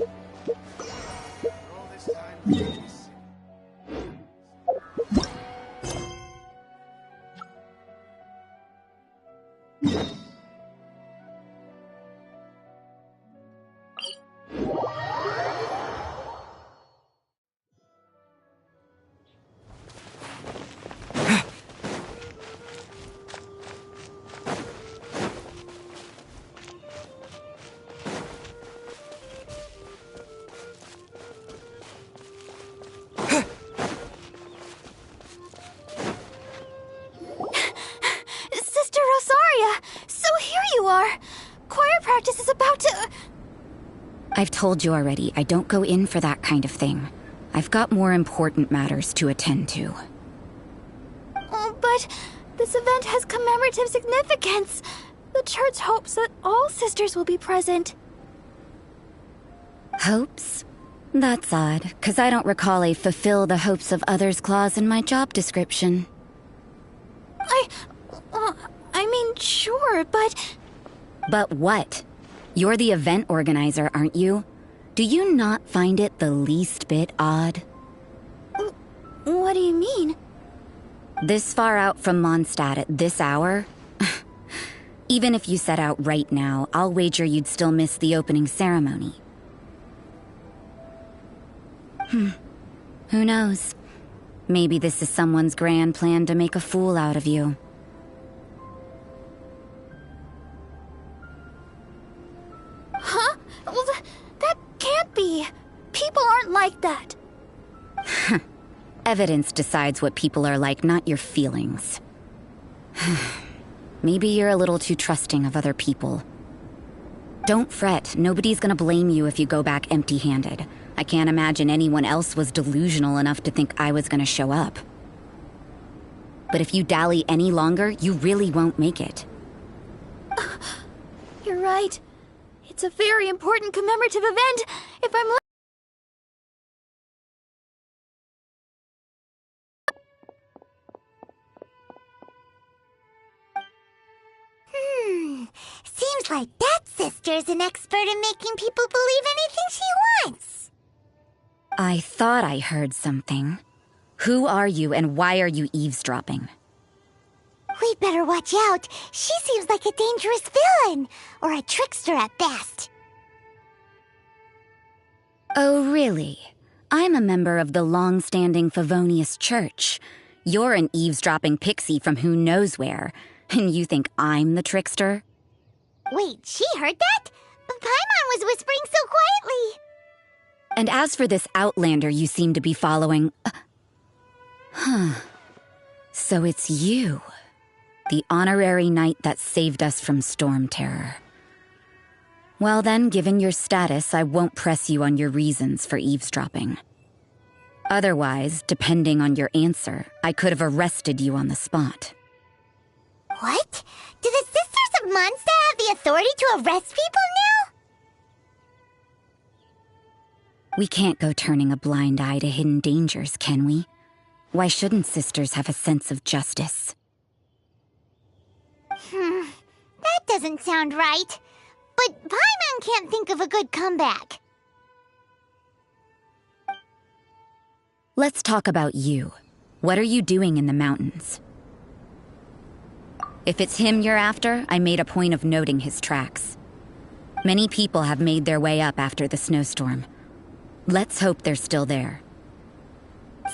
All this time, Sister Rosaria! So here you are! Choir practice is about to... I've told you already, I don't go in for that kind of thing. I've got more important matters to attend to. Oh, but this event has commemorative significance. The church hopes that all sisters will be present. Hopes? That's odd, 'cause I don't recall a fulfill the hopes of others clause in my job description. I mean, sure, but... But what? You're the event organizer, aren't you? Do you not find it the least bit odd? What do you mean? This far out from Mondstadt at this hour? Even if you set out right now, I'll wager you'd still miss the opening ceremony. Who knows? Maybe this is someone's grand plan to make a fool out of you. Huh? Well, that can't be. People aren't like that. Evidence decides what people are like, not your feelings. Maybe you're a little too trusting of other people. Don't fret, nobody's gonna blame you if you go back empty-handed. I can't imagine anyone else was delusional enough to think I was gonna show up. But if you dally any longer, you really won't make it. You're right. It's a very important commemorative event. If I'm Seems like that sister's an expert in making people believe anything she wants. I thought I heard something. Who are you and why are you eavesdropping? We'd better watch out. She seems like a dangerous villain, or a trickster at best. Oh, really? I'm a member of the long-standing Favonius Church. You're an eavesdropping pixie from who knows where, and you think I'm the trickster? Wait, she heard that? Paimon was whispering so quietly. And as for this outlander you seem to be following... So it's you. The honorary knight that saved us from storm terror. Well then, given your status, I won't press you on your reasons for eavesdropping. Otherwise, depending on your answer, I could have arrested you on the spot. What? Do the Sisters of Mondstadt have the authority to arrest people now? We can't go turning a blind eye to hidden dangers, can we? Why shouldn't sisters have a sense of justice? That doesn't sound right. But Paimon can't think of a good comeback. Let's talk about you. What are you doing in the mountains? If it's him you're after, I made a point of noting his tracks. Many people have made their way up after the snowstorm. Let's hope they're still there.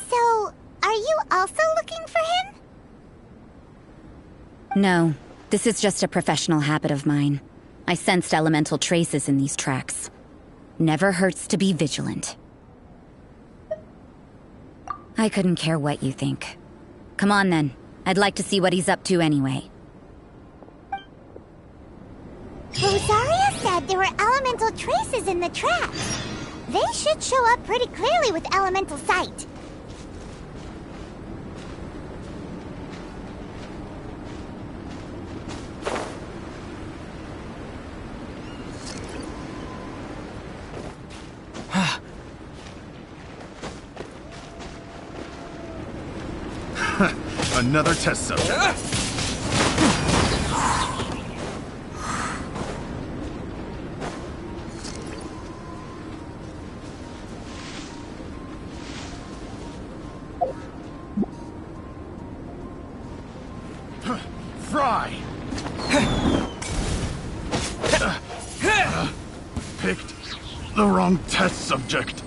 So, are you also looking for him? No, this is just a professional habit of mine. I sensed elemental traces in these tracks. Never hurts to be vigilant. I couldn't care what you think. Come on then. I'd like to see what he's up to anyway. Rosaria said there were elemental traces in the tracks. They should show up pretty clearly with elemental sight. Another test subject. picked the wrong test subject.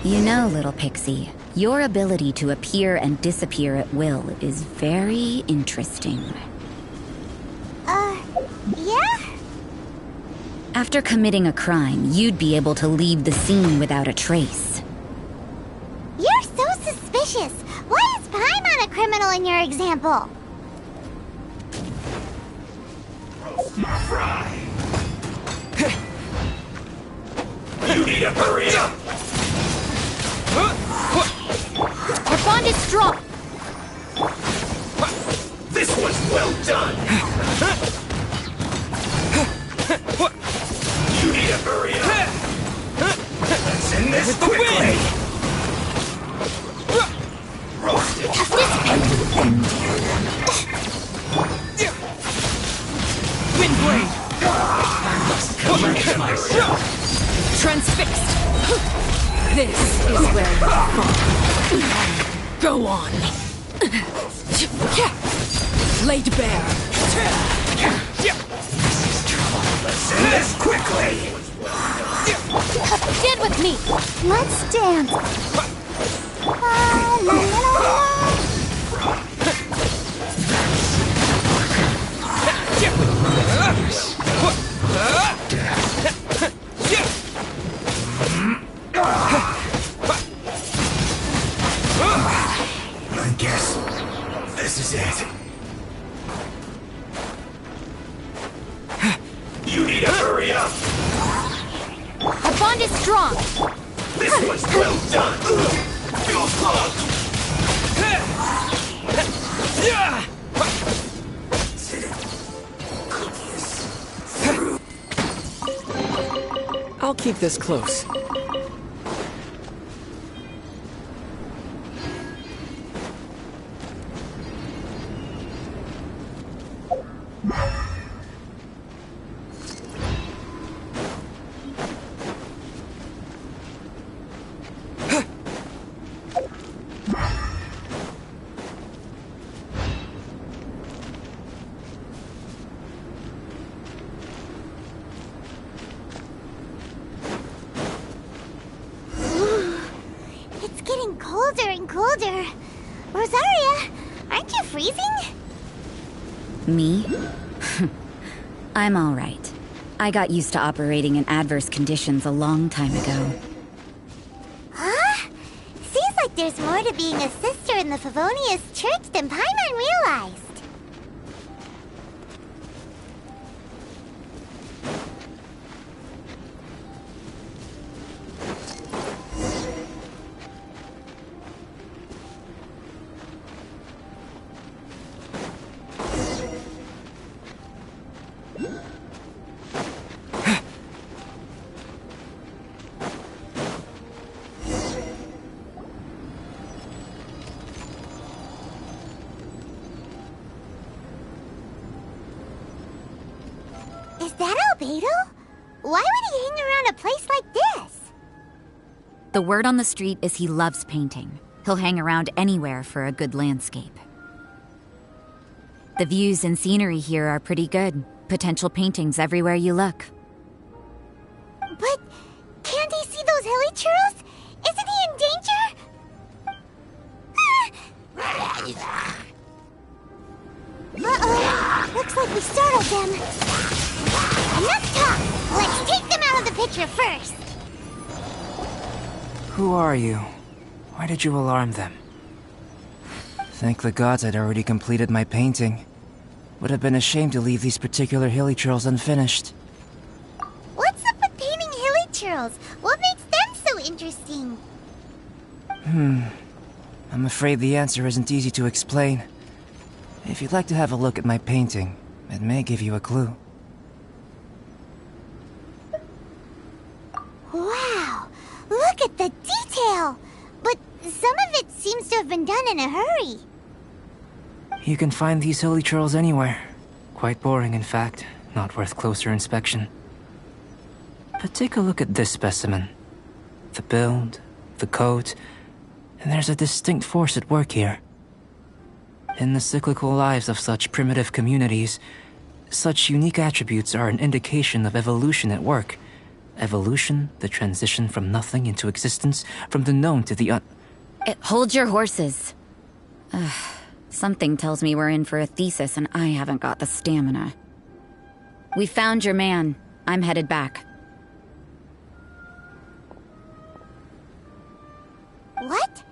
You know, little pixie, your ability to appear and disappear at will is very interesting. Yeah? After committing a crime, you'd be able to leave the scene without a trace. You're so suspicious. Why is Paimon a criminal in your example? Fry. You need to hurry up! Our bond is strong. This was well done! You need to hurry up! Let's end this quickly! Roasted! Windblade! Collect myself! Transfixed! This is where you fall. Go on! Laid bare! Let's end this quickly! Stand with me. Let's dance. La, la, la, la. I guess this is it. You need to hurry up! Our bond is strong. This was well done! Feel close! I'll keep this close. It's getting colder and colder. Rosaria, aren't you freezing? Me? I'm all right. I got used to operating in adverse conditions a long time ago. Huh? Seems like there's more to being a sister in the Favonius Church than Paimon realized. Is that Albedo? Why would he hang around a place like this? The word on the street is he loves painting. He'll hang around anywhere for a good landscape. The views and scenery here are pretty good. Potential paintings everywhere you look. But can't he see those hilichurls? Isn't he in danger? Uh-oh. Looks like we startled them. Enough talk! Let's take them out of the picture first! Who are you? Why did you alarm them? Thank the gods I'd already completed my painting. Would have been a shame to leave these particular hilichurls unfinished. What's up with painting hilichurls? What makes them so interesting? I'm afraid the answer isn't easy to explain. If you'd like to have a look at my painting, it may give you a clue. Wow! Look at the detail! But some of it seems to have been done in a hurry. You can find these hilichurls anywhere. Quite boring, in fact. Not worth closer inspection. But take a look at this specimen. The build, the coat, There's a distinct force at work here. In the cyclical lives of such primitive communities, such unique attributes are an indication of evolution at work. Evolution, the transition from nothing into existence, from the known to the Hold your horses. Something tells me we're in for a thesis and I haven't got the stamina. We found your man. I'm headed back. What?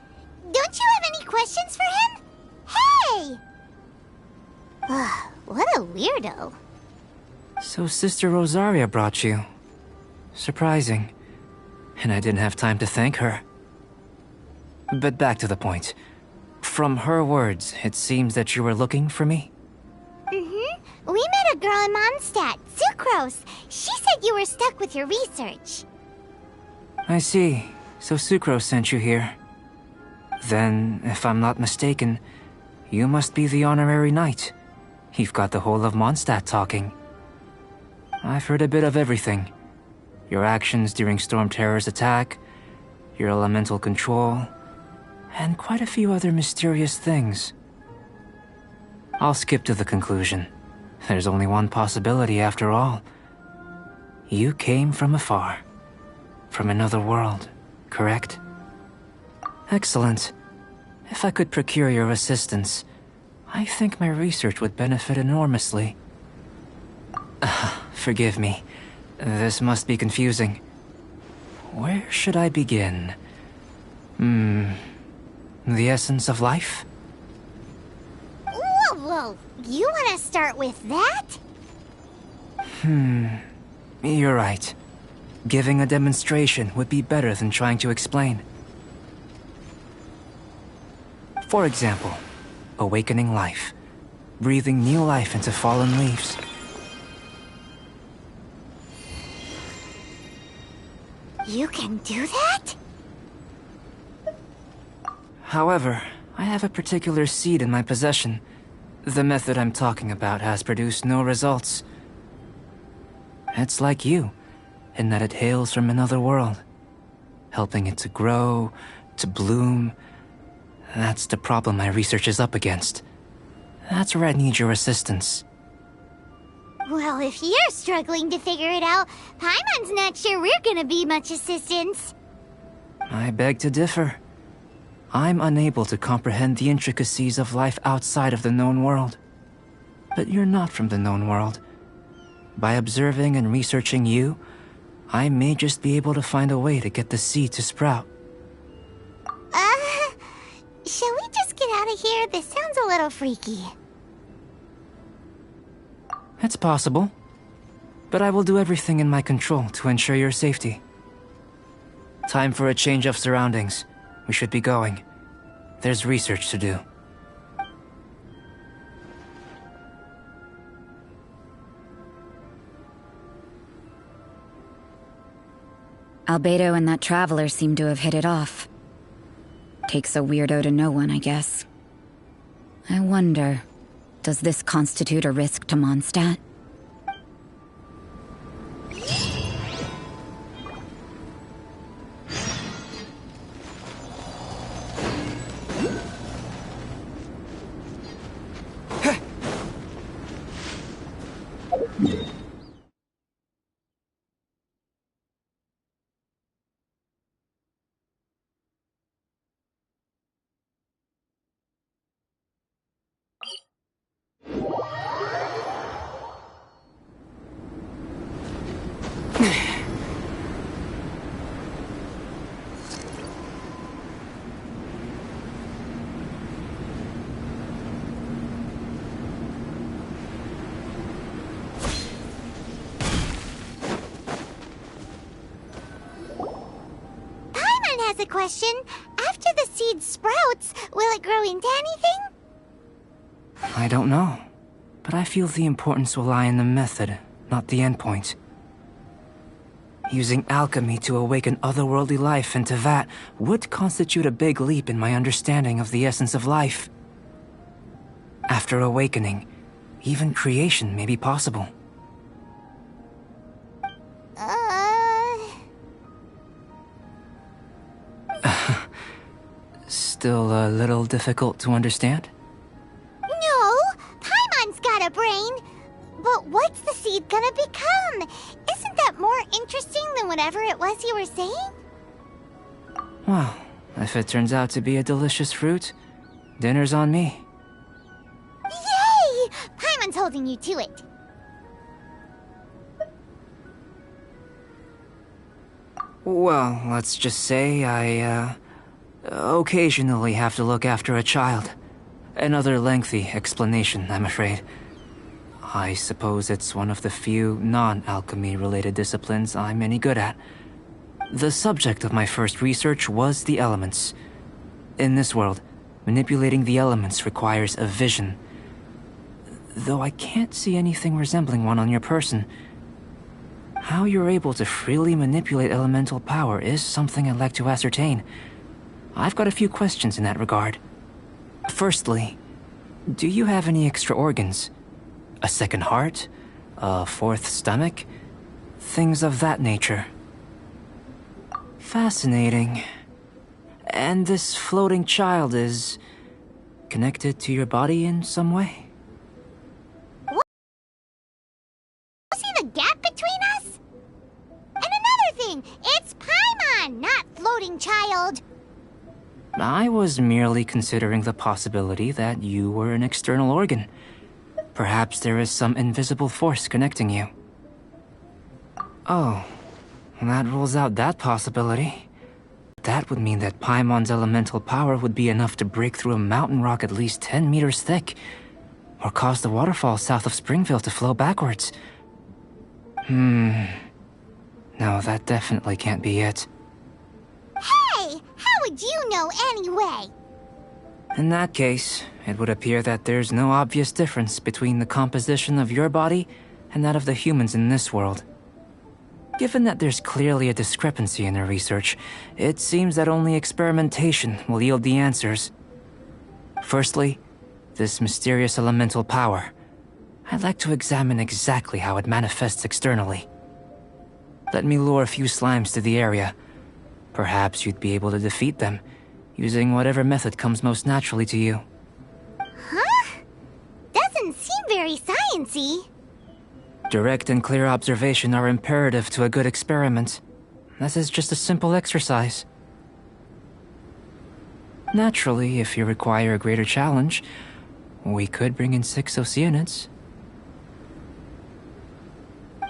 Don't you have any questions for him? Hey! What a weirdo. So Sister Rosaria brought you. Surprising. And I didn't have time to thank her. But back to the point. From her words, it seems that you were looking for me? We met a girl in Mondstadt, Sucrose. She said you were stuck with your research. I see. So Sucrose sent you here. Then, if I'm not mistaken, you must be the honorary knight. You've got the whole of Mondstadt talking. I've heard a bit of everything. Your actions during Storm Terror's attack, your elemental control, and quite a few other mysterious things. I'll skip to the conclusion. There's only one possibility after all. You came from afar. From another world, correct? Excellent. If I could procure your assistance, I think my research would benefit enormously. Forgive me. This must be confusing. Where should I begin? The essence of life? Whoa. You want to start with that? You're right. Giving a demonstration would be better than trying to explain. For example, awakening life. Breathing new life into fallen leaves. You can do that? However, I have a particular seed in my possession. The method I'm talking about has produced no results. It's like you, in that it hails from another world. Helping it to grow, to bloom. That's the problem my research is up against. That's where I need your assistance. Well, if you're struggling to figure it out, Paimon's not sure we're gonna be much assistance. I beg to differ. I'm unable to comprehend the intricacies of life outside of the known world. But you're not from the known world. By observing and researching you, I may just be able to find a way to get the seed to sprout. Shall we just get out of here? This sounds a little freaky. It's possible. But I will do everything in my control to ensure your safety. Time for a change of surroundings. We should be going. There's research to do. Albedo and that traveler seem to have hit it off. Takes a weirdo to know one, I guess. I wonder, does this constitute a risk to Mondstadt? Has a question. After the seed sprouts, will it grow into anything? I don't know. But I feel the importance will lie in the method, not the endpoint. Using alchemy to awaken otherworldly life into that would constitute a big leap in my understanding of the essence of life. After awakening, even creation may be possible. still a little difficult to understand? No, Paimon's got a brain. But what's the seed gonna become? Isn't that more interesting than whatever it was you were saying? Well, if it turns out to be a delicious fruit, dinner's on me. Yay! Paimon's holding you to it. Well, let's just say I, occasionally have to look after a child. Another lengthy explanation, I'm afraid. I suppose it's one of the few non-alchemy related disciplines I'm any good at. The subject of my first research was the elements. In this world, manipulating the elements requires a vision. Though I can't see anything resembling one on your person. How you're able to freely manipulate elemental power is something I'd like to ascertain. I've got a few questions in that regard. Firstly, do you have any extra organs? A second heart? A fourth stomach? Things of that nature. Fascinating. And this floating child is connected to your body in some way? See the gap between us? And another thing, it's Paimon, not floating child. I was merely considering the possibility that you were an external organ. Perhaps there is some invisible force connecting you. Oh, that rules out that possibility. That would mean that Paimon's elemental power would be enough to break through a mountain rock at least 10 meters thick, or cause the waterfall south of Springfield to flow backwards. No, that definitely can't be it. Hey, how would you know anyway? In that case, it would appear that there's no obvious difference between the composition of your body and that of the humans in this world. Given that there's clearly a discrepancy in their research, it seems that only experimentation will yield the answers. Firstly, this mysterious elemental power. I'd like to examine exactly how it manifests externally. Let me lure a few slimes to the area. Perhaps you'd be able to defeat them, using whatever method comes most naturally to you. Huh? Doesn't seem very sciencey. Direct and clear observation are imperative to a good experiment. This is just a simple exercise. Naturally, if you require a greater challenge, we could bring in 6 Oceanids.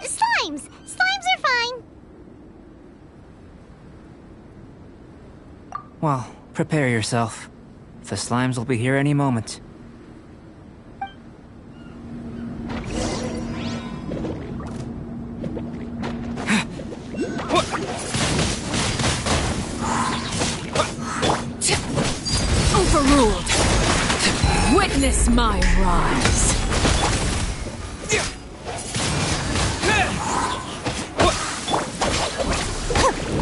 Slimes! Slimes are fine! Well, prepare yourself. The slimes will be here any moment. Overruled. Witness my rise.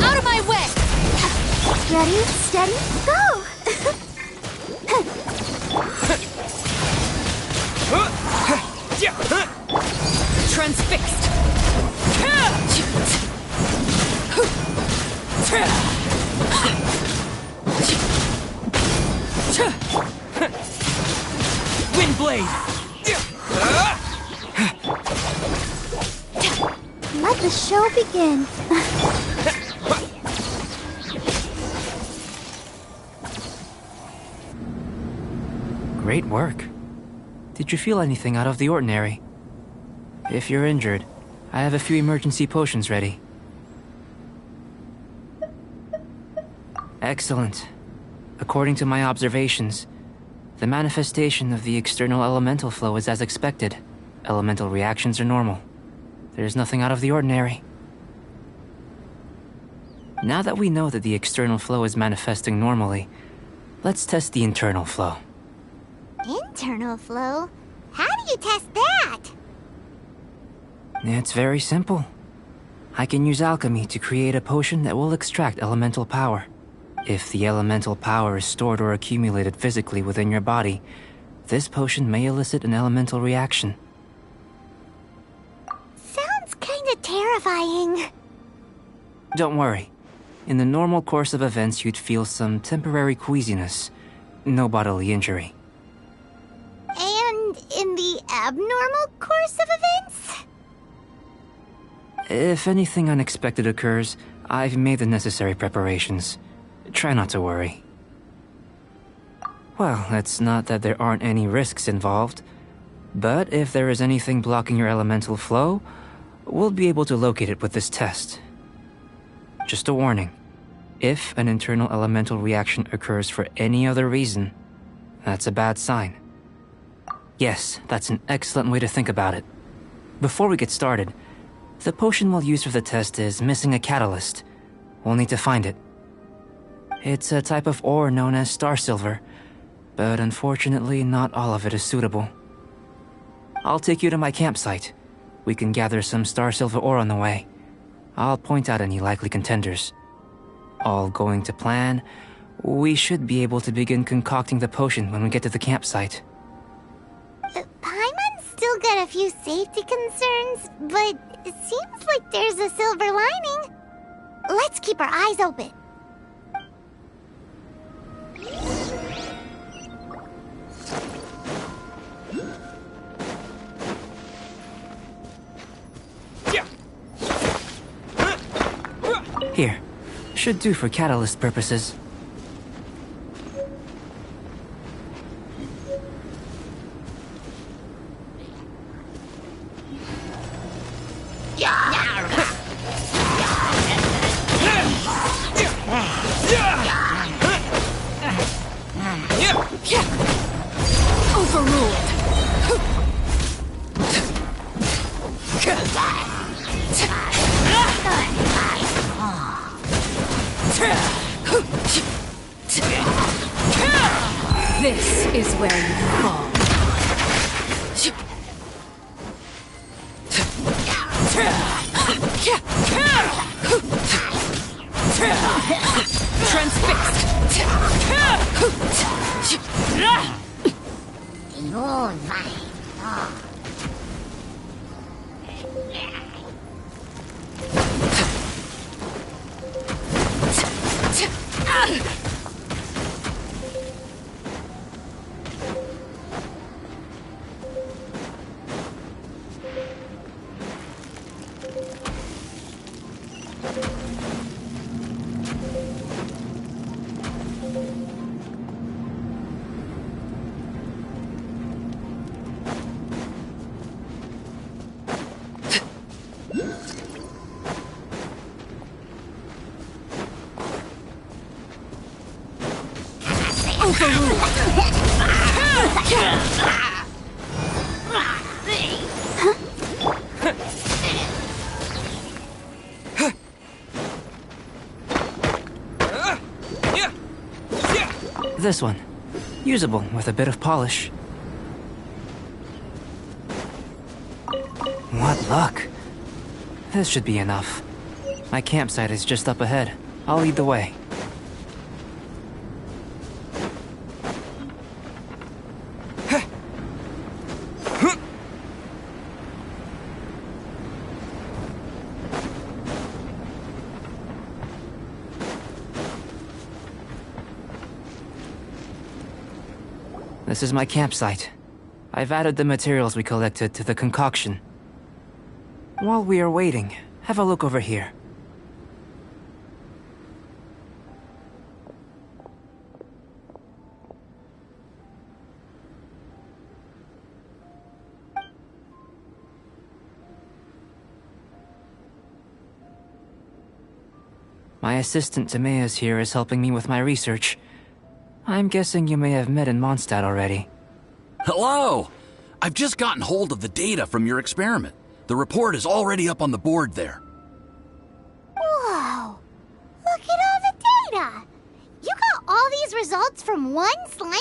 Out of my way! Ready, steady, go! Transfixed. Windblade! Let the show begin. Great work. Did you feel anything out of the ordinary? If you're injured, I have a few emergency potions ready. Excellent. According to my observations, the manifestation of the external elemental flow is as expected. Elemental reactions are normal. There's nothing out of the ordinary. Now that we know that the external flow is manifesting normally, let's test the internal flow. Internal flow? How do you test that? It's very simple. I can use alchemy to create a potion that will extract elemental power. If the elemental power is stored or accumulated physically within your body, this potion may elicit an elemental reaction. Sounds kinda terrifying. Don't worry. In the normal course of events, you'd feel some temporary queasiness, no bodily injury. And in the abnormal course of events? If anything unexpected occurs, I've made the necessary preparations. Try not to worry. Well, it's not that there aren't any risks involved, but if there is anything blocking your elemental flow, we'll be able to locate it with this test. Just a warning. If an internal elemental reaction occurs for any other reason, that's a bad sign. Yes, that's an excellent way to think about it. Before we get started, the potion we'll use for the test is missing a catalyst. We'll need to find it. It's a type of ore known as star silver, but unfortunately not all of it is suitable. I'll take you to my campsite. We can gather some star silver ore on the way. I'll point out any likely contenders. All going to plan, we should be able to begin concocting the potion when we get to the campsite. Paimon's still got a few safety concerns, but it seems like there's a silver lining. Let's keep our eyes open. Here. Should do for catalyst purposes. Overruled. This is where you fall. Transfixed. This one. Usable with a bit of polish. What luck. This should be enough. My campsite is just up ahead. I'll lead the way. This is my campsite. I've added the materials we collected to the concoction. While we are waiting, have a look over here. My assistant Timaeus here is helping me with my research. I'm guessing you may have met in Mondstadt already. Hello! I've just gotten hold of the data from your experiment. The report is already up on the board there. Whoa! Look at all the data! You got all these results from one slime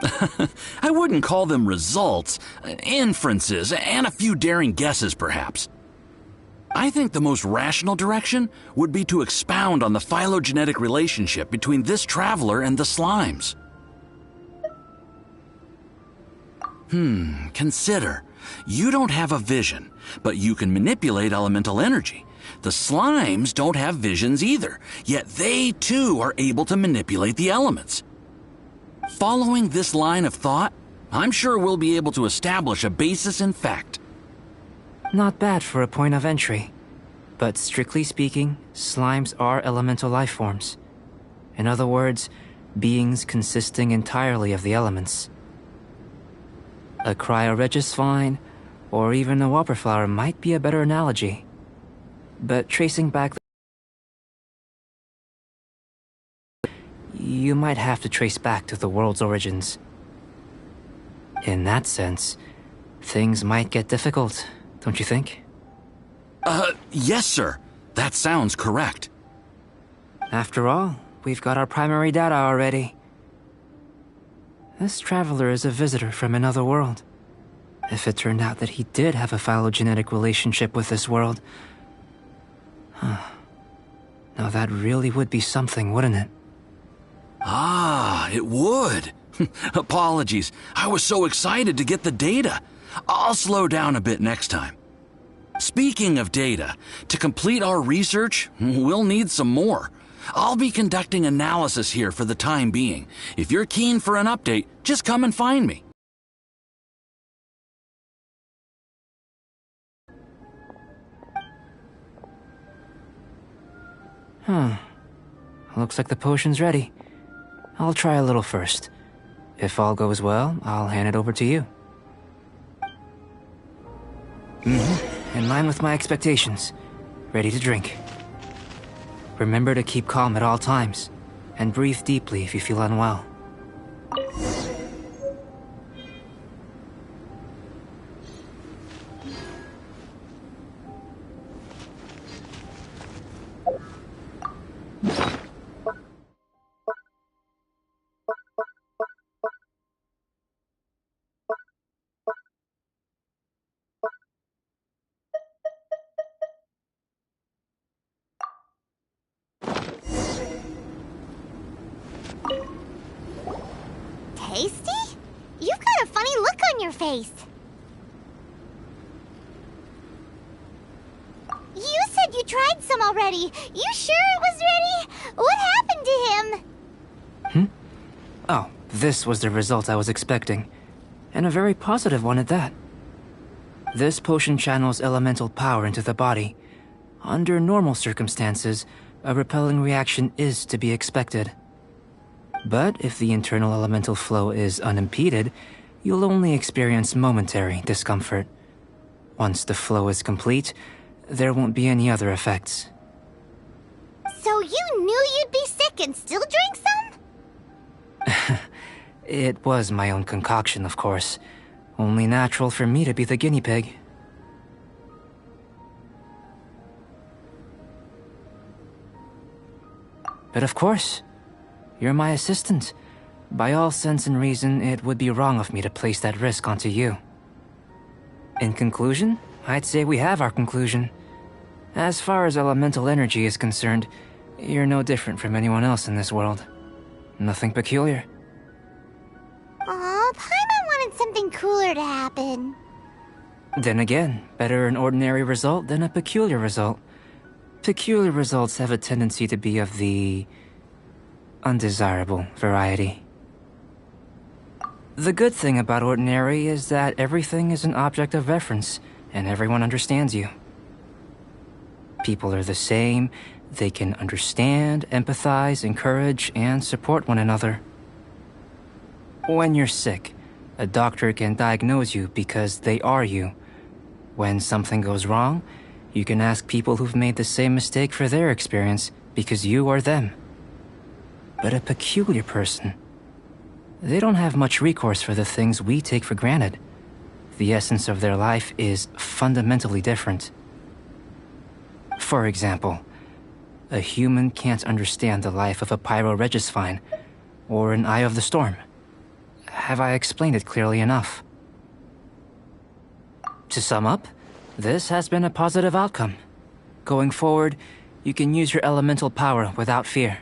battle? I wouldn't call them results, inferences, and a few daring guesses perhaps. I think the most rational direction would be to expound on the phylogenetic relationship between this traveler and the slimes. Consider. You don't have a vision, but you can manipulate elemental energy. The slimes don't have visions either, yet they too are able to manipulate the elements. Following this line of thought, I'm sure we'll be able to establish a basis in fact. Not bad for a point of entry. But strictly speaking, slimes are elemental life forms. In other words, beings consisting entirely of the elements. A cryoregisvine, or even a whopperflower might be a better analogy. But tracing back, you might have to trace back to the world's origins. In that sense, things might get difficult, don't you think? Yes, sir. That sounds correct. After all, we've got our primary data already. This traveler is a visitor from another world. If it turned out that he did have a phylogenetic relationship with this world... Now that really would be something, wouldn't it? Ah, it would. Apologies. I was so excited to get the data. I'll slow down a bit next time. Speaking of data, to complete our research, we'll need some more. I'll be conducting analysis here for the time being. If you're keen for an update, just come and find me. Looks like the potion's ready. I'll try a little first. If all goes well, I'll hand it over to you. In line with my expectations. Ready to drink. Remember to keep calm at all times, and breathe deeply if you feel unwell. Tasty? You've got a funny look on your face. You said you tried some already. You sure it was ready? What happened to him? Oh, this was the result I was expecting. And a very positive one at that. This potion channels elemental power into the body. Under normal circumstances, a repelling reaction is to be expected. But if the internal elemental flow is unimpeded, you'll only experience momentary discomfort. Once the flow is complete, there won't be any other effects. So you knew you'd be sick and still drank some? It was my own concoction, of course. Only natural for me to be the guinea pig. But of course, you're my assistant. By all sense and reason, it would be wrong of me to place that risk onto you. In conclusion, I'd say we have our conclusion. As far as elemental energy is concerned, you're no different from anyone else in this world. Nothing peculiar. Aw, Paimon wanted something cooler to happen. Then again, better an ordinary result than a peculiar result. Peculiar results have a tendency to be of the undesirable variety. The good thing about ordinary is that everything is an object of reference, and everyone understands you. People are the same, they can understand, empathize, encourage, and support one another. When you're sick, a doctor can diagnose you because they are you. When something goes wrong, you can ask people who've made the same mistake for their experience because you are them. But a peculiar person, they don't have much recourse for the things we take for granted. The essence of their life is fundamentally different. For example, a human can't understand the life of a pyroregisvine or an Eye of the Storm. Have I explained it clearly enough? To sum up, this has been a positive outcome. Going forward, you can use your elemental power without fear.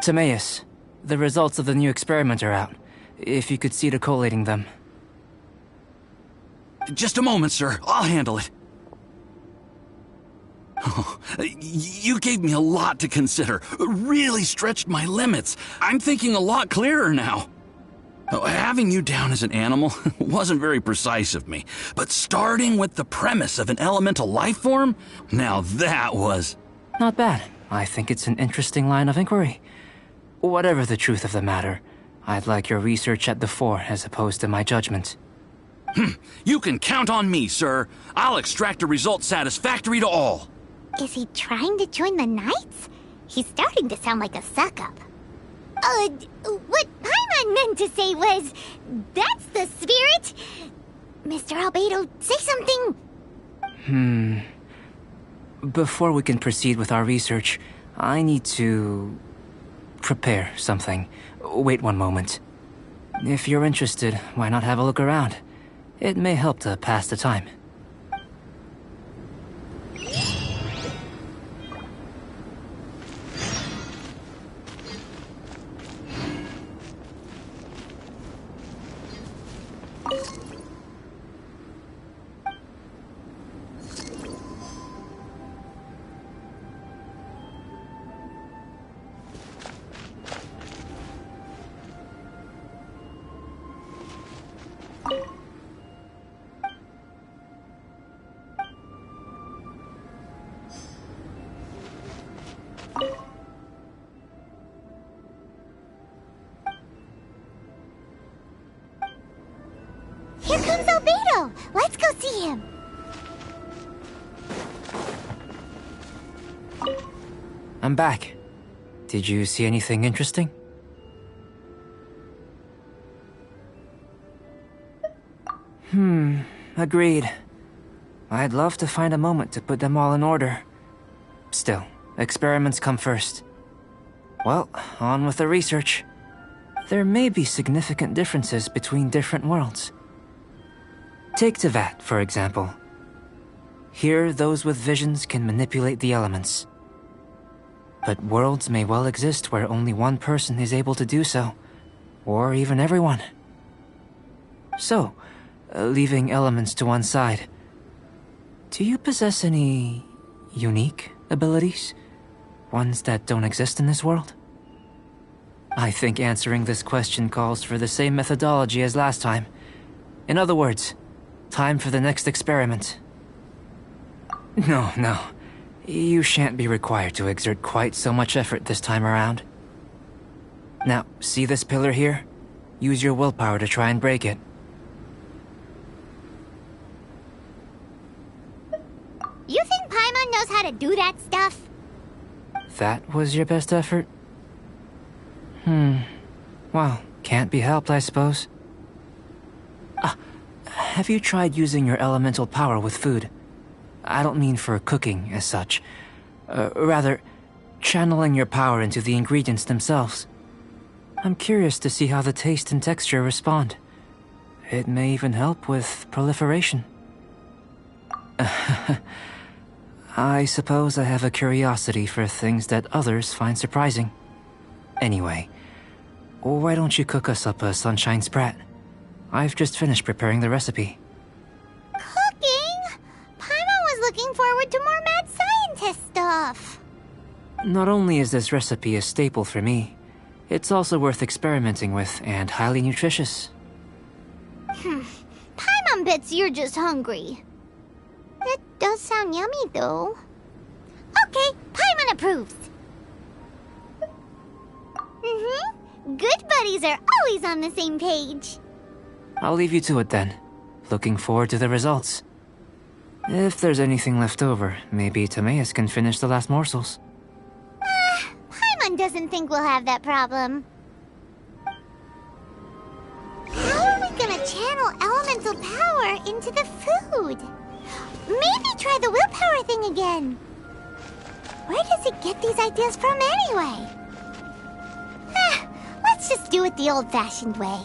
Timaeus, the results of the new experiment are out. If you could see to collating them. Just a moment, sir. I'll handle it. You gave me a lot to consider. Really stretched my limits. I'm thinking a lot clearer now. Having you down as an animal wasn't very precise of me, but starting with the premise of an elemental life form, now that was... Not bad. I think it's an interesting line of inquiry. Whatever the truth of the matter, I'd like your research at the fore as opposed to my judgment. You can count on me, sir. I'll extract a result satisfactory to all. Is he trying to join the Knights? He's starting to sound like a suck-up. What Paimon meant to say was, that's the spirit! Mr. Albedo, say something! Before we can proceed with our research, I need to... prepare something. Wait one moment. If you're interested, why not have a look around? It may help to pass the time. Here comes Albedo! Let's go see him! I'm back. Did you see anything interesting? Agreed. I'd love to find a moment to put them all in order. Still, experiments come first. Well, on with the research. There may be significant differences between different worlds. Take Tevat, for example. Here, those with visions can manipulate the elements. But worlds may well exist where only one person is able to do so, or even everyone. So, leaving elements to one side, do you possess any unique abilities? Ones that don't exist in this world? I think answering this question calls for the same methodology as last time. In other words, time for the next experiment. No. You shan't be required to exert quite so much effort this time around. Now, see this pillar here? Use your willpower to try and break it. You think Paimon knows how to do that stuff? That was your best effort? Well, can't be helped, I suppose. Have you tried using your elemental power with food? I don't mean for cooking as such. Rather, channeling your power into the ingredients themselves. I'm curious to see how the taste and texture respond. It may even help with proliferation. I suppose I have a curiosity for things that others find surprising. Anyway, why don't you cook us up a sunshine sprat? I've just finished preparing the recipe. Cooking? Paimon was looking forward to more mad scientist stuff. Not only is this recipe a staple for me, it's also worth experimenting with and highly nutritious. Paimon bets you're just hungry. It does sound yummy, though. Okay, Paimon approves. Good buddies are always on the same page. I'll leave you to it then. Looking forward to the results. If there's anything left over, maybe Timaeus can finish the last morsels. Paimon doesn't think we'll have that problem. How are we gonna channel elemental power into the food? Maybe try the willpower thing again. Where does it get these ideas from anyway? Let's just do it the old-fashioned way.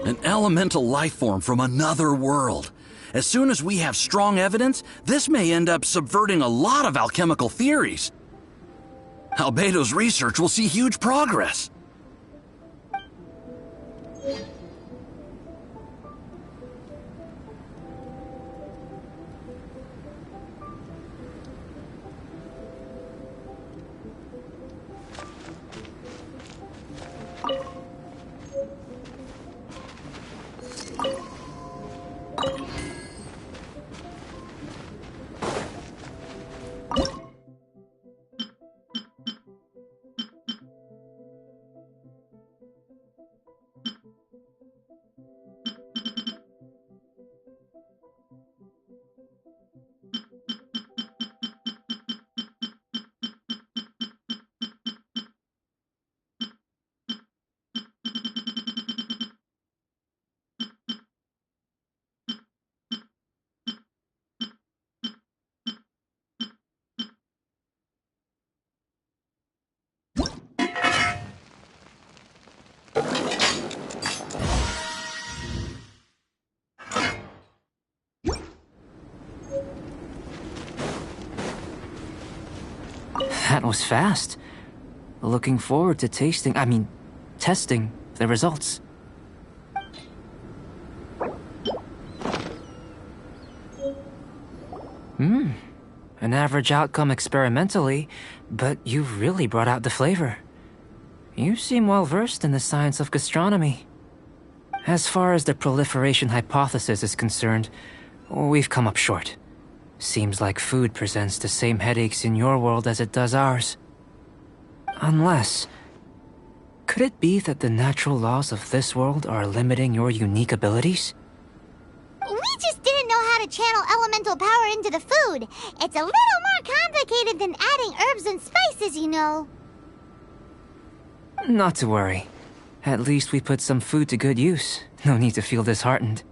An elemental life form from another world. As soon as we have strong evidence, this may end up subverting a lot of alchemical theories. Albedo's research will see huge progress. That was fast. Looking forward to testing the results. An average outcome experimentally, but you've really brought out the flavor. You seem well versed in the science of gastronomy. As far as the proliferation hypothesis is concerned, we've come up short. Seems like food presents the same headaches in your world as it does ours. Unless... could it be that the natural laws of this world are limiting your unique abilities? We just didn't know how to channel elemental power into the food. It's a little more complicated than adding herbs and spices, you know. Not to worry. At least we put some food to good use. No need to feel disheartened.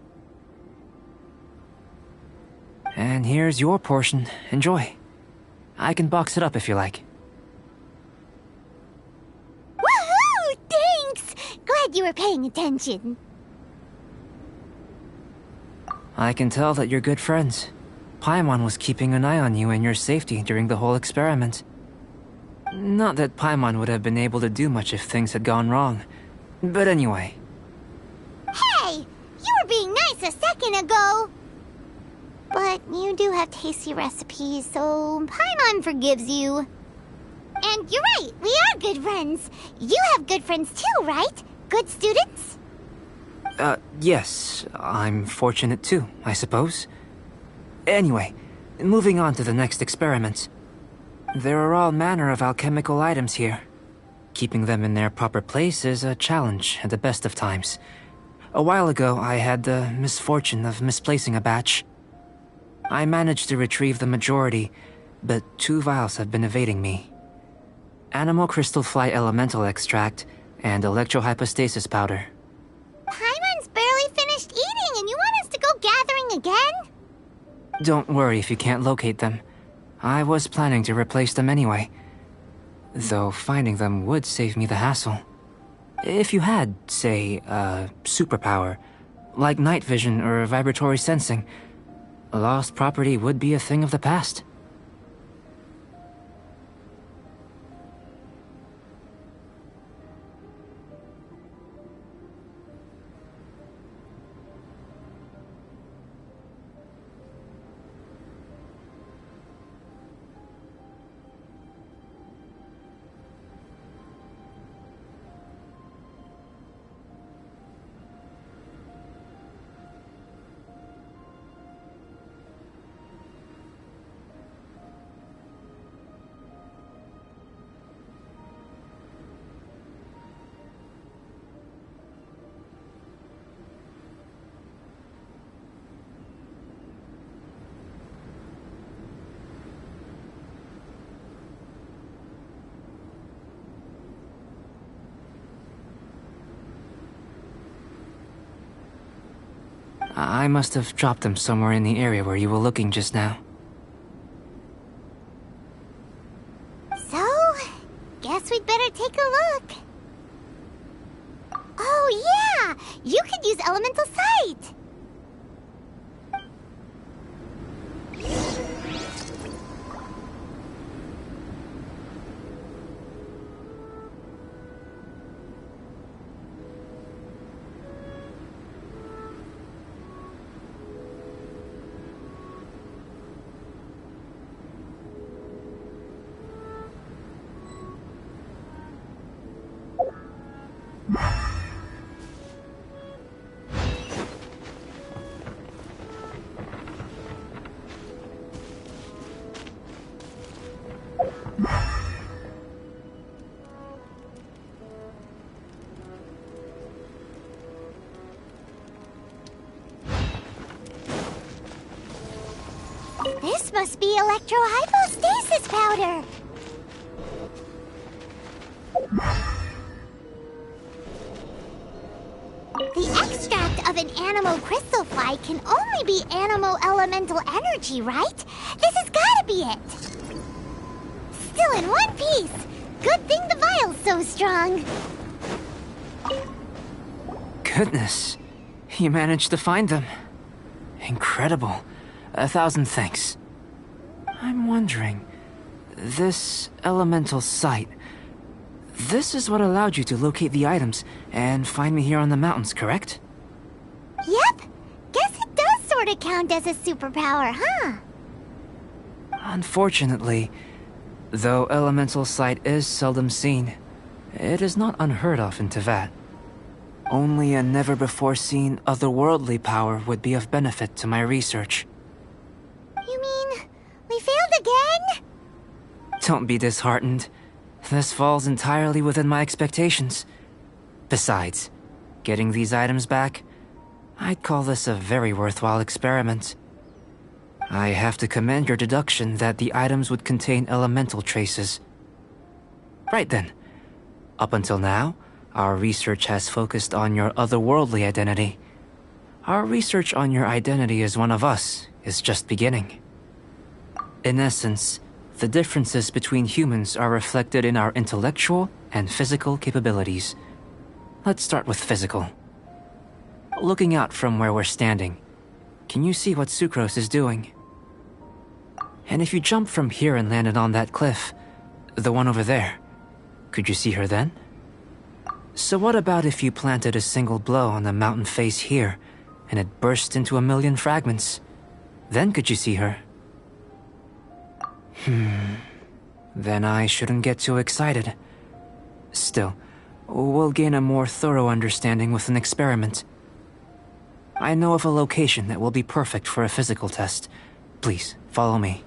And here's your portion. Enjoy. I can box it up if you like. Woohoo! Thanks! Glad you were paying attention. I can tell that you're good friends. Paimon was keeping an eye on you and your safety during the whole experiment. Not that Paimon would have been able to do much if things had gone wrong. But anyway. Hey! You were being nice a second ago! But you do have tasty recipes, so Paimon forgives you. And you're right, we are good friends. You have good friends too, right? Good students? Yes. I'm fortunate too, I suppose. Anyway, moving on to the next experiment. There are all manner of alchemical items here. Keeping them in their proper place is a challenge at the best of times. A while ago, I had the misfortune of misplacing a batch. I managed to retrieve the majority, but 2 vials have been evading me. Animal crystal fly elemental extract and electrohypostasis powder. Paimon's barely finished eating and you want us to go gathering again? Don't worry if you can't locate them. I was planning to replace them anyway. Though finding them would save me the hassle. If you had, say, a superpower, like night vision or vibratory sensing, lost property would be a thing of the past. I must have dropped them somewhere in the area where you were looking just now. So, guess we'd better take a look. Oh yeah! You could use elemental sight! This must be electrohypostasis powder! The extract of an animo crystal fly can only be animo elemental energy, right? This has gotta be it! Still in one piece! Good thing the vial's so strong! Goodness, you managed to find them. Incredible. 1,000 thanks. I'm wondering, this elemental sight, this is what allowed you to locate the items and find me here on the mountains, correct? Yep! Guess it does sort of count as a superpower, huh? Unfortunately, though elemental sight is seldom seen, it is not unheard of in Teyvat. Only a never-before-seen otherworldly power would be of benefit to my research. You mean, we failed again? Don't be disheartened. This falls entirely within my expectations. Besides, getting these items back, I'd call this a very worthwhile experiment. I have to commend your deduction that the items would contain elemental traces. Right then. Up until now, our research has focused on your otherworldly identity. Our research on your identity as one of us is just beginning. In essence, the differences between humans are reflected in our intellectual and physical capabilities. Let's start with physical. Looking out from where we're standing, can you see what Sucrose is doing? And if you jumped from here and landed on that cliff, the one over there, could you see her then? So what about if you planted a single blow on the mountain face here, and it burst into 1,000,000 fragments? Then could you see her? Then I shouldn't get too excited. Still, we'll gain a more thorough understanding with an experiment. I know of a location that will be perfect for a physical test. Please, follow me.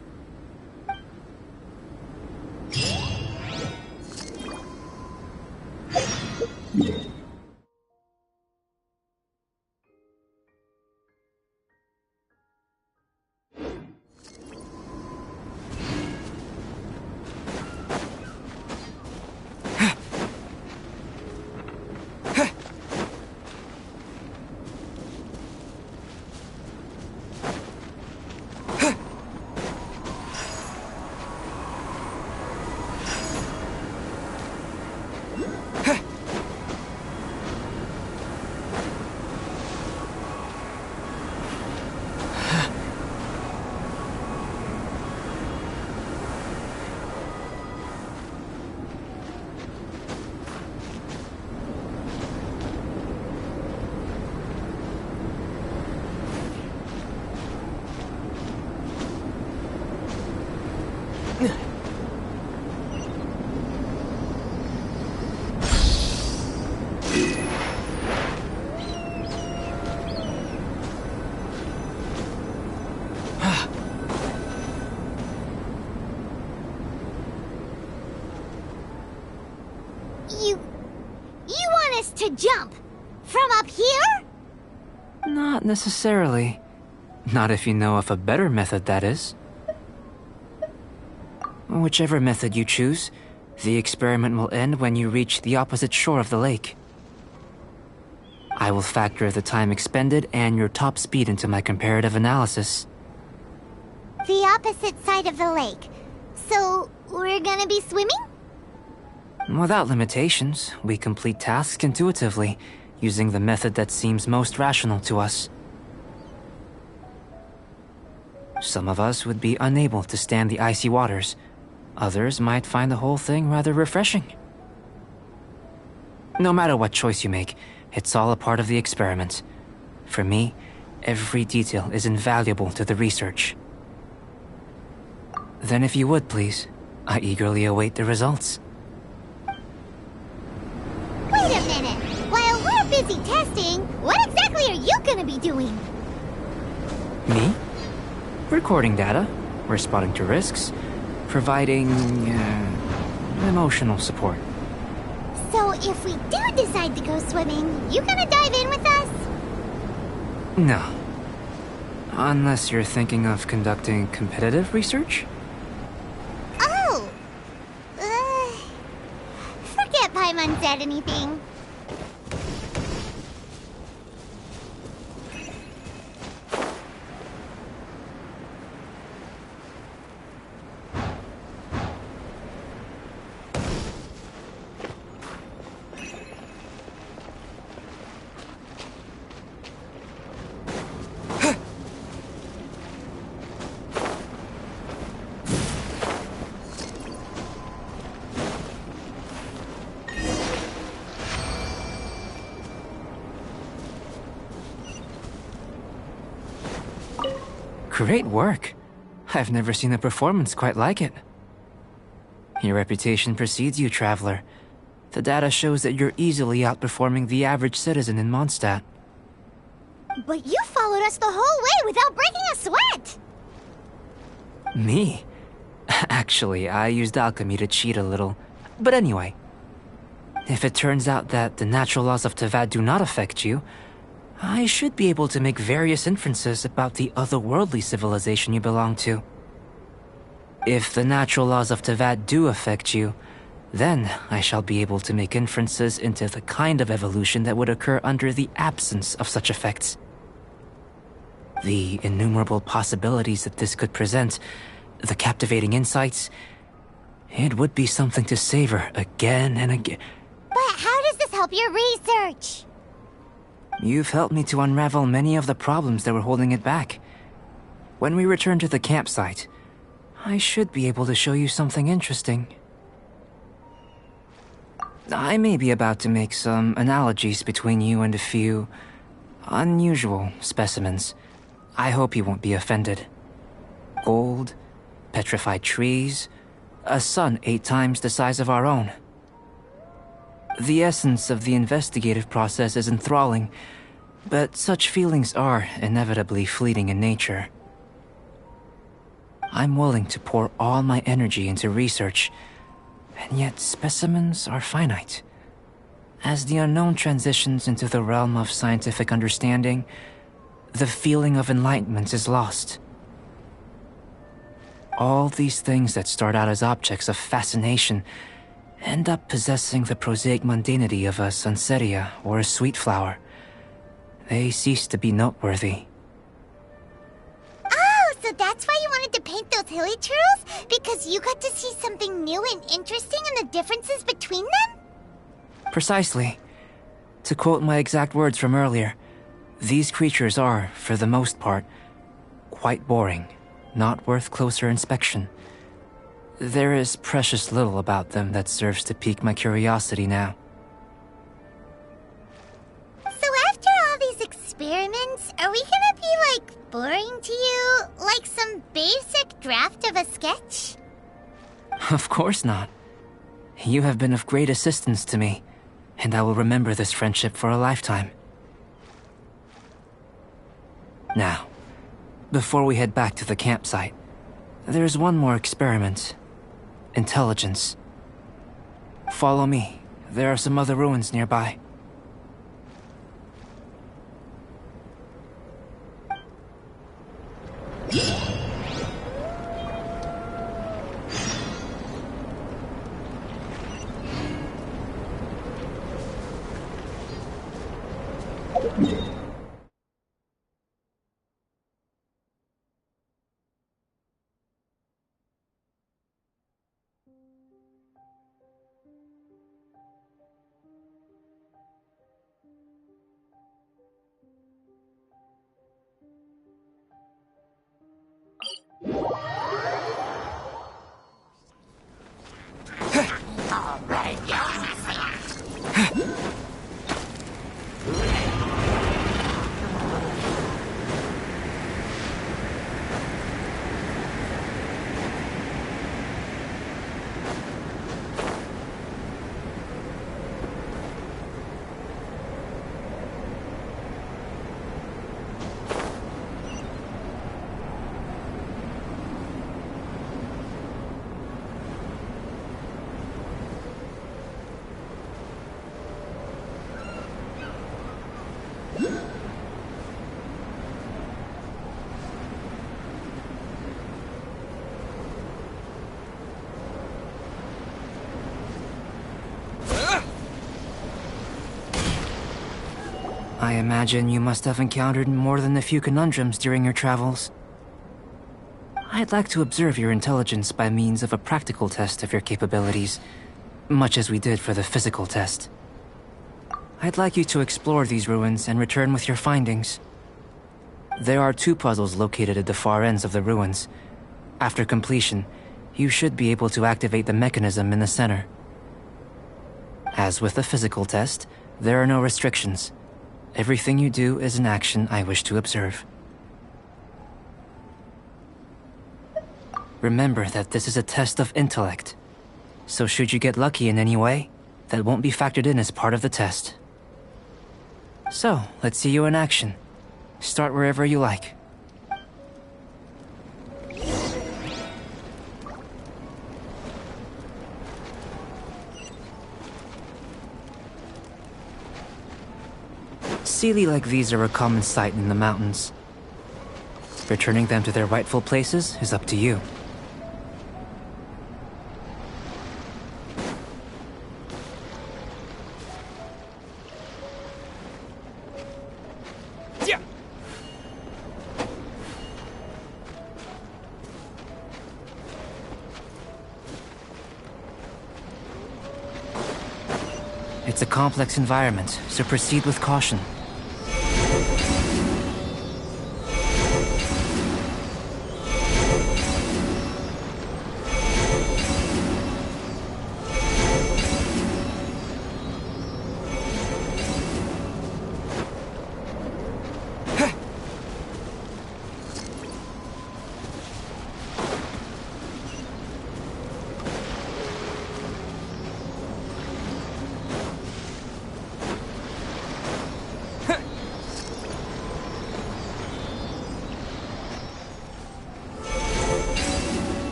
You want us to jump? From up here? Not necessarily. Not if you know of a better method, that is. Whichever method you choose, the experiment will end when you reach the opposite shore of the lake. I will factor the time expended and your top speed into my comparative analysis. The opposite side of the lake. So, we're gonna be swimming? Without limitations, we complete tasks intuitively, using the method that seems most rational to us. Some of us would be unable to stand the icy waters. Others might find the whole thing rather refreshing. No matter what choice you make, it's all a part of the experiment. For me, every detail is invaluable to the research. Then if you would, please, I eagerly await the results. Wait a minute! While we're busy testing, what exactly are you gonna be doing? Me? Recording data, responding to risks, providing, emotional support. So if we do decide to go swimming, you gonna dive in with us? No. Unless you're thinking of conducting competitive research? Oh! Forget Paimon said anything. Great work. I've never seen a performance quite like it. Your reputation precedes you, Traveler. The data shows that you're easily outperforming the average citizen in Mondstadt. But you followed us the whole way without breaking a sweat! Me? Actually, I used alchemy to cheat a little. But anyway, if it turns out that the natural laws of Teyvat do not affect you, I should be able to make various inferences about the otherworldly civilization you belong to. If the natural laws of Teyvat do affect you, then I shall be able to make inferences into the kind of evolution that would occur under the absence of such effects. The innumerable possibilities that this could present, the captivating insights, it would be something to savor again and again. But how does this help your research? You've helped me to unravel many of the problems that were holding it back. When we return to the campsite, I should be able to show you something interesting. I may be about to make some analogies between you and a few unusual specimens. I hope you won't be offended. Gold, petrified trees, a sun 8 times the size of our own. The essence of the investigative process is enthralling, but such feelings are inevitably fleeting in nature. I'm willing to pour all my energy into research, and yet specimens are finite. As the unknown transitions into the realm of scientific understanding, the feeling of enlightenment is lost. All these things that start out as objects of fascination end up possessing the prosaic mundanity of a sunsettia or a sweet flower. They cease to be noteworthy. Oh, so that's why you wanted to paint those hilly churls? Because you got to see something new and interesting in the differences between them? Precisely. To quote my exact words from earlier, these creatures are, for the most part, quite boring, not worth closer inspection. There is precious little about them that serves to pique my curiosity now. So after all these experiments, are we gonna be, like, boring to you? Like some basic draft of a sketch? Of course not. You have been of great assistance to me, and I will remember this friendship for a lifetime. Now, before we head back to the campsite, there's one more experiment. Intelligence. Follow me. There are some other ruins nearby. I imagine you must have encountered more than a few conundrums during your travels. I'd like to observe your intelligence by means of a practical test of your capabilities, much as we did for the physical test. I'd like you to explore these ruins and return with your findings. There are 2 puzzles located at the far ends of the ruins. After completion, you should be able to activate the mechanism in the center. As with the physical test, there are no restrictions. Everything you do is an action I wish to observe. Remember that this is a test of intellect, so should you get lucky in any way, that won't be factored in as part of the test. So, let's see you in action. Start wherever you like. Sealy like these are a common sight in the mountains. Returning them to their rightful places is up to you. It's a complex environment, so proceed with caution.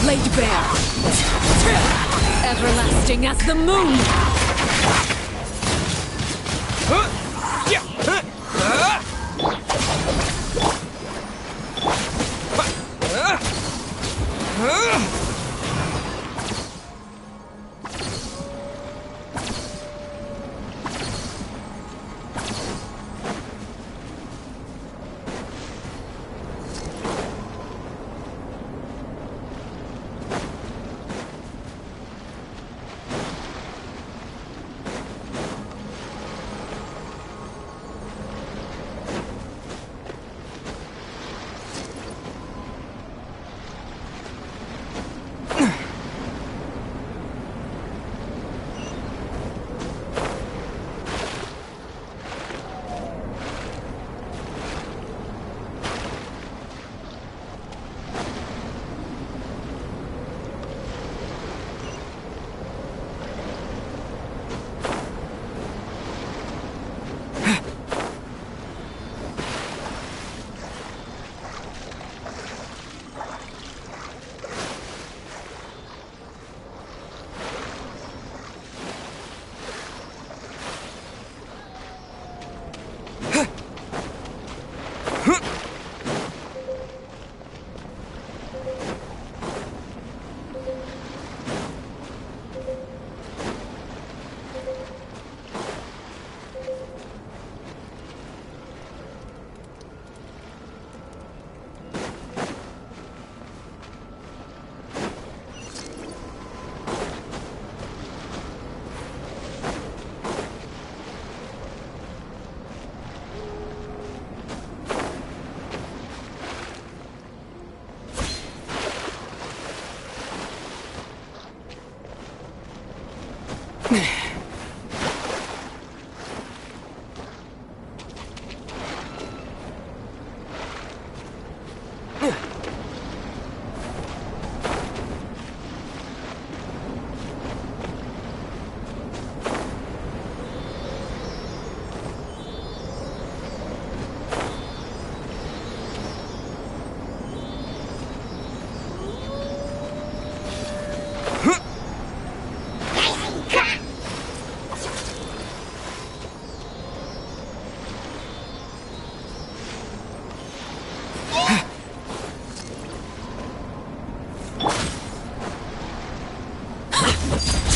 Laid bare. Everlasting as the moon.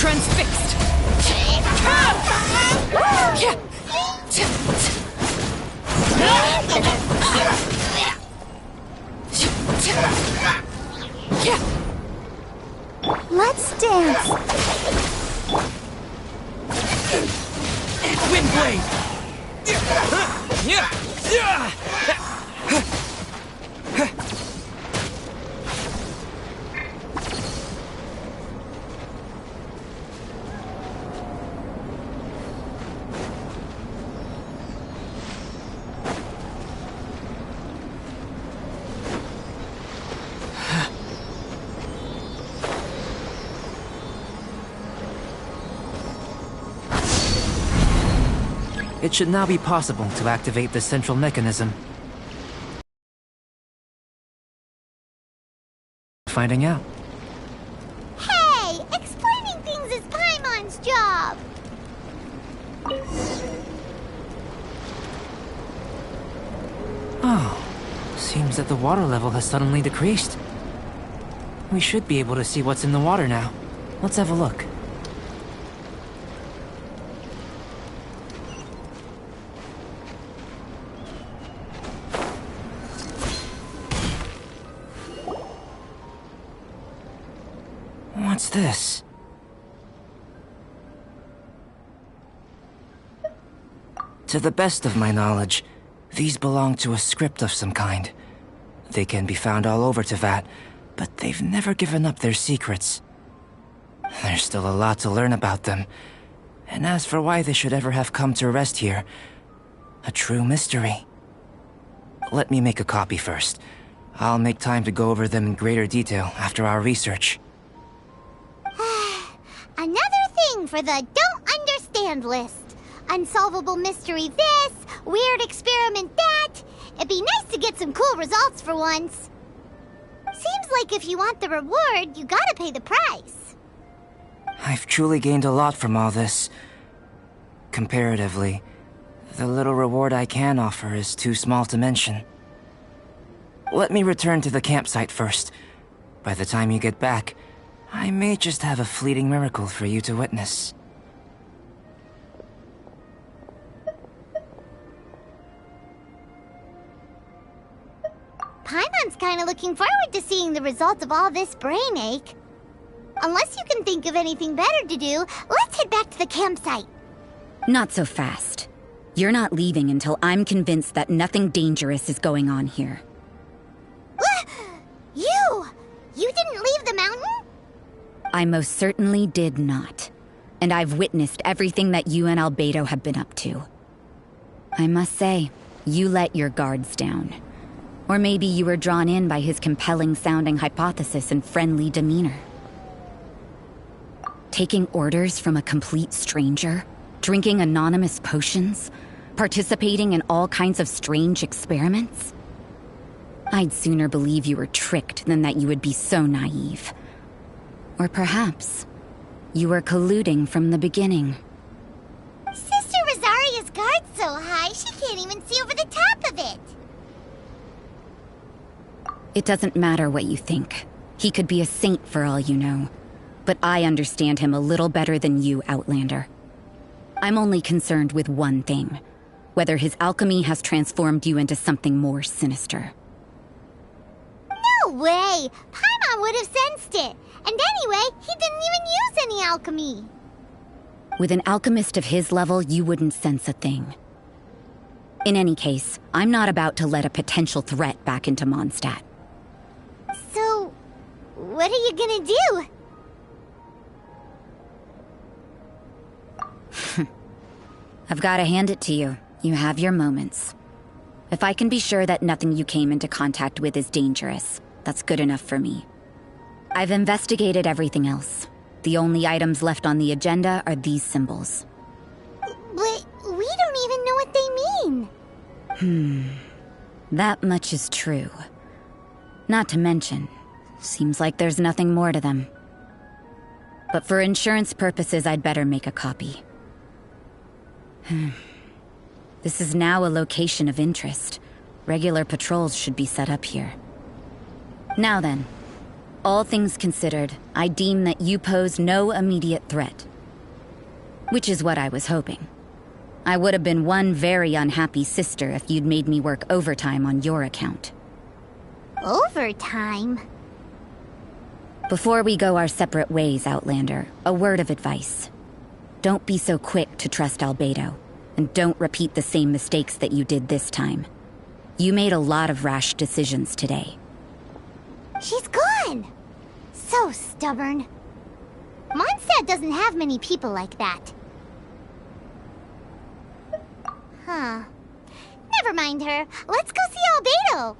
Transfixed. Let's dance. Windblade! It should now be possible to activate the central mechanism. Finding out. Hey! Explaining things is Paimon's job! Oh, seems that the water level has suddenly decreased. We should be able to see what's in the water now. Let's have a look. What's this? To the best of my knowledge, these belong to a script of some kind. They can be found all over Teyvat, but they've never given up their secrets. There's still a lot to learn about them. And as for why they should ever have come to rest here, a true mystery. Let me make a copy first. I'll make time to go over them in greater detail after our research. Another thing for the don't understand list. Unsolvable mystery this, weird experiment that. It'd be nice to get some cool results for once. Seems like if you want the reward, you gotta pay the price. I've truly gained a lot from all this. Comparatively, the little reward I can offer is too small to mention. Let me return to the campsite first. By the time you get back, I may just have a fleeting miracle for you to witness. Paimon's kinda looking forward to seeing the result of all this brain ache. Unless you can think of anything better to do, let's head back to the campsite. Not so fast. You're not leaving until I'm convinced that nothing dangerous is going on here. You didn't leave the mountain? I most certainly did not. And I've witnessed everything that you and Albedo have been up to. I must say, you let your guards down. Or maybe you were drawn in by his compelling-sounding hypothesis and friendly demeanor. Taking orders from a complete stranger, drinking anonymous potions, participating in all kinds of strange experiments? I'd sooner believe you were tricked than that you would be so naive. Or perhaps, you were colluding from the beginning. Sister Rosaria's guard's so high, she can't even see over the top of it. It doesn't matter what you think. He could be a saint for all you know. But I understand him a little better than you, Outlander. I'm only concerned with one thing. Whether his alchemy has transformed you into something more sinister. No way! Paimon would have sensed it. And anyway, he didn't even use any alchemy. With an alchemist of his level, you wouldn't sense a thing. In any case, I'm not about to let a potential threat back into Mondstadt. So, what are you gonna do? I've got to hand it to you. You have your moments. If I can be sure that nothing you came into contact with is dangerous, that's good enough for me. I've investigated everything else. The only items left on the agenda are these symbols. But we don't even know what they mean. That much is true. Not to mention, seems like there's nothing more to them. But for insurance purposes, I'd better make a copy. This is now a location of interest. Regular patrols should be set up here. Now then, all things considered, I deem that you pose no immediate threat. Which is what I was hoping. I would have been one very unhappy sister if you'd made me work overtime on your account. Overtime? Before we go our separate ways, Outlander, a word of advice. Don't be so quick to trust Albedo, and don't repeat the same mistakes that you did this time. You made a lot of rash decisions today. She's gone! So stubborn. Mondstadt doesn't have many people like that. Huh. Never mind her. Let's go see Albedo!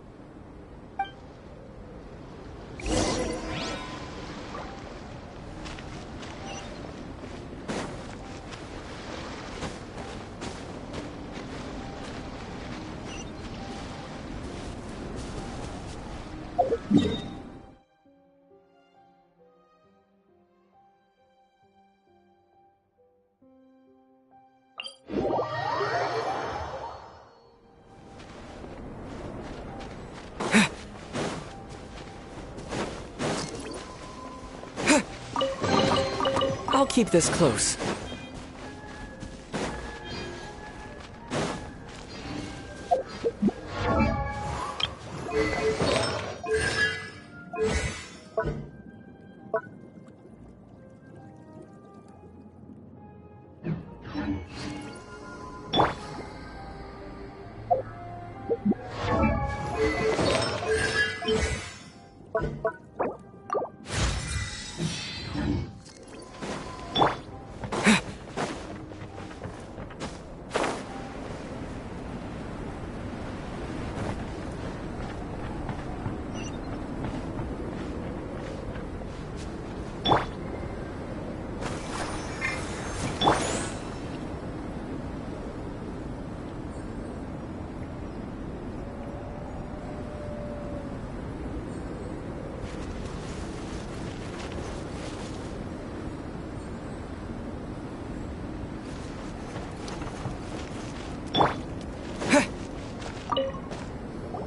I'll keep this close.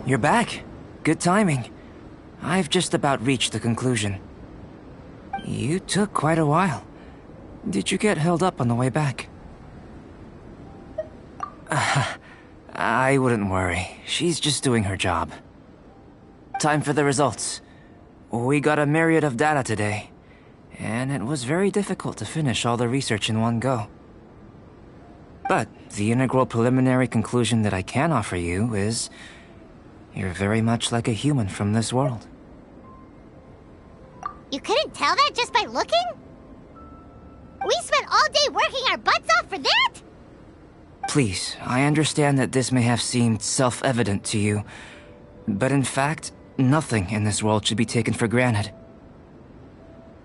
You're back. Good timing. I've just about reached the conclusion. You took quite a while. Did you get held up on the way back? I wouldn't worry. She's just doing her job. Time for the results. We got a myriad of data today, and it was very difficult to finish all the research in one go. But the integral preliminary conclusion that I can offer you is you're very much like a human from this world. You couldn't tell that just by looking? We spent all day working our butts off for that? Please, I understand that this may have seemed self-evident to you, but in fact, nothing in this world should be taken for granted.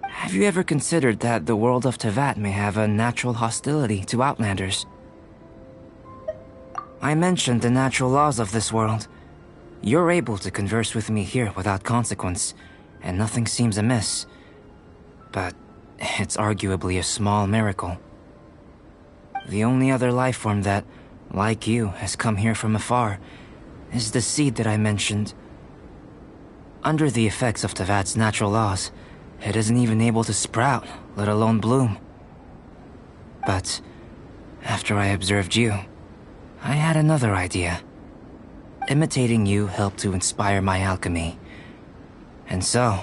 Have you ever considered that the world of Teyvat may have a natural hostility to Outlanders? I mentioned the natural laws of this world. You're able to converse with me here without consequence, and nothing seems amiss. But it's arguably a small miracle. The only other life form that, like you, has come here from afar is the seed that I mentioned. Under the effects of Teyvat's natural laws, it isn't even able to sprout, let alone bloom. But after I observed you, I had another idea. Imitating you helped to inspire my alchemy. And so...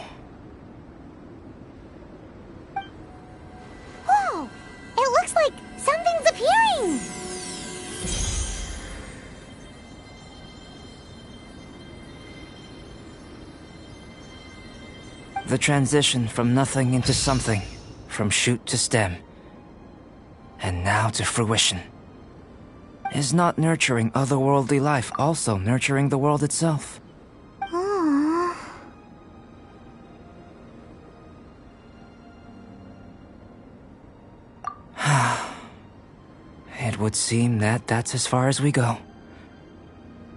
Whoa! It looks like something's appearing! The transition from nothing into something, from shoot to stem, and now to fruition. Is not nurturing otherworldly life also nurturing the world itself? Aww. It would seem that that's as far as we go.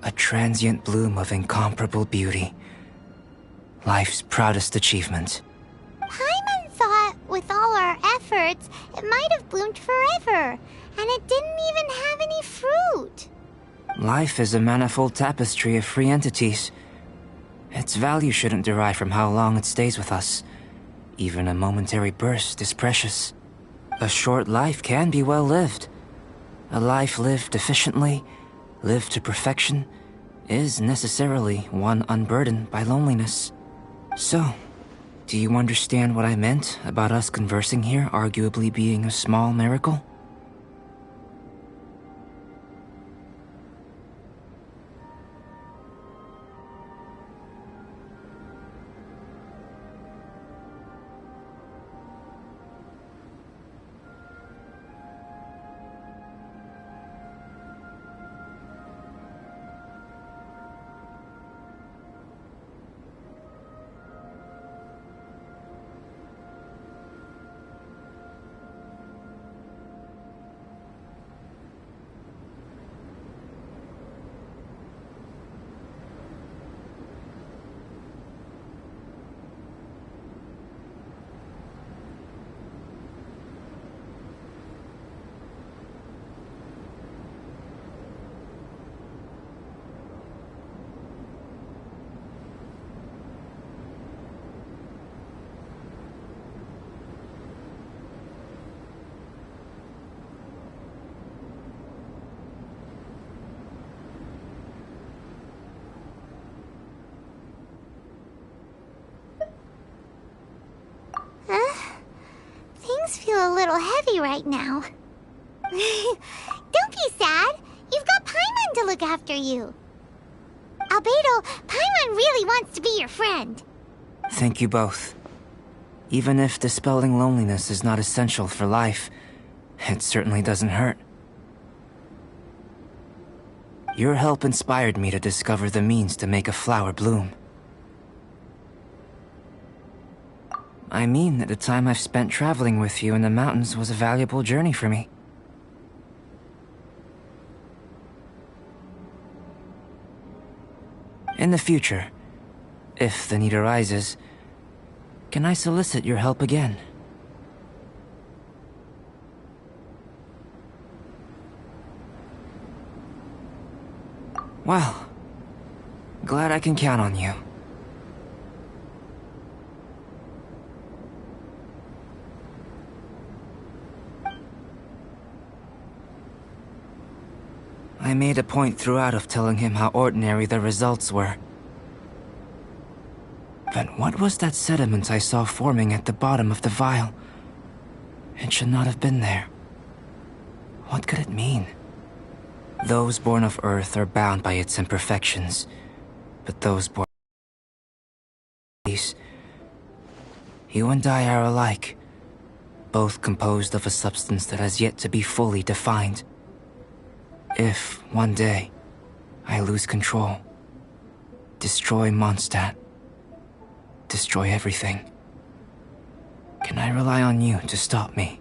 A transient bloom of incomparable beauty. Life's proudest achievement. Paimon thought with all our efforts, it might have bloomed forever, and it didn't even have any fruit. Life is a manifold tapestry of free entities. Its value shouldn't derive from how long it stays with us. Even a momentary burst is precious. A short life can be well lived. A life lived efficiently, lived to perfection, is necessarily one unburdened by loneliness. So, do you understand what I meant about us conversing here arguably being a small miracle? Things feel a little heavy right now. Don't be sad. You've got Paimon to look after you. Albedo, Paimon really wants to be your friend. Thank you both. Even if dispelling loneliness is not essential for life, it certainly doesn't hurt. Your help inspired me to discover the means to make a flower bloom. I mean that the time I've spent traveling with you in the mountains was a valuable journey for me. In the future, if the need arises, can I solicit your help again? Well, Glad I can count on you. I made a point throughout of telling him how ordinary the results were. But what was that sediment I saw forming at the bottom of the vial? It should not have been there. What could it mean? Those born of Earth are bound by its imperfections, but those born of peace, you and I are alike, both composed of a substance that has yet to be fully defined. If, one day, I lose control, destroy Mondstadt, destroy everything, can I rely on you to stop me?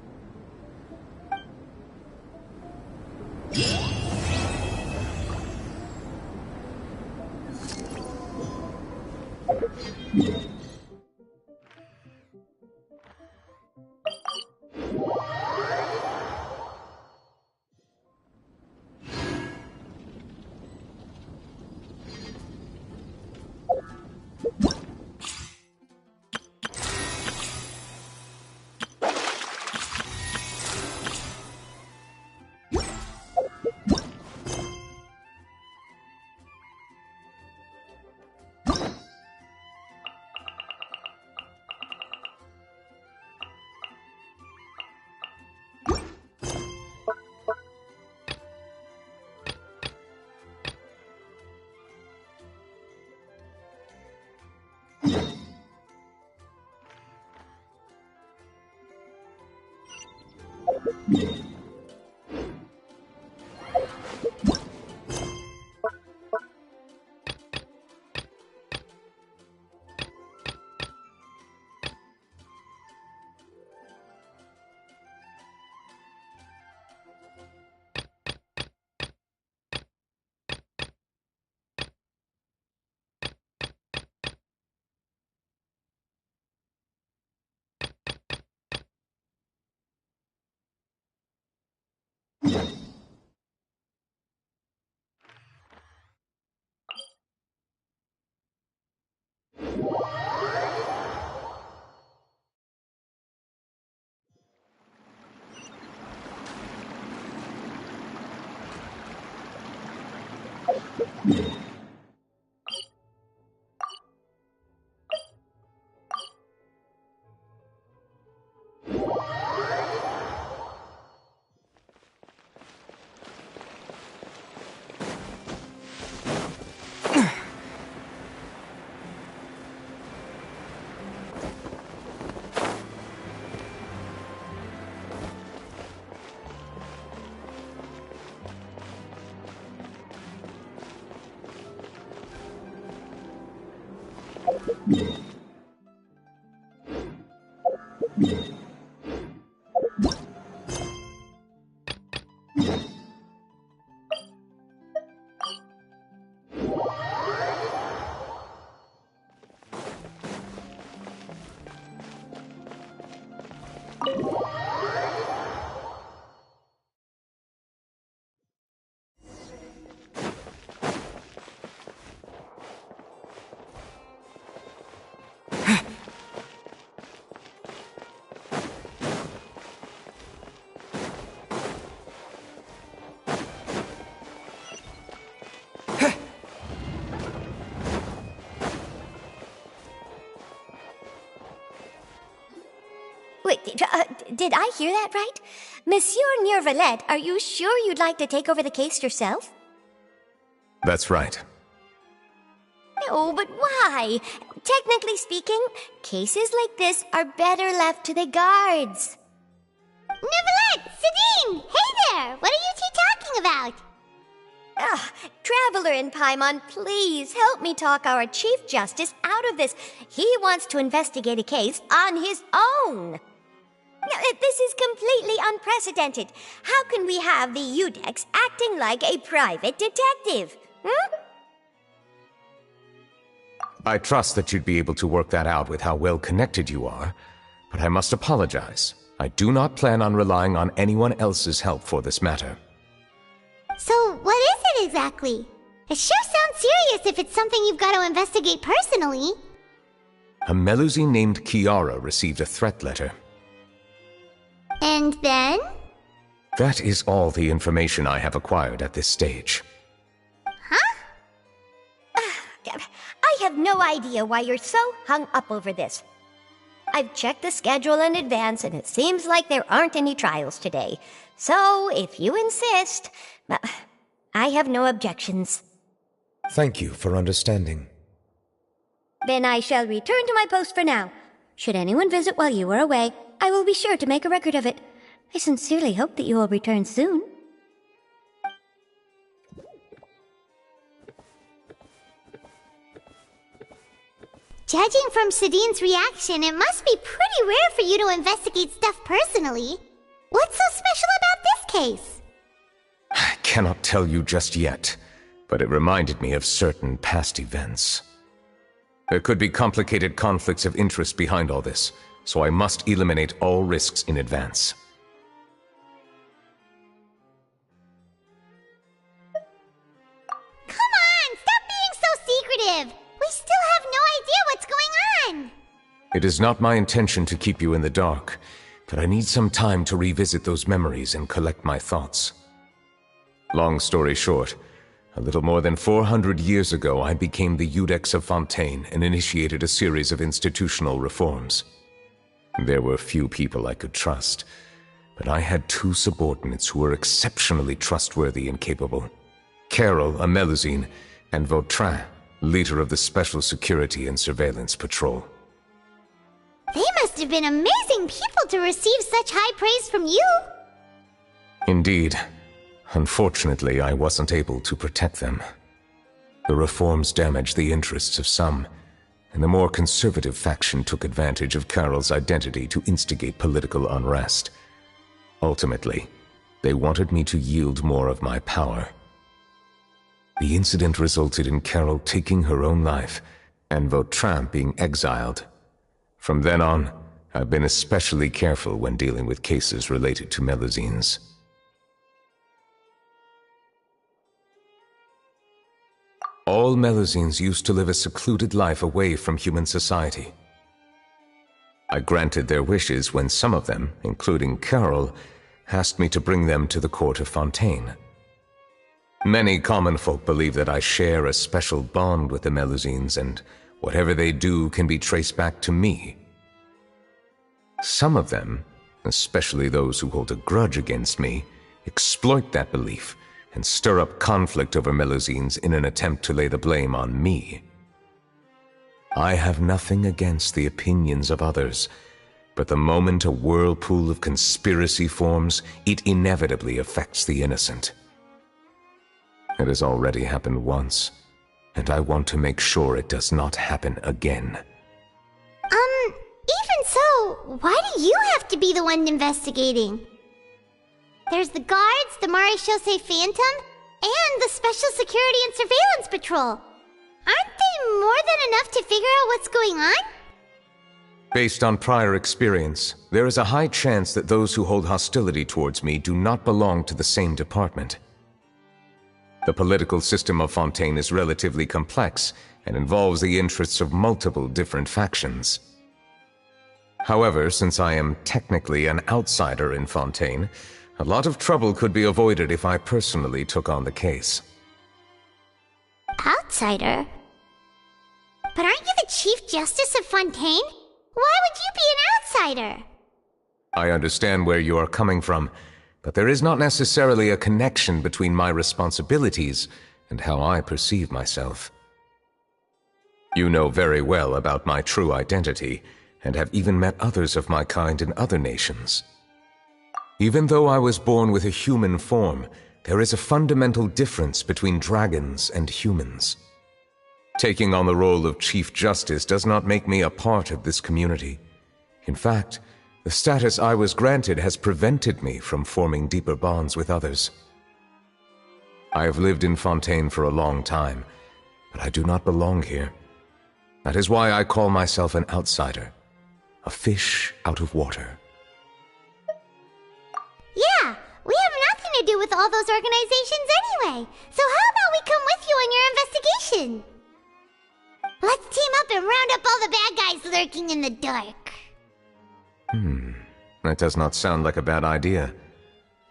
Wait, did I hear that right? Monsieur Neurvalette, are you sure you'd like to take over the case yourself? That's right. No, but why? Technically speaking, cases like this are better left to the guards. Neurvalette! Sidine! Hey there! What are you two talking about? Traveler in Paimon, please help me talk our Chief Justice out of this. He wants to investigate a case on his own. This is completely unprecedented. How can we have the Udex acting like a private detective? I trust that you'd be able to work that out with how well connected you are, but I must apologize. I do not plan on relying on anyone else's help for this matter. So, what is it exactly? It sure sounds serious if it's something you've got to investigate personally. A Melusine named Kiara received a threat letter. And then? That is all the information I have acquired at this stage. Huh? I have no idea why you're so hung up over this. I've checked the schedule in advance, and it seems like there aren't any trials today. So, if you insist, I have no objections. Thank you for understanding. Then I shall return to my post for now. Should anyone visit while you are away, I will be sure to make a record of it. I sincerely hope that you will return soon. Judging from Sadine's reaction, it must be pretty rare for you to investigate stuff personally. What's so special about this case? I cannot tell you just yet, but it reminded me of certain past events. There could be complicated conflicts of interest behind all this, so I must eliminate all risks in advance. Come on, stop being so secretive! We still have no idea what's going on! It is not my intention to keep you in the dark, but I need some time to revisit those memories and collect my thoughts. Long story short, a little more than 400 years ago I became the Iudex of Fontaine and initiated a series of institutional reforms. There were few people I could trust, but I had two subordinates who were exceptionally trustworthy and capable. Carol, a Melusine, and Vautrin, leader of the Special Security and Surveillance Patrol. They must have been amazing people to receive such high praise from you! Indeed. Unfortunately, I wasn't able to protect them. The reforms damaged the interests of some, and the more conservative faction took advantage of Carol's identity to instigate political unrest. Ultimately, they wanted me to yield more of my power. The incident resulted in Carol taking her own life, and Vautrin being exiled. From then on, I've been especially careful when dealing with cases related to Melusines. All Melusines used to live a secluded life away from human society. I granted their wishes when some of them, including Carol, asked me to bring them to the court of Fontaine. Many common folk believe that I share a special bond with the Melusines, and whatever they do can be traced back to me. Some of them, especially those who hold a grudge against me, exploit that belief and stir up conflict over Melusines in an attempt to lay the blame on me. I have nothing against the opinions of others, but the moment a whirlpool of conspiracy forms, it inevitably affects the innocent. It has already happened once, and I want to make sure it does not happen again. Even so, why do you have to be the one investigating? There's the guards, the Marechaussee Phantom, and the Special Security and Surveillance Patrol. Aren't they more than enough to figure out what's going on? Based on prior experience, there is a high chance that those who hold hostility towards me do not belong to the same department. The political system of Fontaine is relatively complex and involves the interests of multiple different factions. However, since I am technically an outsider in Fontaine, a lot of trouble could be avoided if I personally took on the case. Outsider? But aren't you the Chief Justice of Fontaine? Why would you be an outsider? I understand where you are coming from, but there is not necessarily a connection between my responsibilities and how I perceive myself. You know very well about my true identity, and have even met others of my kind in other nations. Even though I was born with a human form, there is a fundamental difference between dragons and humans. Taking on the role of Chief Justice does not make me a part of this community. In fact, the status I was granted has prevented me from forming deeper bonds with others. I have lived in Fontaine for a long time, but I do not belong here. That is why I call myself an outsider, a fish out of water. Yeah, we have nothing to do with all those organizations anyway. So how about we come with you on your mission. Let's team up and round up all the bad guys lurking in the dark. That does not sound like a bad idea.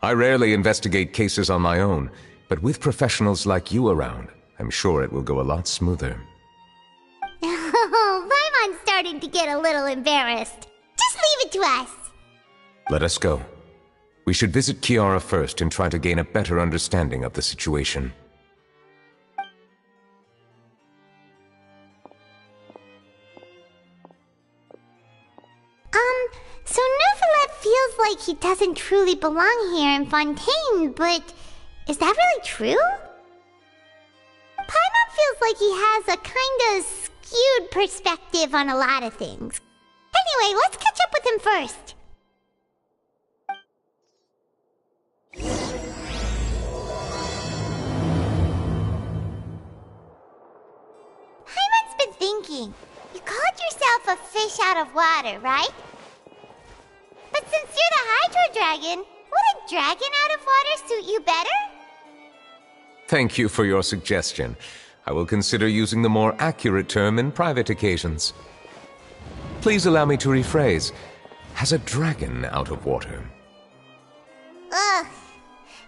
I rarely investigate cases on my own, but with professionals like you around, I'm sure it will go a lot smoother. Oh, Paimon's starting to get a little embarrassed. Just leave it to us. Let us go. We should visit Kiara first and try to gain a better understanding of the situation. So Neuvillette feels like he doesn't truly belong here in Fontaine, but is that really true? Paimon feels like he has a kinda skewed perspective on a lot of things. Anyway, let's catch up with him first. Paimon's been thinking. You called yourself a fish out of water, right? But since you're the Hydro Dragon, would a dragon out of water suit you better? Thank you for your suggestion. I will consider using the more accurate term in private occasions. Please allow me to rephrase. Has a dragon out of water? Ugh.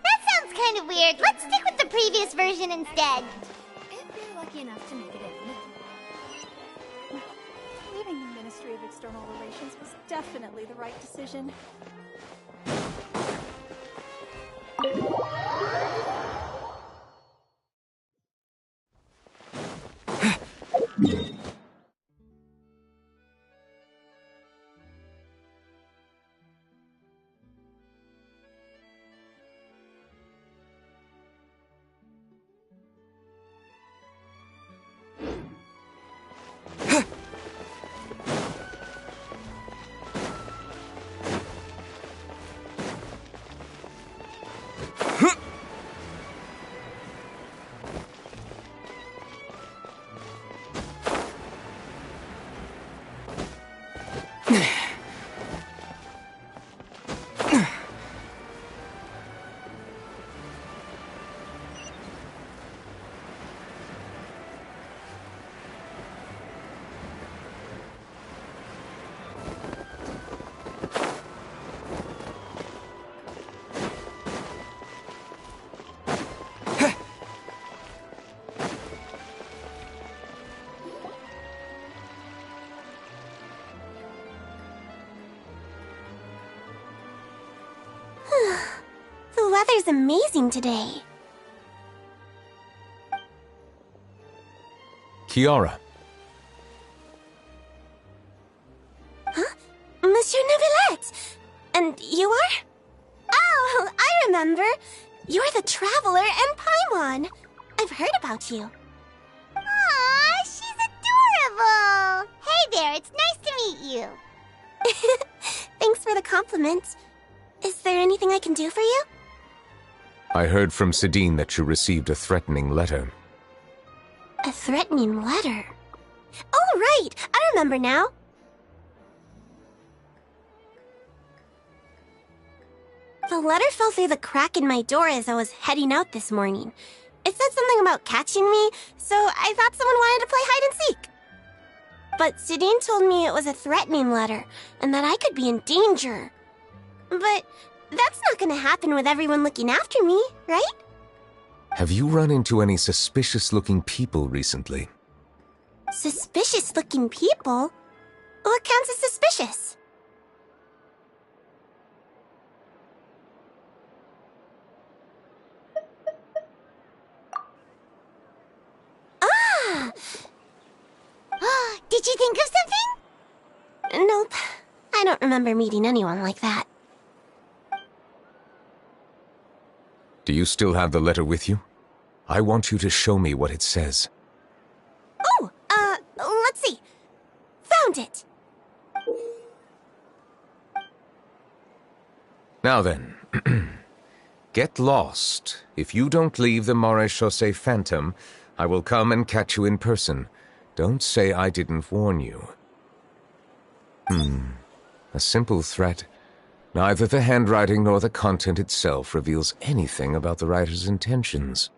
That sounds kind of weird. Let's stick with the previous version instead. If you're lucky enough to make it in. Leaving the Ministry of External Relations was definitely the right decision. The weather's amazing today. Kiara. Huh? Monsieur Neuvillette! And you are? Oh, I remember. You're the Traveler and Paimon. I've heard about you. Aw, she's adorable! Hey there, it's nice to meet you. Thanks for the compliment. Is there anything I can do for you? I heard from Sidine that you received a threatening letter. A threatening letter? Oh, right! I remember now. The letter fell through the crack in my door as I was heading out this morning. It said something about catching me, so I thought someone wanted to play hide and seek. But Sidine told me it was a threatening letter, and that I could be in danger. But that's not gonna happen with everyone looking after me, right? Have you run into any suspicious-looking people recently? Suspicious-looking people? What counts as suspicious? Ah! Did you think of something? Nope. I don't remember meeting anyone like that. Do you still have the letter with you? I want you to show me what it says. Oh, let's see. Found it. Now then, get lost. If you don't leave the Maréchaussée Phantom, I will come and catch you in person. Don't say I didn't warn you. A simple threat. Neither the handwriting nor the content itself reveals anything about the writer's intentions.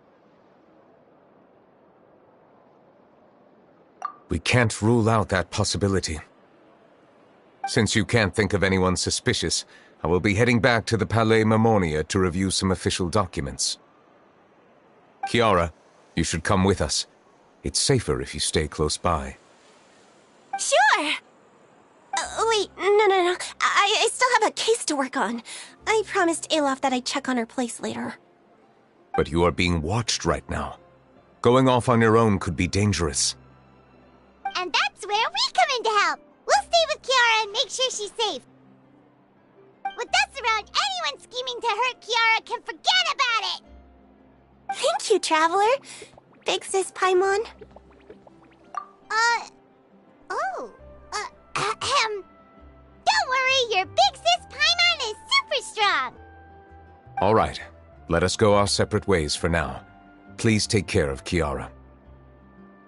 We can't rule out that possibility. Since you can't think of anyone suspicious, I will be heading back to the Palais Mammonia to review some official documents. Kiara, you should come with us. It's safer if you stay close by. Sure! Wait, no. I still have a case to work on. I promised Alof that I'd check on her place later. But you are being watched right now. Going off on your own could be dangerous. And that's where we come in to help. We'll stay with Kiara and make sure she's safe. With us around, anyone scheming to hurt Kiara can forget about it! Thank you, Traveler. Big Sis Paimon. Don't worry, your Big Sis Paimon is super strong! All right, let us go our separate ways for now. Please take care of Kiara.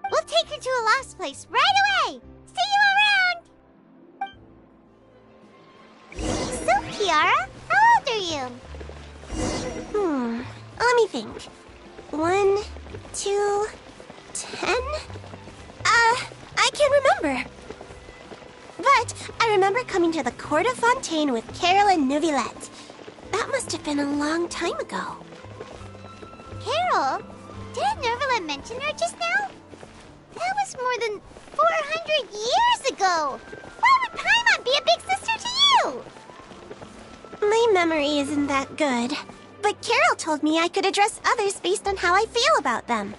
We'll take her to a lost place right away! See you around! So, Kiara, how old are you? Let me think. 1, 2, 10? I can't remember. But I remember coming to the Court of Fontaine with Carol and Neuvillette. That must have been a long time ago. Carol? Didn't Neuvillette mention her just now? That was more than 400 years ago! Why would Paimon be a big sister to you? My memory isn't that good. But Carol told me I could address others based on how I feel about them.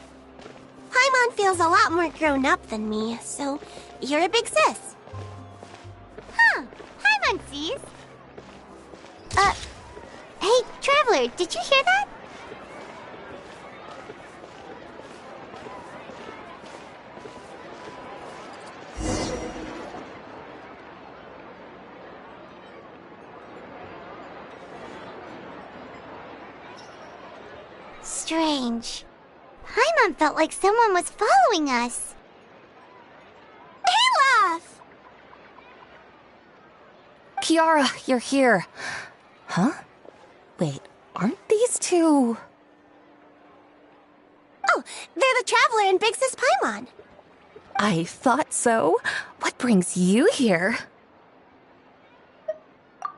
Paimon feels a lot more grown up than me, so you're a big sis. Huh. Paimon sees. Hey, Traveler, did you hear that? Strange. Paimon felt like someone was following us. Olaf! Kiara, you're here. Huh? Wait, aren't these two... Oh, they're the Traveler and Big Sis Paimon. I thought so. What brings you here?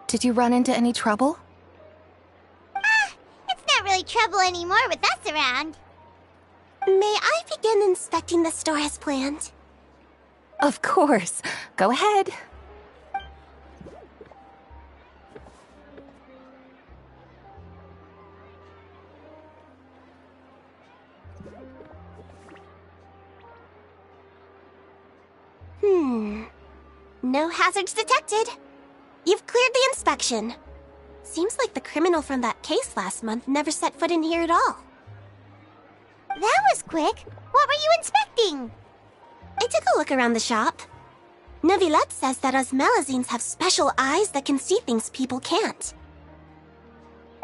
Did you run into any trouble? It's not really trouble anymore with us around. May I begin inspecting the store as planned? Of course. Go ahead. No hazards detected. You've cleared the inspection. Seems like the criminal from that case last month never set foot in here at all. That was quick. What were you inspecting? I took a look around the shop. Neuvillette says that us Melazines have special eyes that can see things people can't.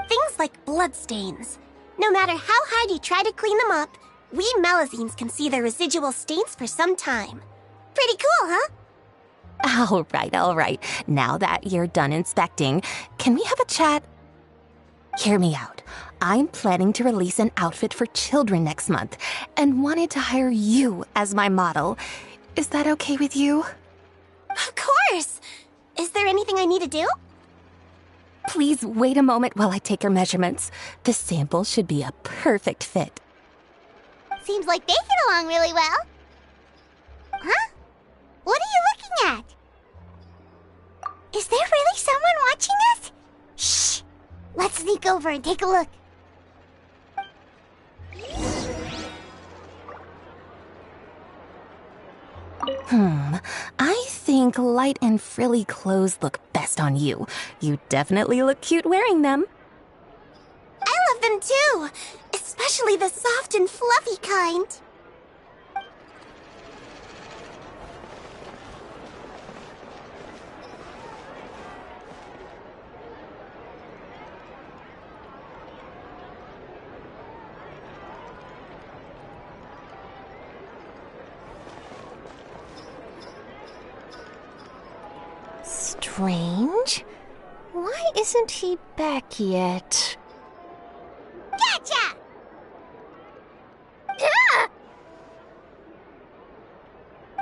Things like bloodstains. No matter how hard you try to clean them up, we Melazines can see their residual stains for some time. Pretty cool, huh? All right. Now that you're done inspecting, can we have a chat? Hear me out. I'm planning to release an outfit for children next month and wanted to hire you as my model. Is that okay with you? Of course! Is there anything I need to do? Please wait a moment while I take your measurements. The sample should be a perfect fit. Seems like they get along really well. Huh? What are you looking at? Is there really someone watching us? Shh! Let's sneak over and take a look. I think light and frilly clothes look best on you. You definitely look cute wearing them. I love them too! Especially the soft and fluffy kind. Strange. Why isn't he back yet? Gotcha!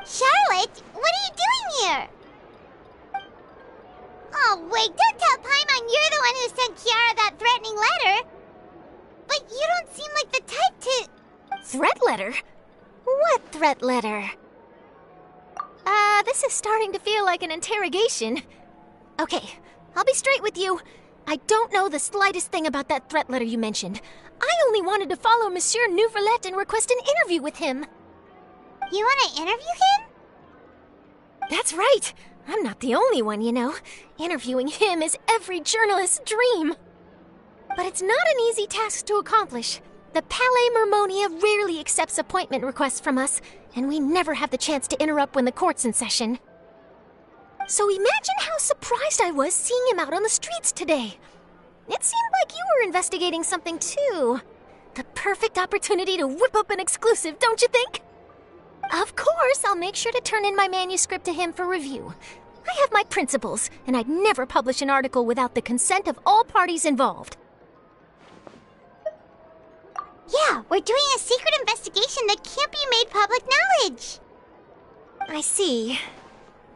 Show Spirit, what are you doing here? Oh, wait, don't tell Paimon you're the one who sent Kiara that threatening letter. But you don't seem like the type to... Threat letter? What threat letter? This is starting to feel like an interrogation. Okay, I'll be straight with you. I don't know the slightest thing about that threat letter you mentioned. I only wanted to follow Monsieur Nouvelette and request an interview with him. You want to interview him? That's right. I'm not the only one, you know. Interviewing him is every journalist's dream. But it's not an easy task to accomplish. The Palais Mermonia rarely accepts appointment requests from us, and we never have the chance to interrupt when the court's in session. So imagine how surprised I was seeing him out on the streets today. It seemed like you were investigating something too. The perfect opportunity to whip up an exclusive, don't you think? Of course, I'll make sure to turn in my manuscript to him for review. I have my principles, and I'd never publish an article without the consent of all parties involved. Yeah, we're doing a secret investigation that can't be made public knowledge. I see.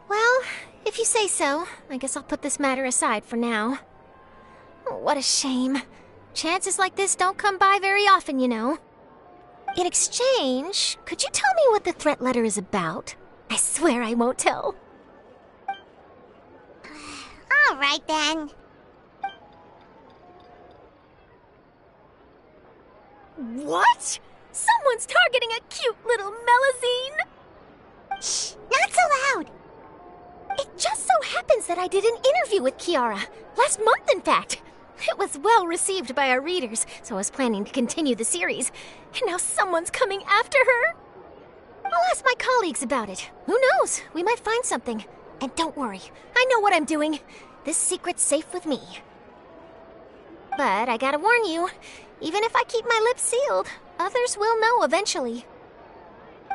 Well, if you say so, I guess I'll put this matter aside for now. Oh, what a shame. Chances like this don't come by very often, you know. In exchange, could you tell me what the threat letter is about? I swear I won't tell. All right, then. What? Someone's targeting a cute little Melazine? Shh, not so loud. It just so happens that I did an interview with Kiara. Last month, in fact. It was well received by our readers, so I was planning to continue the series. And now someone's coming after her. I'll ask my colleagues about it. Who knows? We might find something. And don't worry, I know what I'm doing. This secret's safe with me. But I gotta warn you, even if I keep my lips sealed, others will know eventually.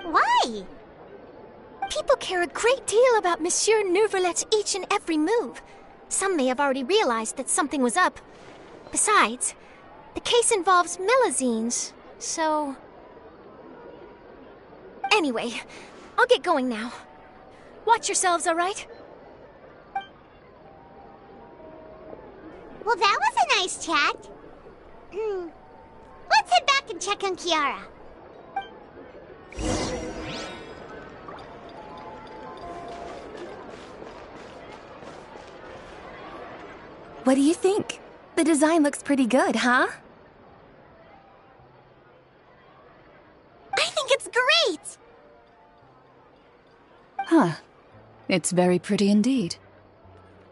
Why? People care a great deal about Monsieur Nouvelette's each and every move. Some may have already realized that something was up. Besides, the case involves Melazines, so... Anyway, I'll get going now. Watch yourselves, all right? Well, that was a nice chat. Let's head back and check on Kiara. What do you think? The design looks pretty good, huh? I think it's great! Huh. It's very pretty indeed.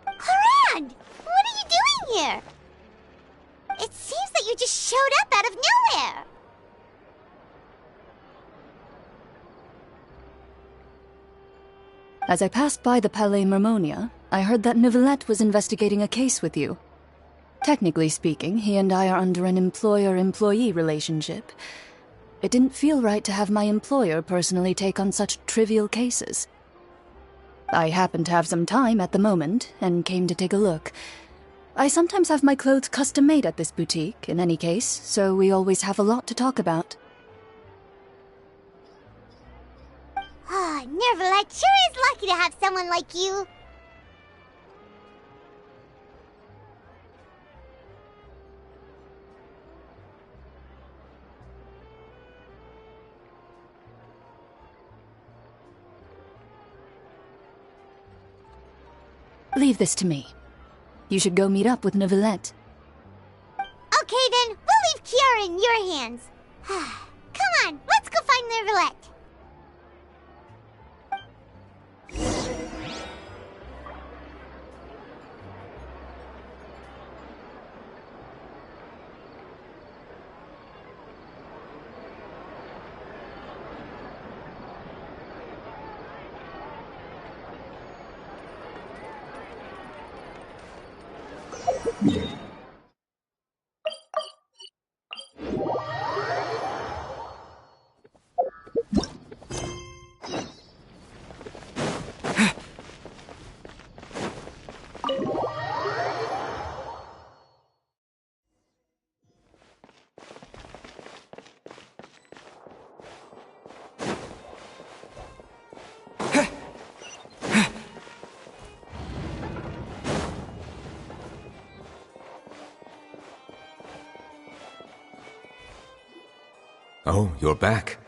Harad! What are you doing here? It seems that you just showed up out of nowhere. As I passed by the Palais Mermonia, I heard that Nouvelette was investigating a case with you. Technically speaking, he and I are under an employer-employee relationship. It didn't feel right to have my employer personally take on such trivial cases. I happened to have some time at the moment, and came to take a look. I sometimes have my clothes custom-made at this boutique, in any case, so we always have a lot to talk about. Ah, Nouvelette sure is lucky to have someone like you. Leave this to me. You should go meet up with Nouvelette. Okay then, we'll leave Kiara in your hands. Come on, let's go find Nouvelette. Oh, you're back.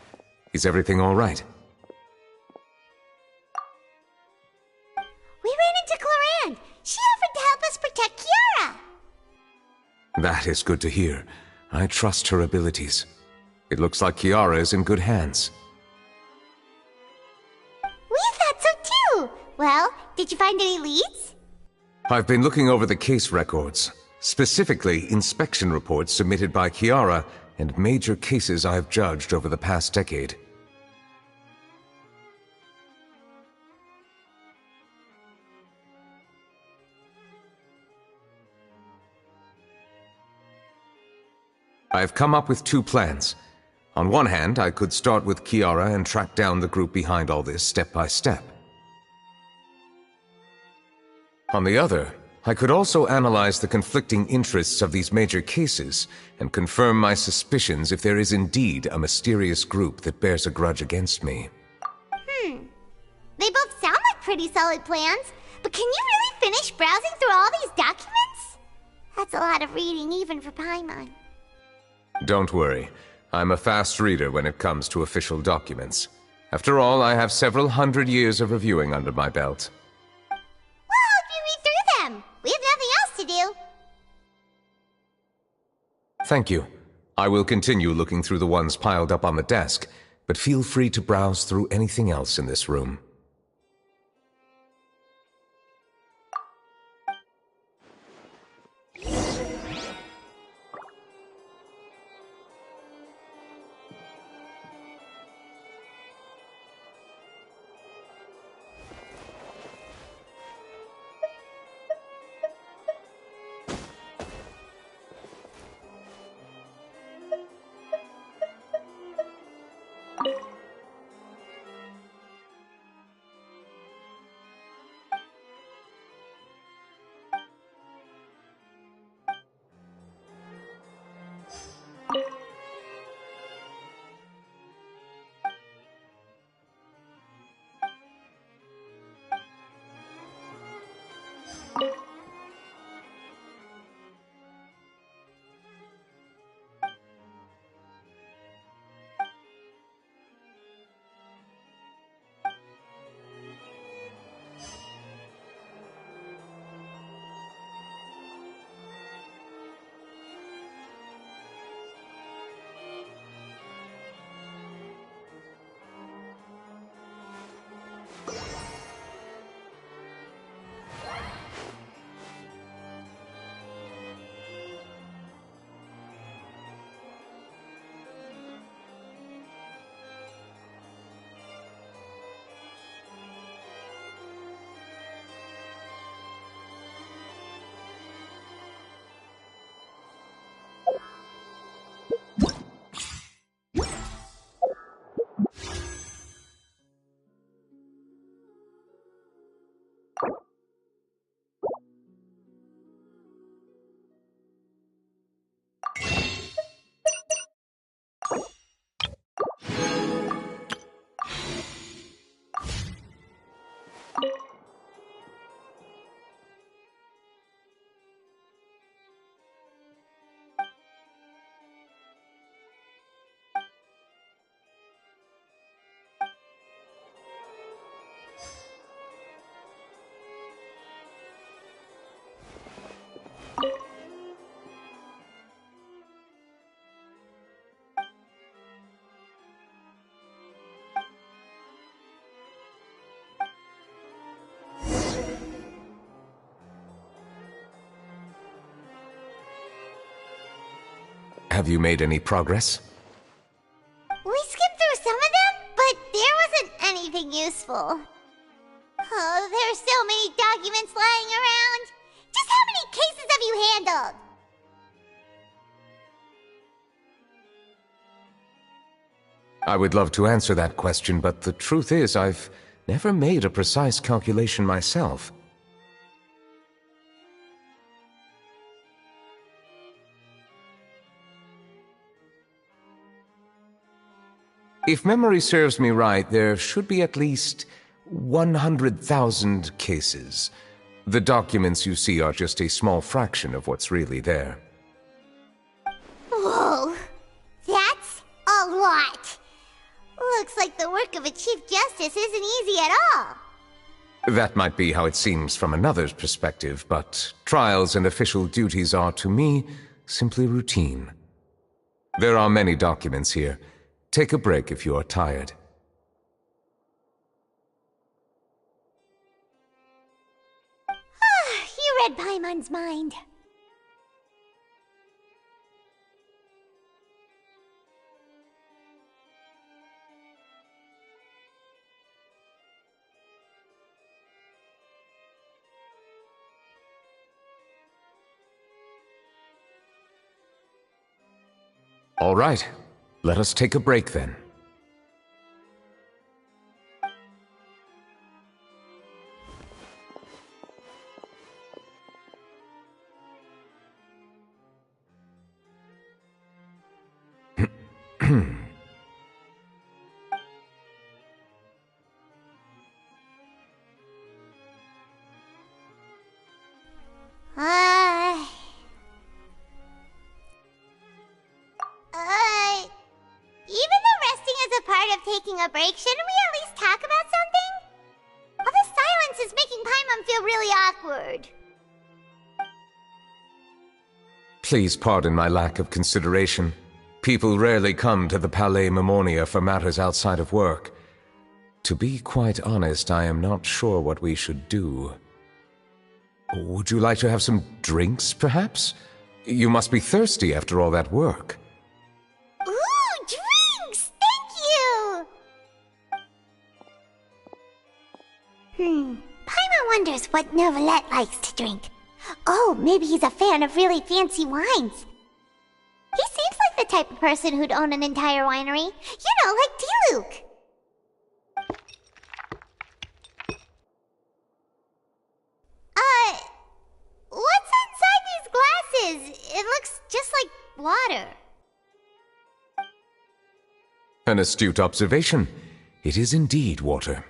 Is everything all right? We ran into Cloran. She offered to help us protect Kiara. That is good to hear. I trust her abilities. It looks like Kiara is in good hands. We thought so too. Well, did you find any leads? I've been looking over the case records, specifically inspection reports submitted by Kiara and major cases I've judged over the past decade. I've come up with two plans. On one hand, I could start with Kiara and track down the group behind all this step by step. On the other, I could also analyze the conflicting interests of these major cases and confirm my suspicions if there is indeed a mysterious group that bears a grudge against me. They both sound like pretty solid plans, but can you really finish browsing through all these documents? That's a lot of reading even for Paimon. Don't worry. I'm a fast reader when it comes to official documents. After all, I have several hundred years of reviewing under my belt. We'll help you read through them. We have nothing else to do. Thank you. I will continue looking through the ones piled up on the desk, but feel free to browse through anything else in this room. Have you made any progress? We skimmed through some of them, but there wasn't anything useful. Oh, there are so many documents lying around. Just how many cases have you handled? I would love to answer that question, but the truth is I've never made a precise calculation myself. If memory serves me right, there should be at least 100,000 cases. The documents you see are just a small fraction of what's really there. Whoa, that's a lot. Looks like the work of a Chief Justice isn't easy at all. That might be how it seems from another's perspective, but trials and official duties are, to me, simply routine. There are many documents here. Take a break if you are tired. You read Paimon's mind. All right, let us take a break then. Even though resting is a part of taking a break, shouldn't we at least talk about something? All the silence is making Paimon feel really awkward. Please pardon my lack of consideration. People rarely come to the Palais Mermonia for matters outside of work. To be quite honest, I am not sure what we should do. Would you like to have some drinks, perhaps? You must be thirsty after all that work. Ooh, drinks! Thank you! Paimon wonders what Novelette likes to drink. Oh, maybe he's a fan of really fancy wines. He seems like the type of person who'd own an entire winery. You know, like D-Luke. What's inside these glasses? It looks just like water. An astute observation. It is indeed water.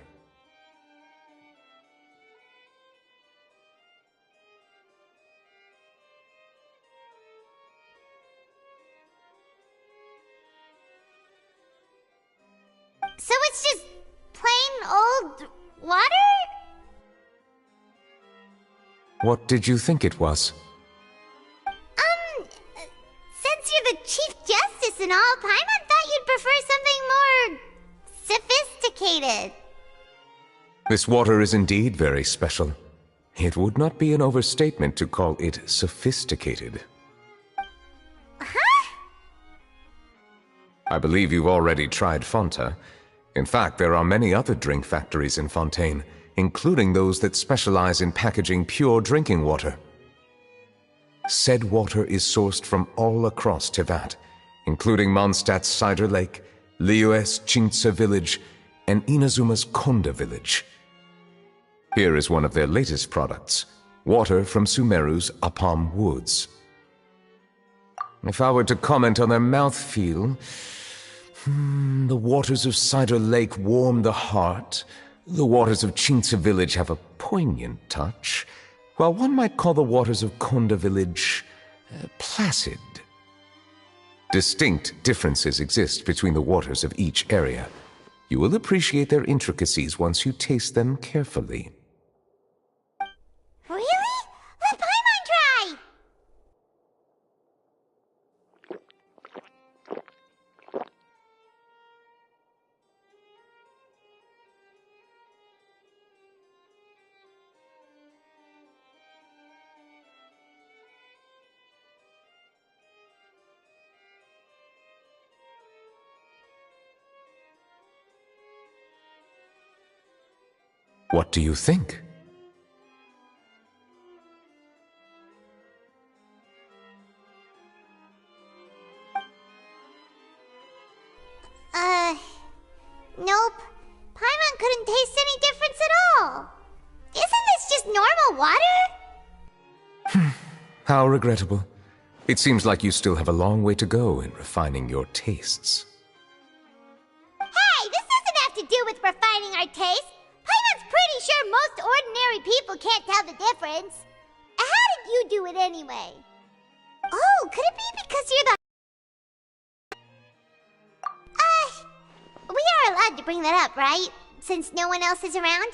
So it's just plain old water? What did you think it was? Since you're the Chief Justice and all, Paimon thought you'd prefer something more sophisticated. This water is indeed very special. It would not be an overstatement to call it sophisticated. Huh? I believe you've already tried Fonta. In fact, there are many other drink factories in Fontaine, including those that specialize in packaging pure drinking water. Said water is sourced from all across Tevat, including Mondstadt's Cider Lake, Liyue's Chintsa village, and Inazuma's Konda village. Here is one of their latest products, water from Sumeru's Apam Woods. If I were to comment on their mouthfeel, the waters of Cider Lake warm the heart. The waters of Chintsa village have a poignant touch, while one might call the waters of Konda village placid. Distinct differences exist between the waters of each area. You will appreciate their intricacies once you taste them carefully. Really? Let Paimon try! What do you think? Nope. Paimon couldn't taste any difference at all. Isn't this just normal water? How regrettable. It seems like you still have a long way to go in refining your tastes. Hey, this doesn't have to do with refining our taste. Paimon's pretty sure most ordinary people can't tell the difference. How did you do it anyway? Oh, could it be because you're the... We are allowed to bring that up, right? Since no one else is around?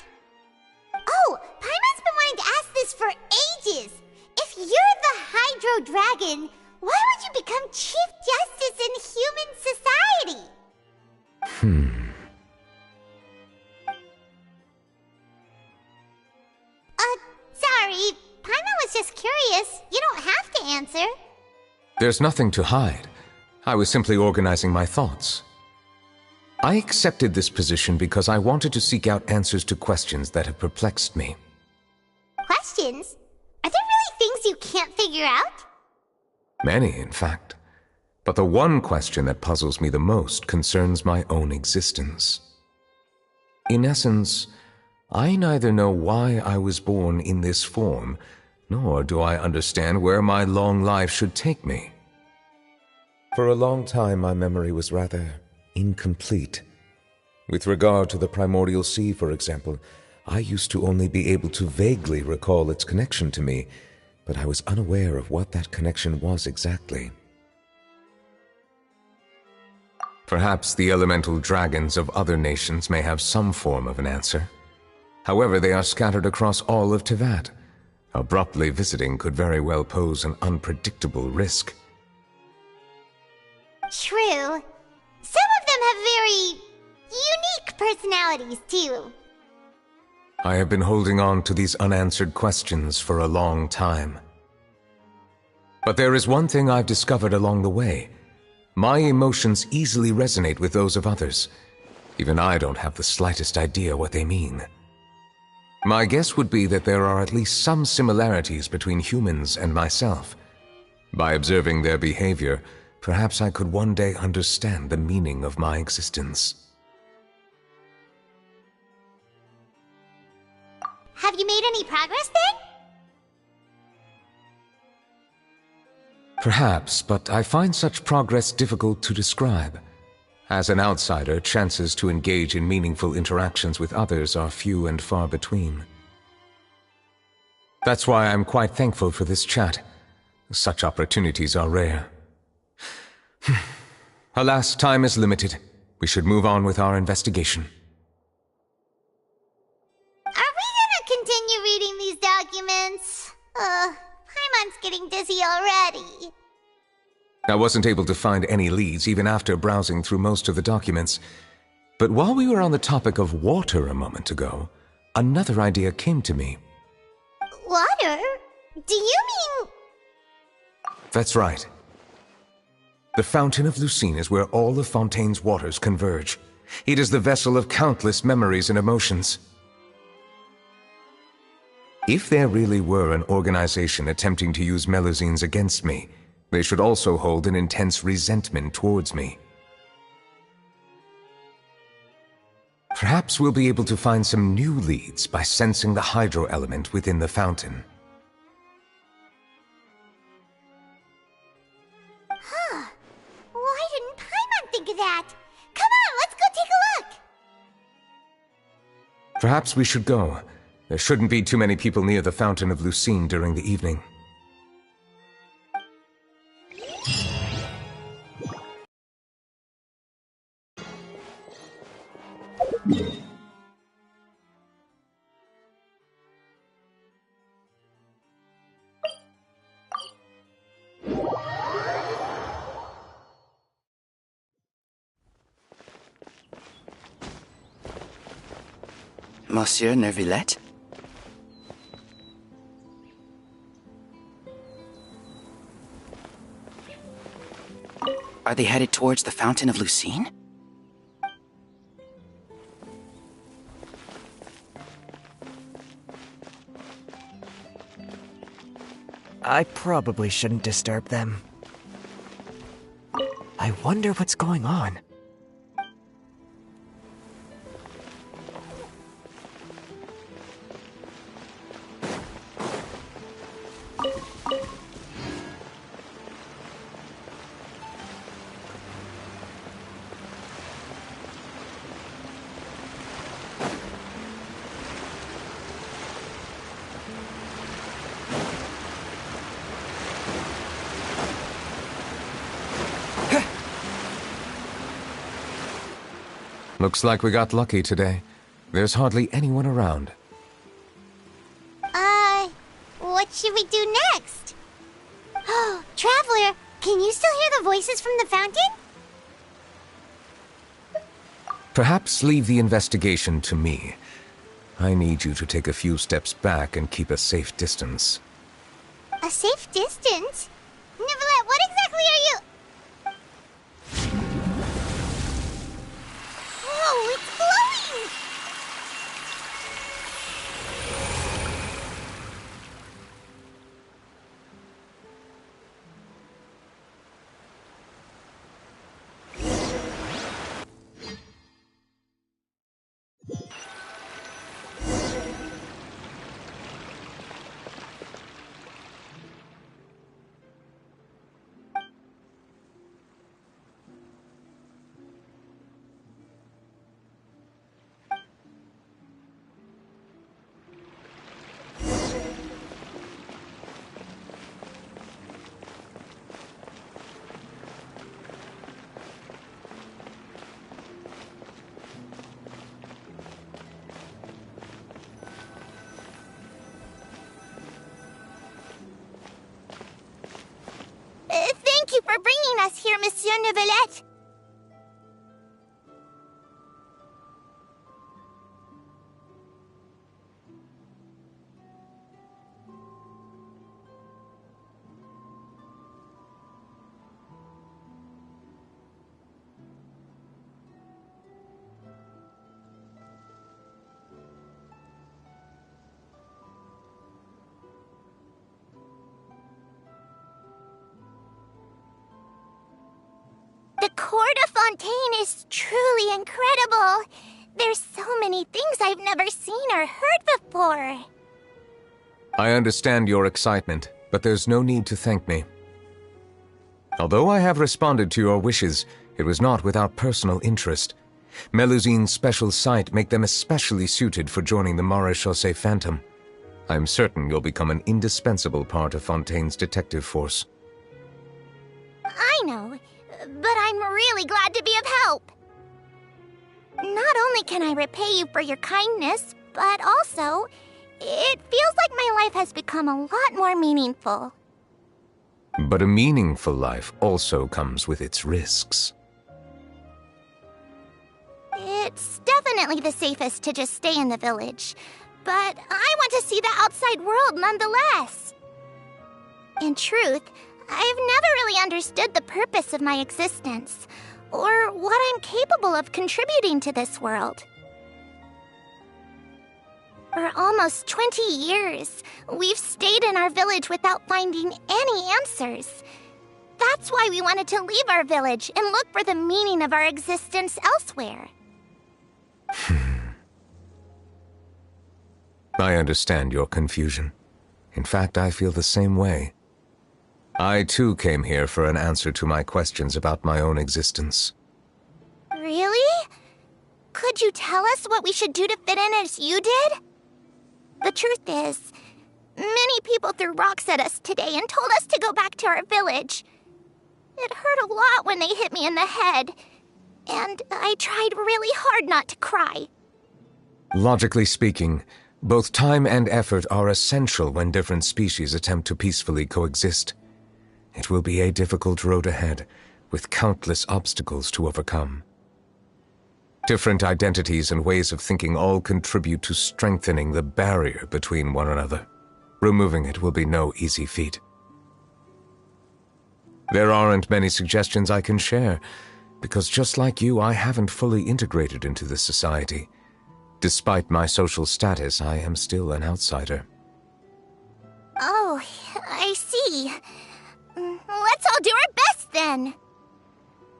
Oh, Paimon's been wanting to ask this for ages! If you're the Hydro Dragon, why would you become Chief Justice in human society? Sorry. Paimon was just curious. You don't have to answer. There's nothing to hide. I was simply organizing my thoughts. I accepted this position because I wanted to seek out answers to questions that have perplexed me. Questions? Are there really things you can't figure out? Many, in fact. But the one question that puzzles me the most concerns my own existence. In essence, I neither know why I was born in this form, nor do I understand where my long life should take me. For a long time, my memory was rather incomplete. With regard to the primordial sea, for example, I used to only be able to vaguely recall its connection to me, but I was unaware of what that connection was exactly. Perhaps the elemental dragons of other nations may have some form of an answer. However, they are scattered across all of Teyvat. Abruptly visiting could very well pose an unpredictable risk. True. Some of them have very unique personalities, too. I have been holding on to these unanswered questions for a long time. But there is one thing I've discovered along the way. My emotions easily resonate with those of others. Even I don't have the slightest idea what they mean. My guess would be that there are at least some similarities between humans and myself. By observing their behavior, perhaps I could one day understand the meaning of my existence. Have you made any progress then? Perhaps, but I find such progress difficult to describe. As an outsider, chances to engage in meaningful interactions with others are few and far between. That's why I'm quite thankful for this chat. Such opportunities are rare. Alas, time is limited. We should move on with our investigation. Are we gonna continue reading these documents? Paimon's getting dizzy already. I wasn't able to find any leads even after browsing through most of the documents. But while we were on the topic of water a moment ago, another idea came to me. Water? Do you mean... That's right. The Fountain of Lucine is where all of Fontaine's waters converge. It is the vessel of countless memories and emotions. If there really were an organization attempting to use Melusines against me, they should also hold an intense resentment towards me. Perhaps we'll be able to find some new leads by sensing the hydro element within the fountain. Huh. Why didn't Paimon think of that? Come on, let's go take a look! Perhaps we should go. There shouldn't be too many people near the Fountain of Lucine during the evening. Monsieur Neuvillette? Are they headed towards the Fountain of Lucine? I probably shouldn't disturb them. I wonder what's going on. Looks like we got lucky today. There's hardly anyone around. What should we do next? Oh, Traveler, can you still hear the voices from the fountain? Perhaps leave the investigation to me. I need you to take a few steps back and keep a safe distance. A safe distance? Nicolette, what exactly are you... Whoa, it's glowing! Thank you for bringing us here, Monsieur Neuvillette. The Court of Fontaine is truly incredible. There's so many things I've never seen or heard before. I understand your excitement, but there's no need to thank me. Although I have responded to your wishes, it was not without personal interest. Melusine's special sight make them especially suited for joining the Maréchaussée Phantom. I'm certain you'll become an indispensable part of Fontaine's detective force. I know, but I'm really glad to be of help. Not only can I repay you for your kindness, but also, it feels like my life has become a lot more meaningful. But a meaningful life also comes with its risks. It's definitely the safest to just stay in the village, but I want to see the outside world nonetheless. In truth, I've never really understood the purpose of my existence, or what I'm capable of contributing to this world. For almost 20 years, we've stayed in our village without finding any answers. That's why we wanted to leave our village and look for the meaning of our existence elsewhere. I understand your confusion. In fact, I feel the same way. I too came here for an answer to my questions about my own existence. Really? Could you tell us what we should do to fit in as you did? The truth is, many people threw rocks at us today and told us to go back to our village. It hurt a lot when they hit me in the head, and I tried really hard not to cry. Logically speaking, both time and effort are essential when different species attempt to peacefully coexist. It will be a difficult road ahead, with countless obstacles to overcome. Different identities and ways of thinking all contribute to strengthening the barrier between one another. Removing it will be no easy feat. There aren't many suggestions I can share, because just like you, I haven't fully integrated into this society. Despite my social status, I am still an outsider. Oh, I see. Let's all do our best then.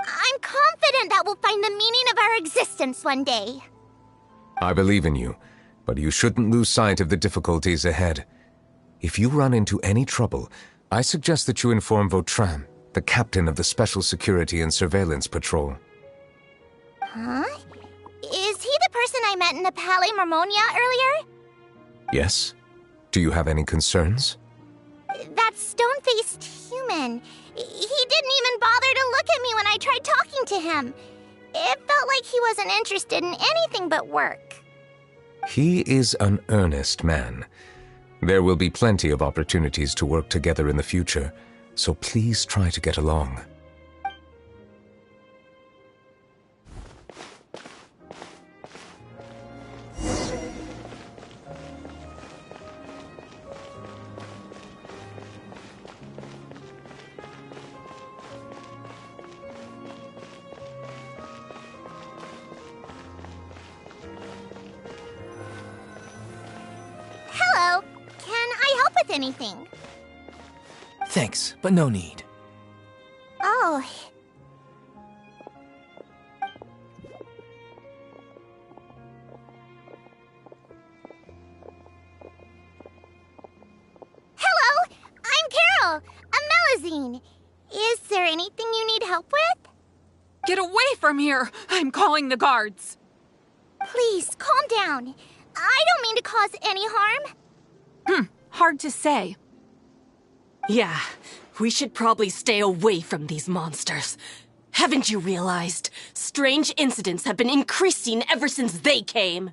I'm confident that we'll find the meaning of our existence one day. I believe in you, but you shouldn't lose sight of the difficulties ahead. If you run into any trouble, I suggest that you inform Vautrin, the captain of the Special Security and Surveillance Patrol. Huh? Is he the person I met in the Palais Marmonia earlier? Yes? Do you have any concerns? That stone-faced human. He didn't even bother to look at me when I tried talking to him. It felt like he wasn't interested in anything but work. He is an earnest man. There will be plenty of opportunities to work together in the future, so please try to get along. Hello. Can I help with anything? Thanks, but no need. Oh. Hello, I'm Carol, a Melazine. Is there anything you need help with? Get away from here! I'm calling the guards! Please, calm down. I don't mean to cause any harm. Hard to say. Yeah, we should probably stay away from these monsters. Haven't you realized? Strange incidents have been increasing ever since they came.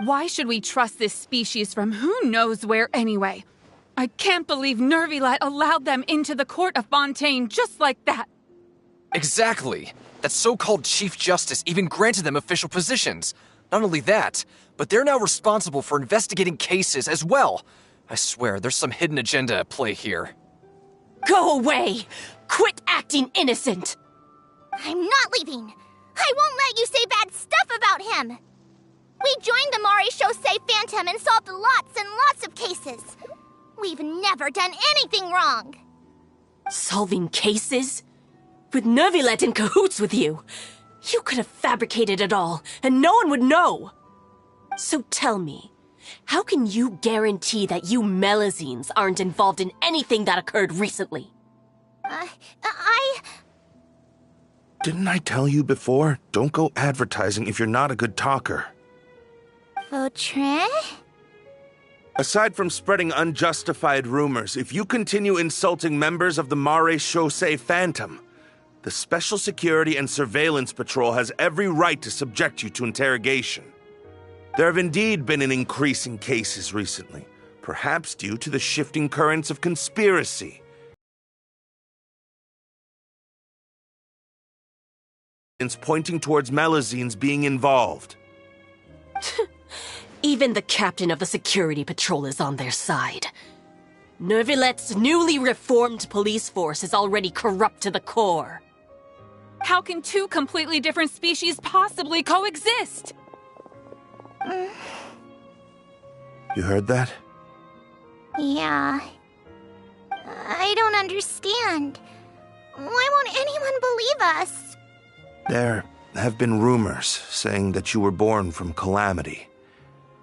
Why should we trust this species from who knows where anyway? I can't believe Nervilat allowed them into the court of Fontaine just like that. Exactly. That so-called Chief Justice even granted them official positions. Not only that, but they're now responsible for investigating cases as well. I swear, there's some hidden agenda at play here. Go away! Quit acting innocent! I'm not leaving. I won't let you say bad stuff about him. We joined the Maréchaussée Phantom and solved lots and lots of cases. We've never done anything wrong. Solving cases? With Nervilet in cahoots with you? You could have fabricated it all, and no one would know. So tell me, how can you guarantee that you Melazines aren't involved in anything that occurred recently? Didn't I tell you before? Don't go advertising if you're not a good talker. Vautrin? Aside from spreading unjustified rumors, if you continue insulting members of the Maréchaussée Phantom, the Special Security and Surveillance Patrol has every right to subject you to interrogation. There have indeed been an increase in cases recently, perhaps due to the shifting currents of conspiracy. It's pointing towards Melazines being involved. Even the captain of the security patrol is on their side. Nervilet's newly reformed police force is already corrupt to the core. How can two completely different species possibly coexist? You heard that? Yeah. I don't understand. Why won't anyone believe us? There have been rumors saying that you were born from calamity,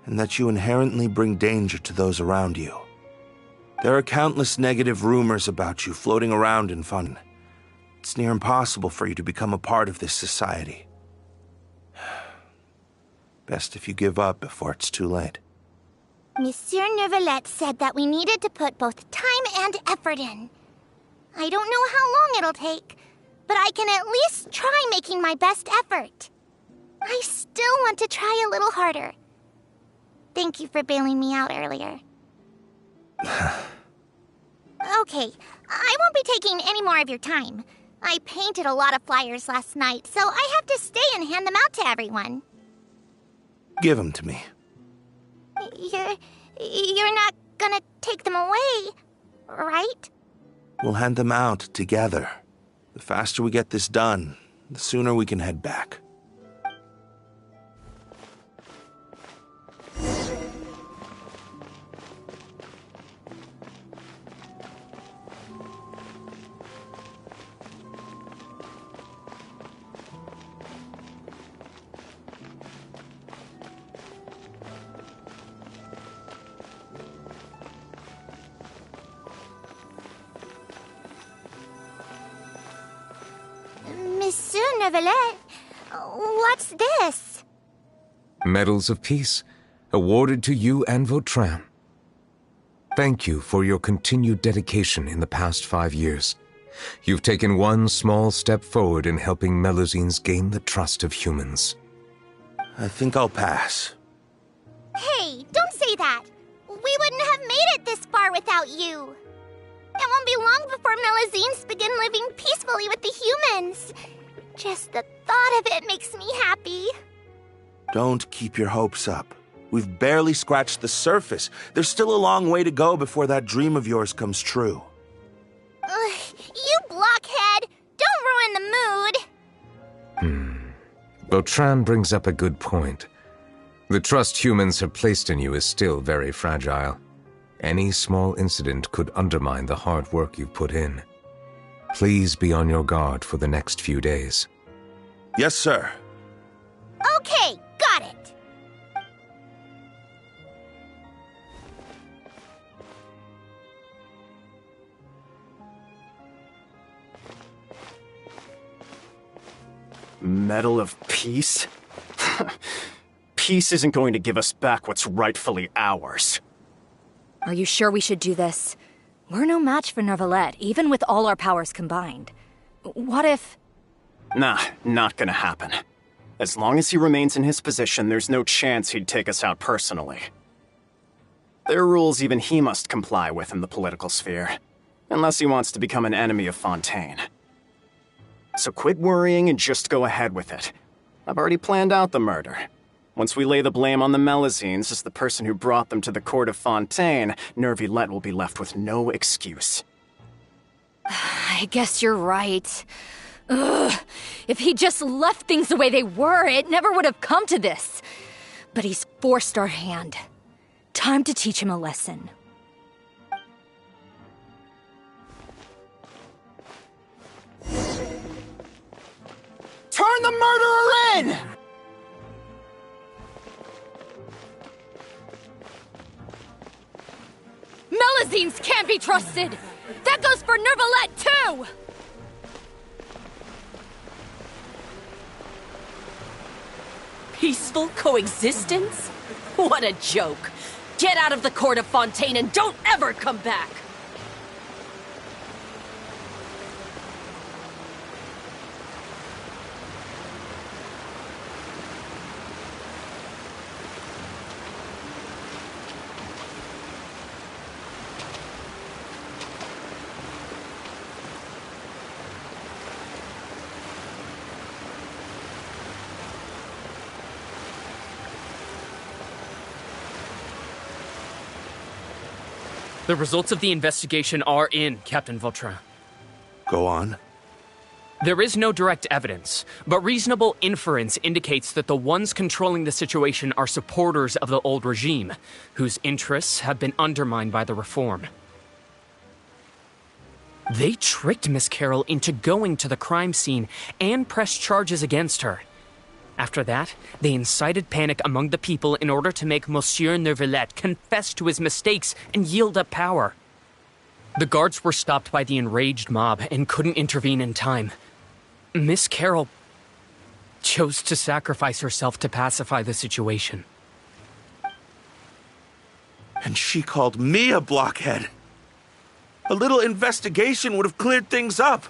and that you inherently bring danger to those around you. There are countless negative rumors about you floating around in fun. It's near impossible for you to become a part of this society. Best if you give up before it's too late. Monsieur Nervilet said that we needed to put both time and effort in. I don't know how long it'll take, but I can at least try making my best effort. I still want to try a little harder. Thank you for bailing me out earlier. Okay, I won't be taking any more of your time. I painted a lot of flyers last night, so I have to stay and hand them out to everyone. Give them to me. You're not gonna take them away, right? We'll hand them out together. The faster we get this done, the sooner we can head back. Monsieur Nervilet, what's this? Medals of Peace, awarded to you and Vautrin. Thank you for your continued dedication in the past 5 years. You've taken one small step forward in helping Melusines gain the trust of humans. I think I'll pass. Hey, don't say that! We wouldn't have made it this far without you! It won't be long before Melusines begin living peacefully with the humans. Just the thought of it makes me happy. Don't keep your hopes up. We've barely scratched the surface. There's still a long way to go before that dream of yours comes true. Ugh, you blockhead! Don't ruin the mood! Vautrin brings up a good point. The trust humans have placed in you is still very fragile. Any small incident could undermine the hard work you've put in. Please be on your guard for the next few days. Yes, sir. Okay, got it! Medal of Peace? Peace isn't going to give us back what's rightfully ours. Are you sure we should do this? We're no match for Neuvillette, even with all our powers combined. What if... Nah, not gonna happen. As long as he remains in his position, there's no chance he'd take us out personally. There are rules even he must comply with in the political sphere, unless he wants to become an enemy of Fontaine. So quit worrying and just go ahead with it. I've already planned out the murder. Once we lay the blame on the Melusines as the person who brought them to the court of Fontaine, Neuvillette will be left with no excuse. I guess you're right. Ugh. If he just left things the way they were, it never would have come to this. But he's forced our hand. Time to teach him a lesson. Turn the murderer in! Melusines can't be trusted! That goes for Neuvillette, too! Peaceful coexistence? What a joke! Get out of the court of Fontaine and don't ever come back! The results of the investigation are in, Captain Vautrin. Go on. There is no direct evidence, but reasonable inference indicates that the ones controlling the situation are supporters of the old regime, whose interests have been undermined by the reform. They tricked Miss Carroll into going to the crime scene and pressed charges against her. After that, they incited panic among the people in order to make Monsieur Neuvillette confess to his mistakes and yield up power. The guards were stopped by the enraged mob and couldn't intervene in time. Miss Carroll chose to sacrifice herself to pacify the situation. And she called me a blockhead. A little investigation would have cleared things up.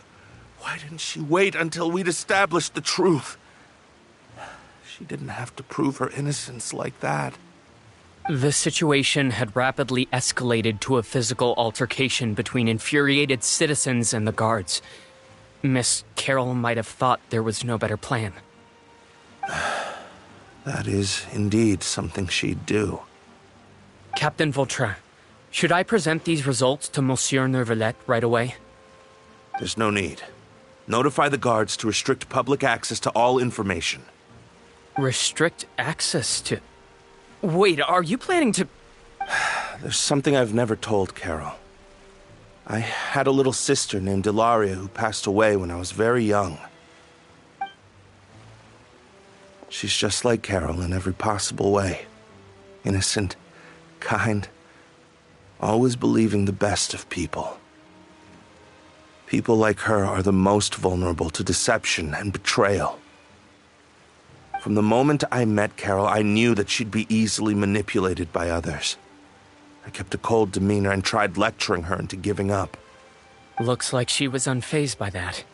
Why didn't she wait until we'd established the truth? She didn't have to prove her innocence like that. The situation had rapidly escalated to a physical altercation between infuriated citizens and the guards. Miss Carroll might have thought there was no better plan. That is indeed something she'd do. Captain Vautrin, should I present these results to Monsieur Neuvillette right away? There's no need. Notify the guards to restrict public access to all information. Restrict access to... Wait, are you planning to... There's something I've never told Carol. I had a little sister named Ilaria who passed away when I was very young. She's just like Carol in every possible way. Innocent, kind, always believing the best of people. People like her are the most vulnerable to deception and betrayal. From the moment I met Carol, I knew that she'd be easily manipulated by others. I kept a cold demeanor and tried lecturing her into giving up. Looks like she was unfazed by that.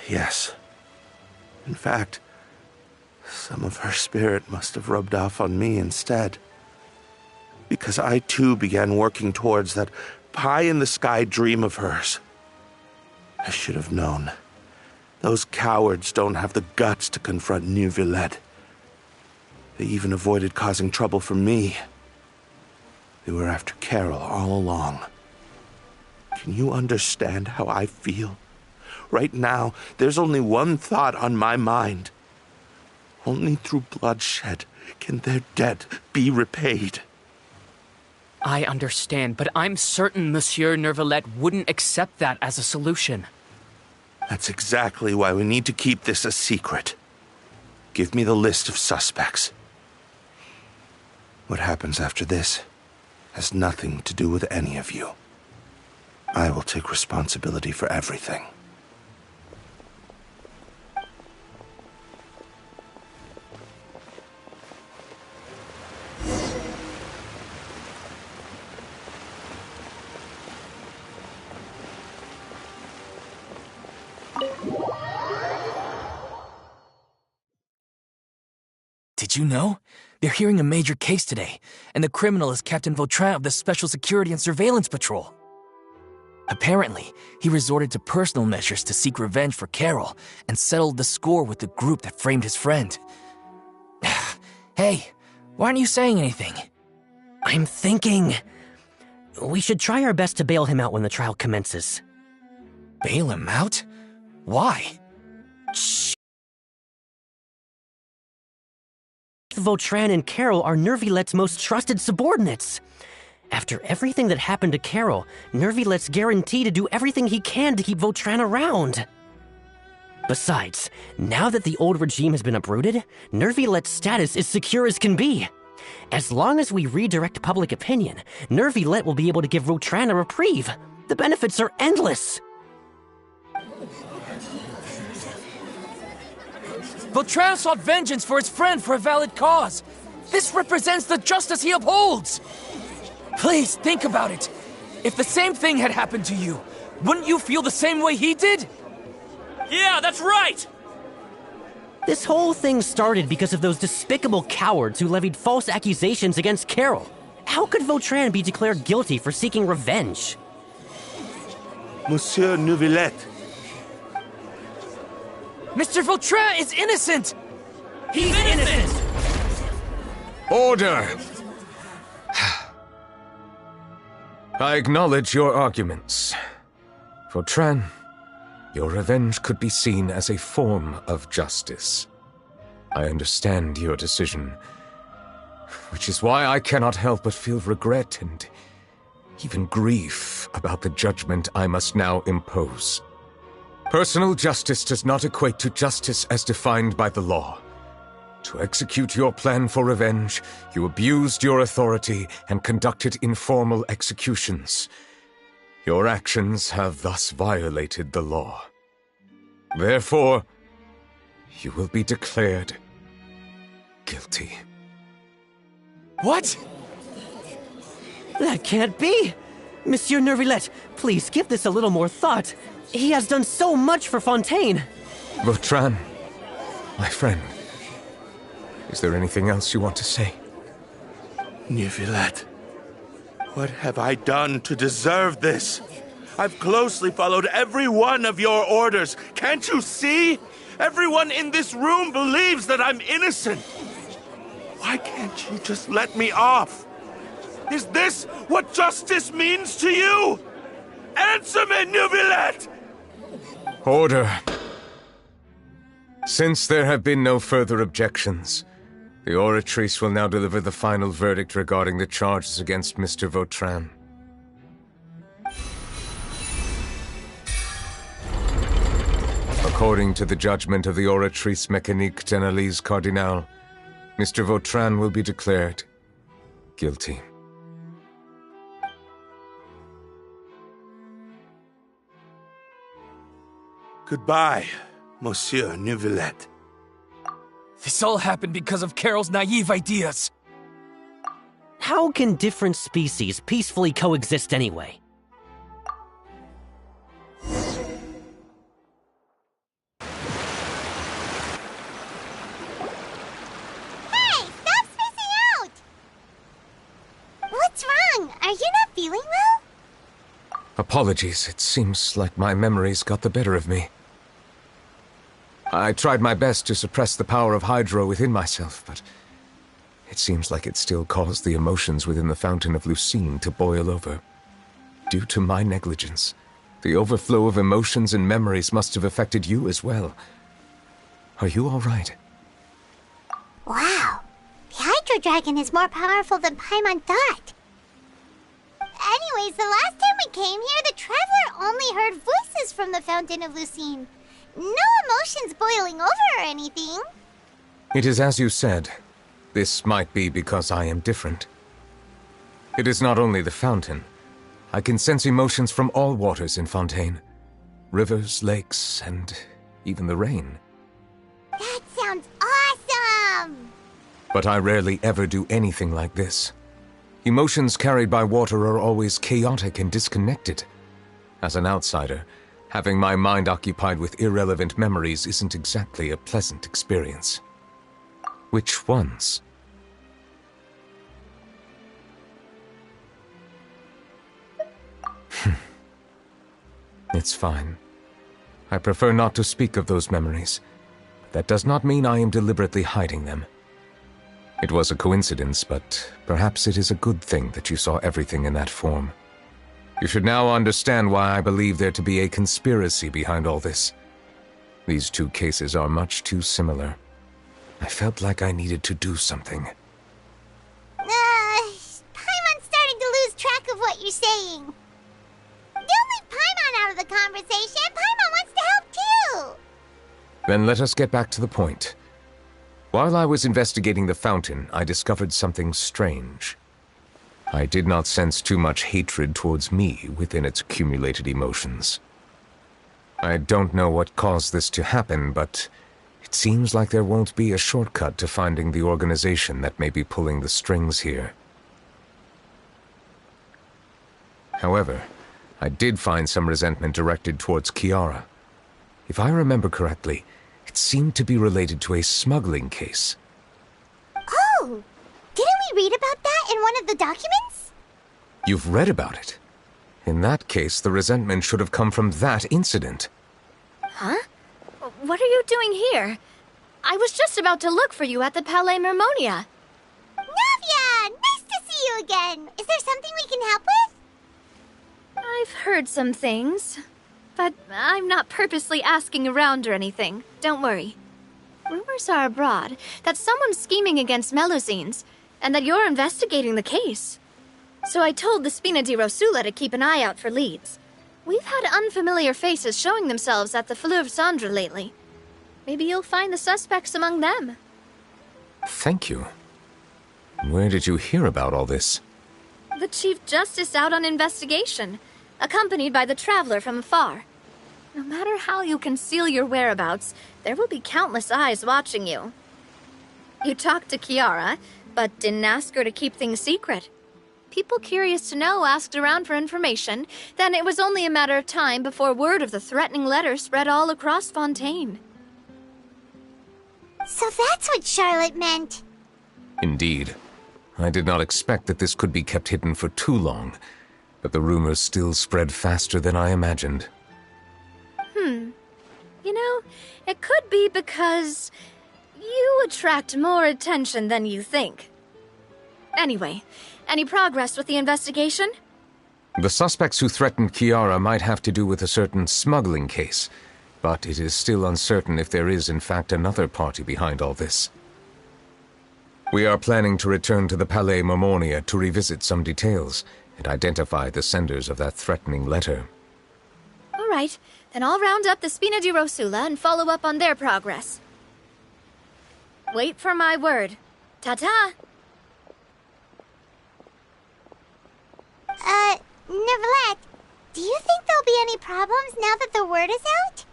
Yes. In fact, some of her spirit must have rubbed off on me instead. Because I too began working towards that pie-in-the-sky dream of hers. I should have known. Those cowards don't have the guts to confront New Villette. They even avoided causing trouble for me. They were after Carol all along. Can you understand how I feel? Right now, there's only one thought on my mind. Only through bloodshed can their debt be repaid. I understand, but I'm certain Monsieur Nervalette wouldn't accept that as a solution. That's exactly why we need to keep this a secret. Give me the list of suspects. What happens after this has nothing to do with any of you. I will take responsibility for everything. Did you know? They're hearing a major case today, and the criminal is Captain Vautrin of the Special Security and Surveillance Patrol. Apparently, he resorted to personal measures to seek revenge for Carol and settled the score with the group that framed his friend. Hey, why aren't you saying anything? I'm thinking... we should try our best to bail him out when the trial commences. Bail him out? Why? Shh. Vautrin and Carol are Nervillette's most trusted subordinates. After everything that happened to Carol, Nervillette's guaranteed to do everything he can to keep Vautrin around. Besides, now that the old regime has been uprooted, Nervillette's status is secure as can be. As long as we redirect public opinion, Nervillette will be able to give Vautrin a reprieve. The benefits are endless. Vautrin sought vengeance for his friend for a valid cause. This represents the justice he upholds. Please, think about it. If the same thing had happened to you, wouldn't you feel the same way he did? Yeah, that's right! This whole thing started because of those despicable cowards who levied false accusations against Carol. How could Vautrin be declared guilty for seeking revenge? Monsieur Neuvillette. Mr. Vautrin is innocent! He's innocent! Order! I acknowledge your arguments. Vautrin, your revenge could be seen as a form of justice. I understand your decision, which is why I cannot help but feel regret and even grief about the judgment I must now impose. Personal justice does not equate to justice as defined by the law. To execute your plan for revenge, you abused your authority and conducted informal executions. Your actions have thus violated the law. Therefore, you will be declared guilty. What? That can't be! Monsieur Nervillette, please give this a little more thought. He has done so much for Fontaine. Vautrin, my friend, is there anything else you want to say? Neuvillette, what have I done to deserve this? I've closely followed every one of your orders. Can't you see? Everyone in this room believes that I'm innocent. Why can't you just let me off? Is this what justice means to you? Answer me, Neuvillette! Order. Since there have been no further objections, the Oratrice will now deliver the final verdict regarding the charges against Mr. Vautrin. According to the judgment of the Oratrice Mécanique d'Analyse Cardinal, Mr. Vautrin will be declared guilty. Goodbye, Monsieur Neuvillette. This all happened because of Carol's naive ideas. How can different species peacefully coexist anyway? Are you not feeling well? Apologies, it seems like my memories got the better of me. I tried my best to suppress the power of Hydro within myself, but it seems like it still caused the emotions within the Fountain of Lucine to boil over. Due to my negligence, the overflow of emotions and memories must have affected you as well. Are you all right? Wow. The Hydro Dragon is more powerful than Paimon thought. Anyways, the last time we came here, the Traveler only heard voices from the Fountain of Lucine. No emotions boiling over or anything. It is as you said. This might be because I am different. It is not only the fountain. I can sense emotions from all waters in Fontaine. Rivers, lakes, and even the rain. That sounds awesome! But I rarely ever do anything like this. Emotions carried by water are always chaotic and disconnected. As an outsider, having my mind occupied with irrelevant memories isn't exactly a pleasant experience. Which ones? It's fine. I prefer not to speak of those memories. That does not mean I am deliberately hiding them. It was a coincidence, but perhaps it is a good thing that you saw everything in that form. You should now understand why I believe there to be a conspiracy behind all this. These two cases are much too similar. I felt like I needed to do something. Paimon's starting to lose track of what you're saying. Don't leave Paimon out of the conversation. Paimon wants to help too. Then let us get back to the point. While I was investigating the fountain, I discovered something strange. I did not sense too much hatred towards me within its accumulated emotions. I don't know what caused this to happen, but it seems like there won't be a shortcut to finding the organization that may be pulling the strings here. However, I did find some resentment directed towards Kiara. If I remember correctly, it seemed to be related to a smuggling case. Oh! Didn't we read about that in one of the documents? You've read about it? In that case, the resentment should have come from that incident. Huh? What are you doing here? I was just about to look for you at the Palais Mermonia. Navia! Nice to see you again! Is there something we can help with? I've heard some things, but I'm not purposely asking around or anything. Don't worry. Rumors are abroad that someone's scheming against Melusines, and that you're investigating the case. So I told the Spina di Rosula to keep an eye out for leads. We've had unfamiliar faces showing themselves at the Fleuve Cendre lately. Maybe you'll find the suspects among them. Thank you. Where did you hear about all this? The Chief Justice out on investigation, accompanied by the Traveler from afar. No matter how you conceal your whereabouts, there will be countless eyes watching you. You talked to Kiara, but didn't ask her to keep things secret. People curious to know asked around for information, then it was only a matter of time before word of the threatening letter spread all across Fontaine. So that's what Charlotte meant. Indeed. I did not expect that this could be kept hidden for too long, but the rumors still spread faster than I imagined. You know, it could be because you attract more attention than you think. Anyway, any progress with the investigation? The suspects who threatened Kiara might have to do with a certain smuggling case, but it is still uncertain if there is in fact another party behind all this. We are planning to return to the Palais Mermonia to revisit some details and identify the senders of that threatening letter. All right, then I'll round up the Spina di Rosula and follow up on their progress. Wait for my word. Ta-ta! Neverlet, do you think there'll be any problems now that the word is out?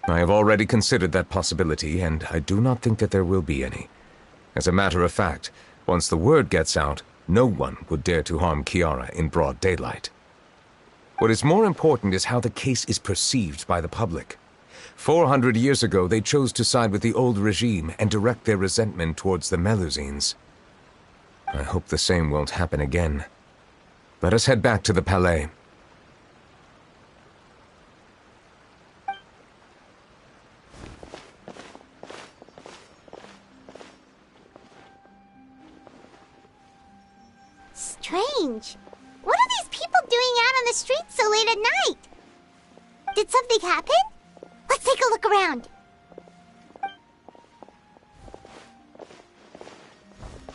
I have already considered that possibility, and I do not think that there will be any. As a matter of fact, once the word gets out, no one would dare to harm Kiara in broad daylight. What is more important is how the case is perceived by the public. 400 years ago, they chose to side with the old regime and direct their resentment towards the Melusines. I hope the same won't happen again. Let us head back to the Palais. Strange. What are these people doing out on the streets so late at night? Did something happen? Let's take a look around.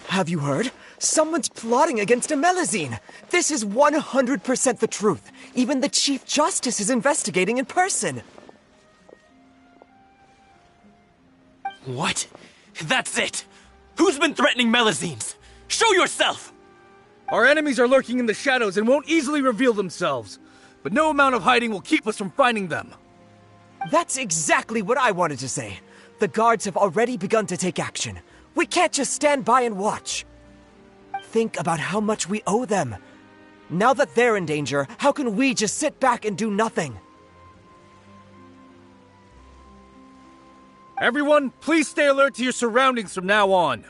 Have you heard? Someone's plotting against Amelazine. This is 100% the truth. Even the Chief Justice is investigating in person. What? That's it! Who's been threatening Melazines? Show yourself! Our enemies are lurking in the shadows and won't easily reveal themselves. But no amount of hiding will keep us from finding them. That's exactly what I wanted to say. The guards have already begun to take action. We can't just stand by and watch. Think about how much we owe them. Now that they're in danger, how can we just sit back and do nothing? Everyone, please stay alert to your surroundings from now on.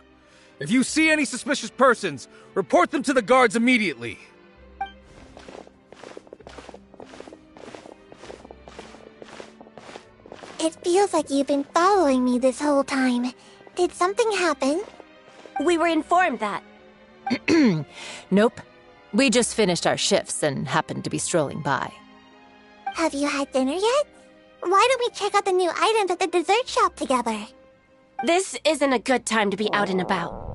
If you see any suspicious persons, report them to the guards immediately. It feels like you've been following me this whole time. Did something happen? We were informed that. Nope. We just finished our shifts and happened to be strolling by. Have you had dinner yet? Why don't we check out the new items at the dessert shop together? This isn't a good time to be out and about.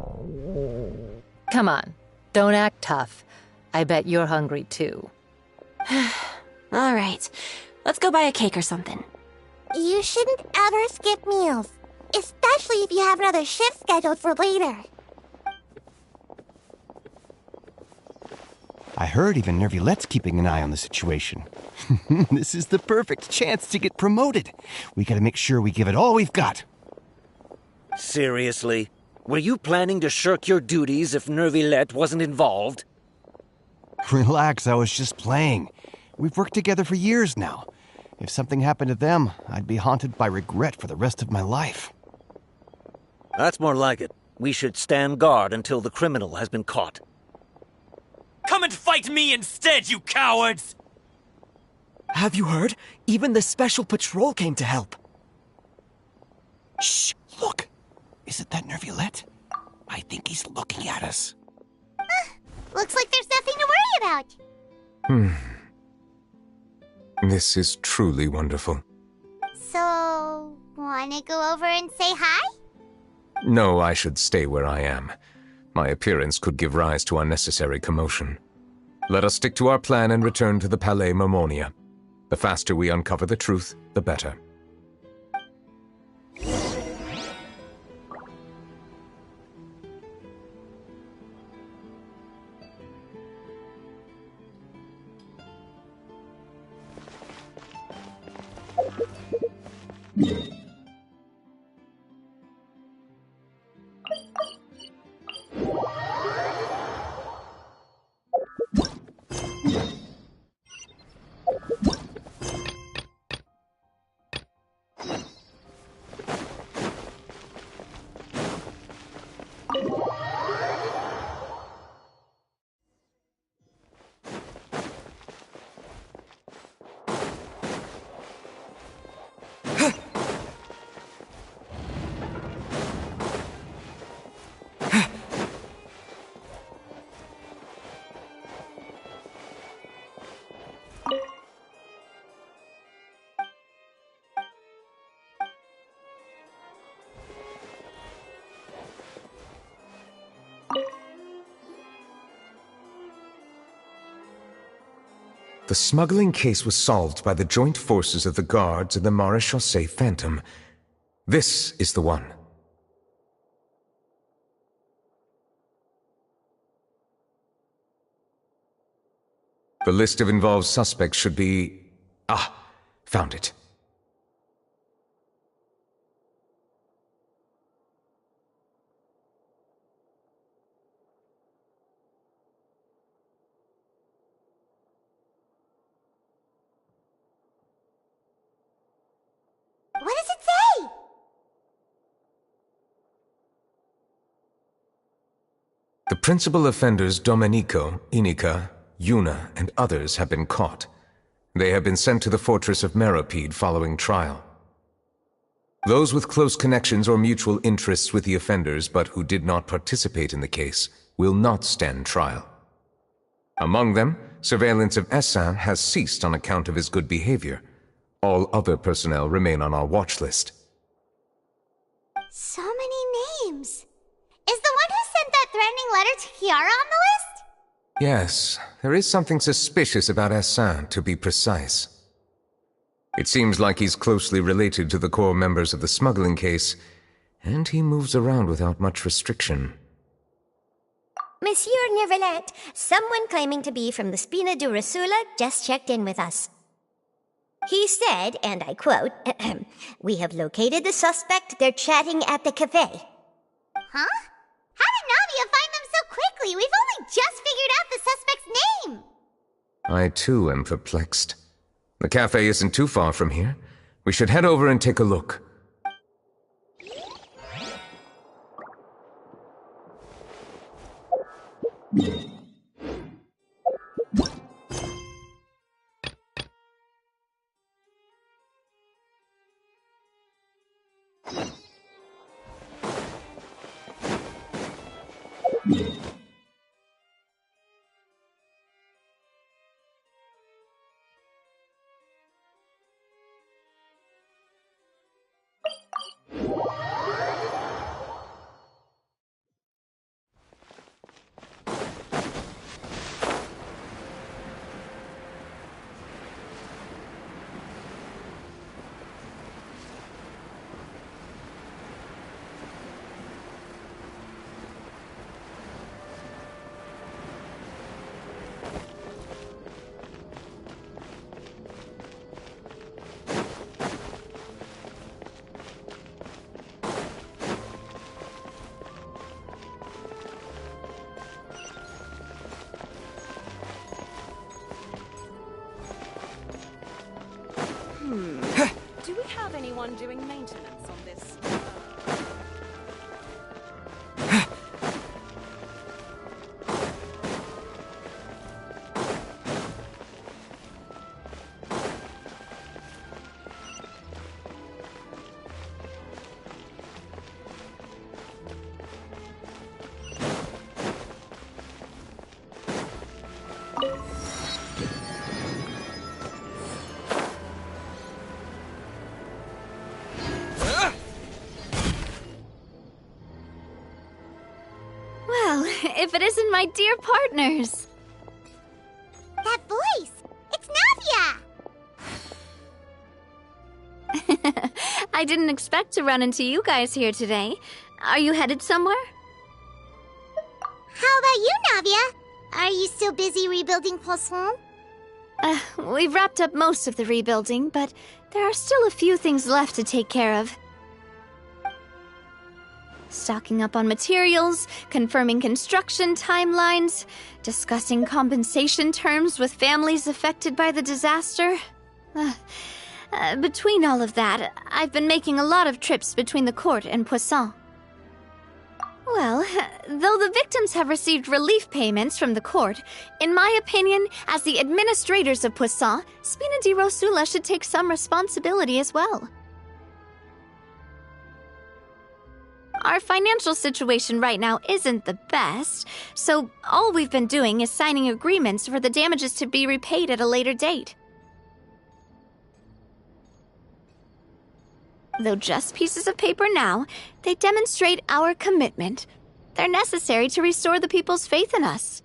Come on. Don't act tough. I bet you're hungry too. All right. Let's go buy a cake or something. You shouldn't ever skip meals. Especially if you have another shift scheduled for later. I heard even Nervulette's keeping an eye on the situation. This is the perfect chance to get promoted. We gotta make sure we give it all we've got. Seriously? Were you planning to shirk your duties if Nervulette wasn't involved? Relax, I was just playing. We've worked together for years now. If something happened to them, I'd be haunted by regret for the rest of my life. That's more like it. We should stand guard until the criminal has been caught. Come and fight me instead, you cowards! Have you heard? Even the Special Patrol came to help. Shh! Look! Isn't that Nervulette? I think he's looking at us. Looks like there's nothing to worry about. This is truly wonderful. So, wanna go over and say hi? No, I should stay where I am. My appearance could give rise to unnecessary commotion. Let us stick to our plan and return to the Palais Mermonia. The faster we uncover the truth, the better. The smuggling case was solved by the joint forces of the guards and the Maréchaussée Phantom. This is the one. The list of involved suspects should be... found it. What does it say? The principal offenders Domenico, Inica, Yuna, and others have been caught. They have been sent to the fortress of Meropide following trial. Those with close connections or mutual interests with the offenders but who did not participate in the case will not stand trial. Among them, surveillance of Essin has ceased on account of his good behavior. All other personnel remain on our watch list. So many names. Is the one who sent that threatening letter to Kiara on the list? Yes, there is something suspicious about Essin, to be precise. It seems like he's closely related to the core members of the smuggling case, and he moves around without much restriction. Monsieur Neuvillette, someone claiming to be from the Spina de Rasula just checked in with us. He said, and I quote, "We have located the suspect. They're chatting at the cafe." Huh? How did Navia find them so quickly? We've only just figured out the suspect's name. I too am perplexed. The cafe isn't too far from here. We should head over and take a look. Do we have anyone doing maintenance on this? Well, if it isn't my dear partners. That voice! It's Navia! I didn't expect to run into you guys here today. Are you headed somewhere? How about you, Navia? Are you still busy rebuilding Poisson? We've wrapped up most of the rebuilding, but there are still a few things left to take care of. Stocking up on materials, confirming construction timelines, discussing compensation terms with families affected by the disaster. Between all of that, I've been making a lot of trips between the court and Poisson. Well, though the victims have received relief payments from the court, in my opinion, as the administrators of Poisson, Spina di Rosula should take some responsibility as well. Our financial situation right now isn't the best, so all we've been doing is signing agreements for the damages to be repaid at a later date. Though just pieces of paper now, they demonstrate our commitment. They're necessary to restore the people's faith in us.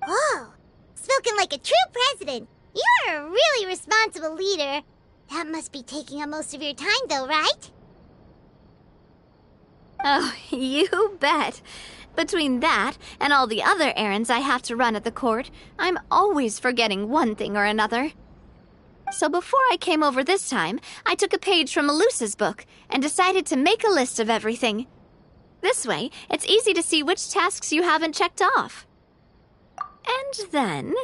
Whoa! Spoken like a true president. You're a really responsible leader. That must be taking up most of your time, though, right? Oh, you bet. Between that and all the other errands I have to run at the court, I'm always forgetting one thing or another. So before I came over this time, I took a page from Melusa's book and decided to make a list of everything. This way, it's easy to see which tasks you haven't checked off. And then,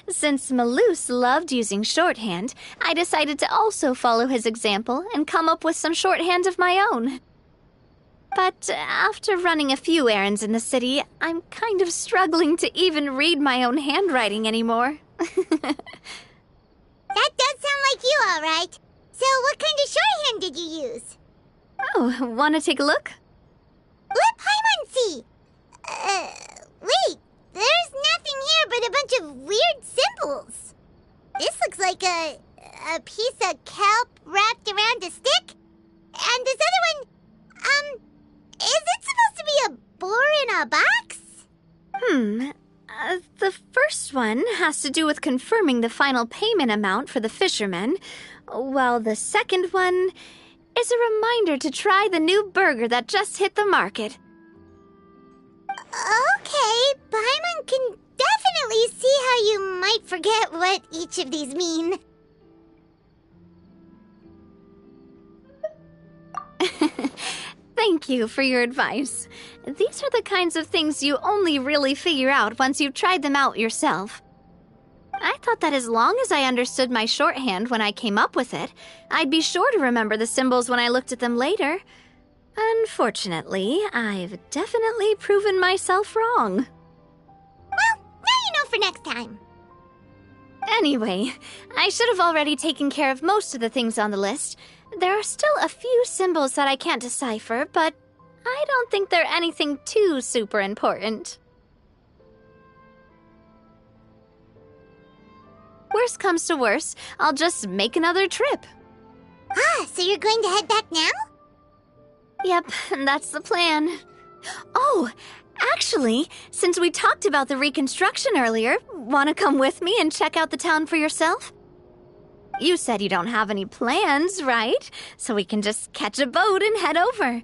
since Melus loved using shorthand, I decided to also follow his example and come up with some shorthand of my own. But after running a few errands in the city, I'm kind of struggling to even read my own handwriting anymore. That does sound like you, all right. So what kind of shorthand did you use? Oh, want to take a look? Let Paimon see! Wait, there's nothing here but a bunch of weird symbols. This looks like a piece of kelp wrapped around a stick. And this other one, is it supposed to be a boar in a box? The first one has to do with confirming the final payment amount for the fishermen, while the second one is a reminder to try the new burger that just hit the market. Okay, Paimon can definitely see how you might forget what each of these mean. Thank you for your advice. These are the kinds of things you only really figure out once you've tried them out yourself. I thought that as long as I understood my shorthand when I came up with it, I'd be sure to remember the symbols when I looked at them later. Unfortunately, I've definitely proven myself wrong. Well, now you know for next time. Anyway, I should have already taken care of most of the things on the list. There are still a few symbols that I can't decipher, but I don't think they're anything too super important. Worst comes to worst, I'll just make another trip. Ah, so you're going to head back now? Yep, that's the plan. Oh, actually, since we talked about the reconstruction earlier, want to come with me and check out the town for yourself? You said you don't have any plans, right? So we can just catch a boat and head over.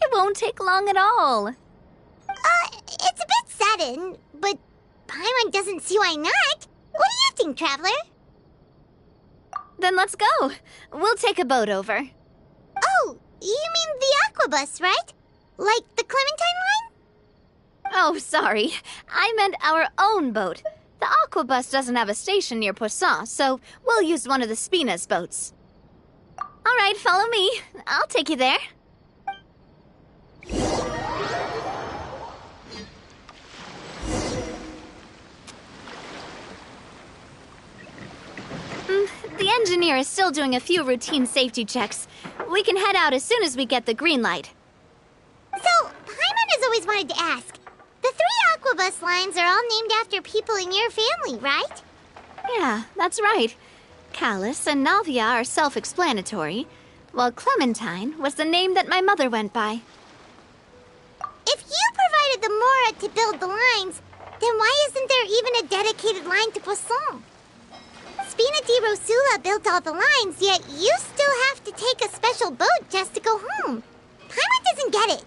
It won't take long at all. It's a bit sudden, but Paimon doesn't see why not. What do you think, Traveler? Then let's go. We'll take a boat over. Oh, you mean the Aquabus, right? Like the Clementine line? Oh, sorry. I meant our own boat. The Aquabus doesn't have a station near Poisson, so we'll use one of the Spina's boats. All right, follow me. I'll take you there. The engineer is still doing a few routine safety checks. We can head out as soon as we get the green light. So, Paimon has always wanted to ask. The 3 Aquabus lines are all named after people in your family, right? Yeah, that's right. Callus and Navia are self-explanatory, while Clementine was the name that my mother went by. If you provided the Mora to build the lines, then why isn't there even a dedicated line to Poisson? Spina di Rosula built all the lines, yet you still have to take a special boat just to go home. Paimon doesn't get it.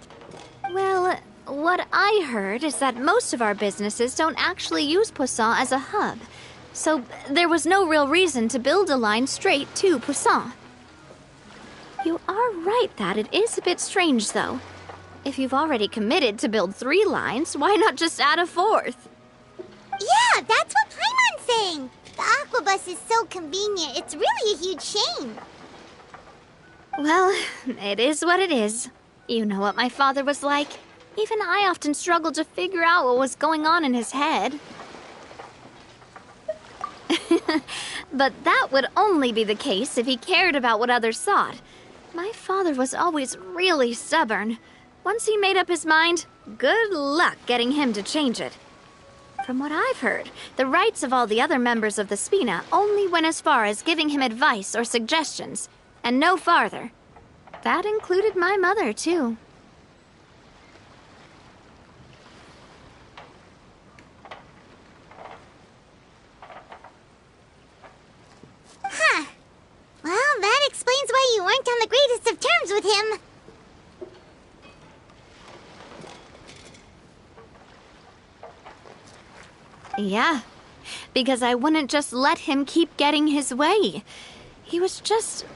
Well, what I heard is that most of our businesses don't actually use Poisson as a hub, so there was no real reason to build a line straight to Poisson. You are right that it is a bit strange, though. If you've already committed to build 3 lines, why not just add a 4th? Yeah, that's what Paimon's saying. The Aquabus is so convenient, it's really a huge shame. Well, it is what it is. You know what my father was like. Even I often struggled to figure out what was going on in his head. But that would only be the case if he cared about what others thought. My father was always really stubborn. Once he made up his mind, good luck getting him to change it. From what I've heard, the rights of all the other members of the Spina only went as far as giving him advice or suggestions, and no farther. That included my mother, too. Huh. Well, that explains why you weren't on the greatest of terms with him. Yeah, because I wouldn't just let him keep getting his way. He was just...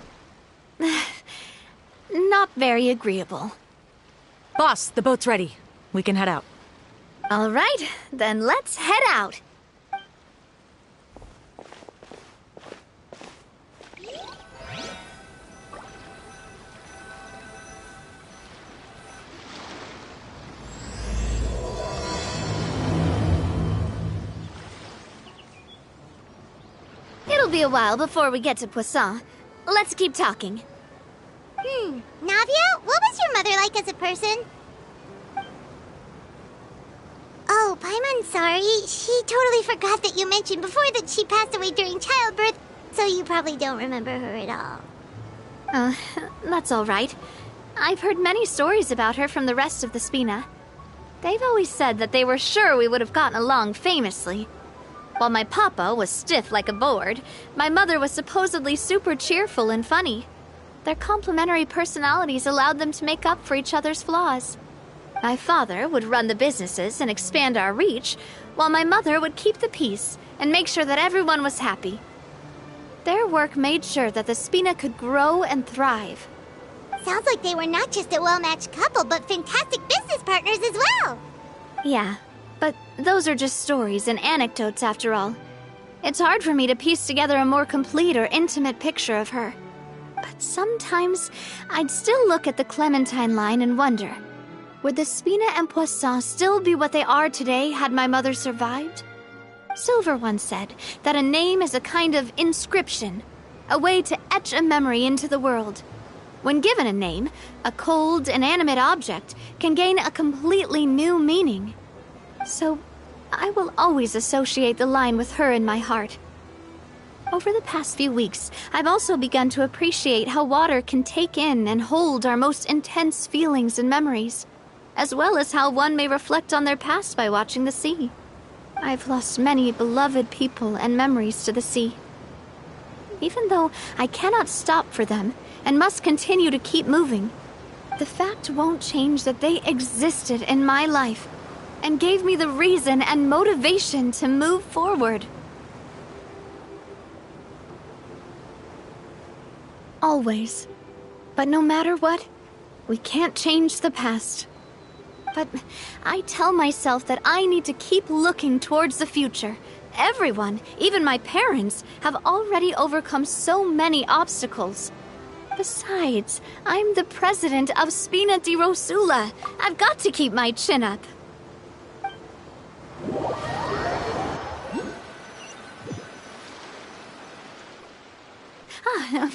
not very agreeable. Boss, the boat's ready. We can head out. All right, then let's head out. be a while before we get to Poisson. Let's keep talking. Navia, what was your mother like as a person? Oh, Paimon's sorry. She totally forgot that you mentioned before that she passed away during childbirth, so you probably don't remember her at all. That's all right. I've heard many stories about her from the rest of the Spina. They've always said that they were sure we would have gotten along famously. While my papa was stiff like a board, my mother was supposedly super cheerful and funny. Their complementary personalities allowed them to make up for each other's flaws. My father would run the businesses and expand our reach, while my mother would keep the peace and make sure that everyone was happy. Their work made sure that the Spina could grow and thrive. Sounds like they were not just a well-matched couple, but fantastic business partners as well. Yeah, but those are just stories and anecdotes after all. It's hard for me to piece together a more complete or intimate picture of her. But sometimes I'd still look at the Clementine line and wonder, would the Spina and Poisson still be what they are today had my mother survived? Silver once said that a name is a kind of inscription, a way to etch a memory into the world. When given a name, a cold, inanimate object can gain a completely new meaning. So, I will always associate the line with her in my heart. Over the past few weeks, I've also begun to appreciate how water can take in and hold our most intense feelings and memories, as well as how one may reflect on their past by watching the sea. I've lost many beloved people and memories to the sea. Even though I cannot stop for them and must continue to keep moving, the fact won't change that they existed in my life and gave me the reason and motivation to move forward. Always. But no matter what, we can't change the past. But I tell myself that I need to keep looking towards the future. Everyone, even my parents, have already overcome so many obstacles. Besides, I'm the president of Spina di Rosula. I've got to keep my chin up.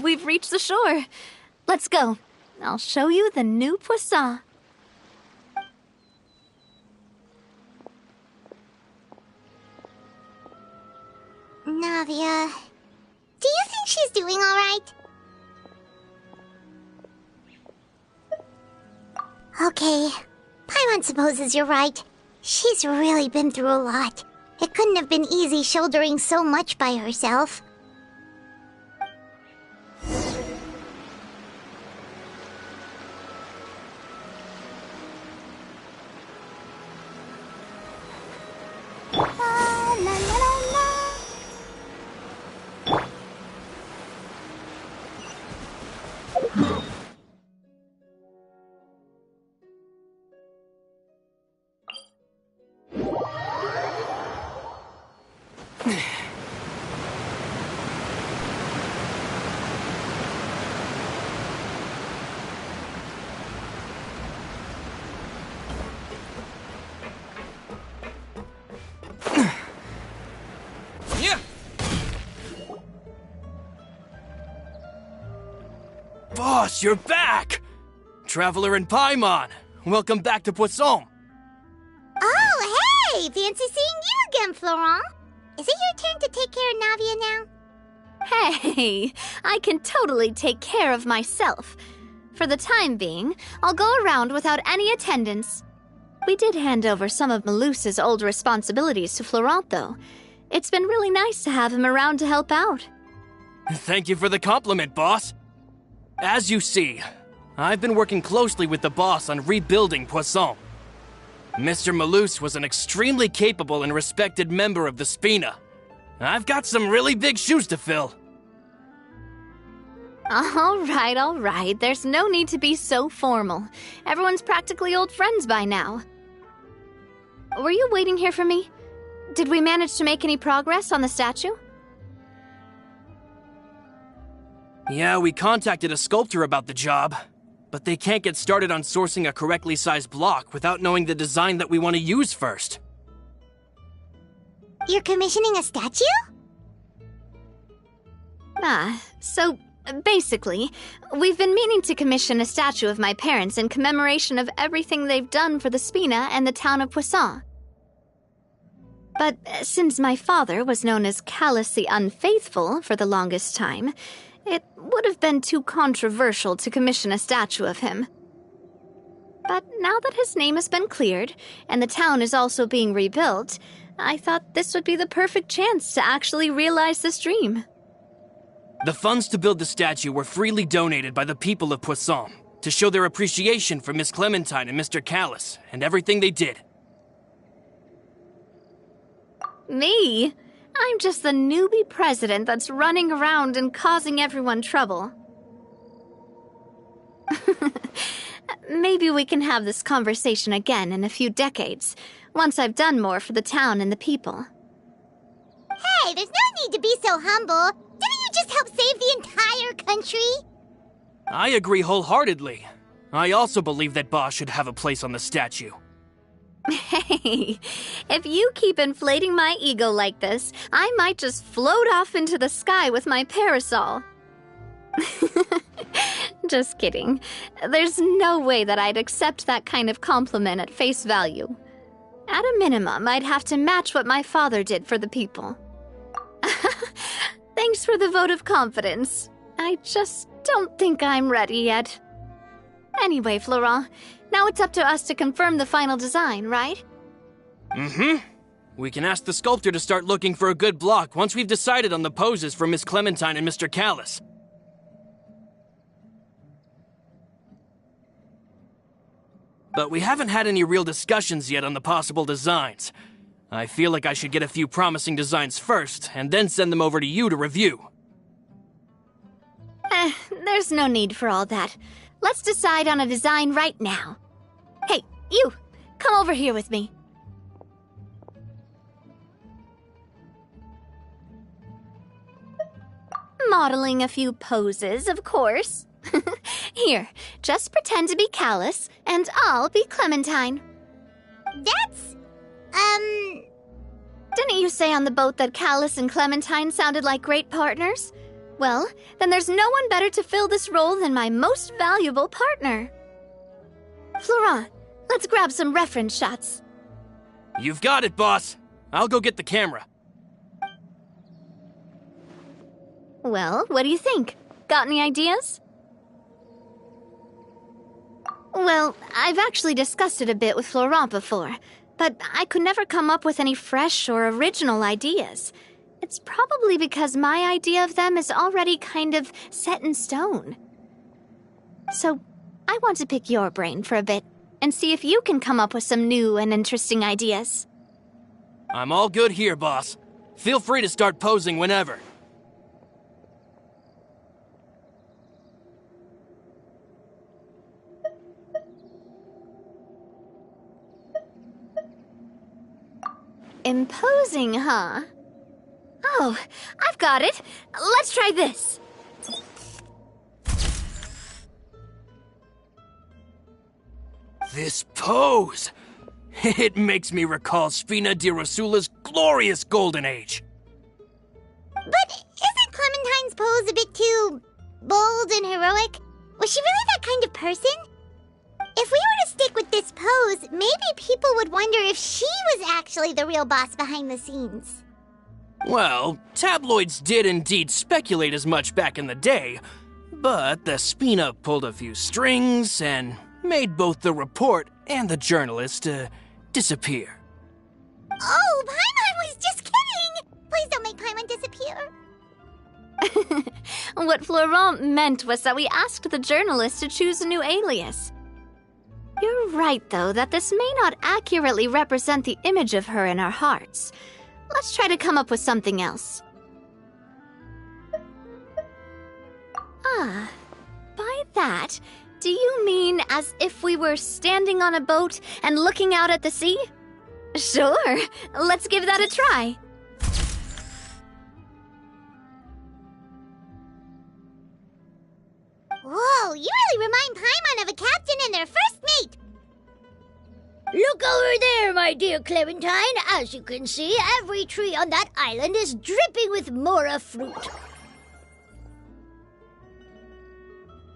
We've reached the shore. Let's go. I'll show you the new Poisson. Navia, do you think she's doing all right? Okay, Paimon supposes you're right. She's really been through a lot. It couldn't have been easy shouldering so much by herself. Boss, you're back! Traveler and Paimon, welcome back to Poisson. Oh, hey! Fancy seeing you again, Florent. Is it your turn to take care of Navia now? Hey, I can totally take care of myself. For the time being, I'll go around without any attendance. We did hand over some of Malus's old responsibilities to Florent, though. It's been really nice to have him around to help out. Thank you for the compliment, boss. As you see, I've been working closely with the boss on rebuilding Poisson. Mr. Malus was an extremely capable and respected member of the Spina. I've got some really big shoes to fill. All right. There's no need to be so formal. Everyone's practically old friends by now. Were you waiting here for me? Did we manage to make any progress on the statue? Yeah, we contacted a sculptor about the job, but they can't get started on sourcing a correctly sized block without knowing the design that we want to use first. You're commissioning a statue? So basically, we've been meaning to commission a statue of my parents in commemoration of everything they've done for the Spina and the town of Poisson. But since my father was known as Callus the Unfaithful for the longest time, it would have been too controversial to commission a statue of him. But now that his name has been cleared, and the town is also being rebuilt, I thought this would be the perfect chance to actually realize this dream. The funds to build the statue were freely donated by the people of Poisson to show their appreciation for Miss Clementine and Mr. Callus and everything they did. Me? I'm just the newbie president that's running around and causing everyone trouble. Maybe we can have this conversation again in a few decades, once I've done more for the town and the people. Hey, there's no need to be so humble. Didn't you just help save the entire country? I agree wholeheartedly. I also believe that Boss should have a place on the statue. Hey, if you keep inflating my ego like this, I might just float off into the sky with my parasol. Just kidding. There's no way that I'd accept that kind of compliment at face value. At a minimum, I'd have to match what my father did for the people. Thanks for the vote of confidence. I just don't think I'm ready yet. Anyway, Florent, now it's up to us to confirm the final design, right? Mm-hmm. We can ask the sculptor to start looking for a good block once we've decided on the poses for Miss Clementine and Mr. Callus. But we haven't had any real discussions yet on the possible designs. I feel like I should get a few promising designs first, and then send them over to you to review. There's no need for all that. Let's decide on a design right now. Hey, you! Come over here with me. Modeling a few poses, of course. Here, just pretend to be Callus, and I'll be Clementine. That's... Didn't you say on the boat that Callus and Clementine sounded like great partners? Well, then there's no one better to fill this role than my most valuable partner. Florent, let's grab some reference shots. You've got it, boss. I'll go get the camera. Well, what do you think? Got any ideas? Well, I've actually discussed it a bit with Florent before, but I could never come up with any fresh or original ideas. It's probably because my idea of them is already kind of set in stone. So, I want to pick your brain for a bit and see if you can come up with some new and interesting ideas. I'm all good here, boss. Feel free to start posing whenever. Imposing, huh? Oh, I've got it. Let's try this. This pose! It makes me recall Spina di Rosula's glorious golden age. But isn't Clementine's pose a bit too bold and heroic? Was she really that kind of person? If we were to stick with this pose, maybe people would wonder if she was actually the real boss behind the scenes. Well, tabloids did indeed speculate as much back in the day, but the Spina pulled a few strings and made both the report and the journalist disappear. Oh, Paimon was just kidding! Please don't make Paimon disappear. What Florent meant was that we asked the journalist to choose a new alias. You're right, though, that this may not accurately represent the image of her in our hearts. Let's try to come up with something else. Ah, by that, do you mean as if we were standing on a boat and looking out at the sea? Sure, let's give that a try. Whoa, you really remind Paimon of a captain and their first mate. Look over there, my dear Clementine. As you can see, every tree on that island is dripping with mora fruit.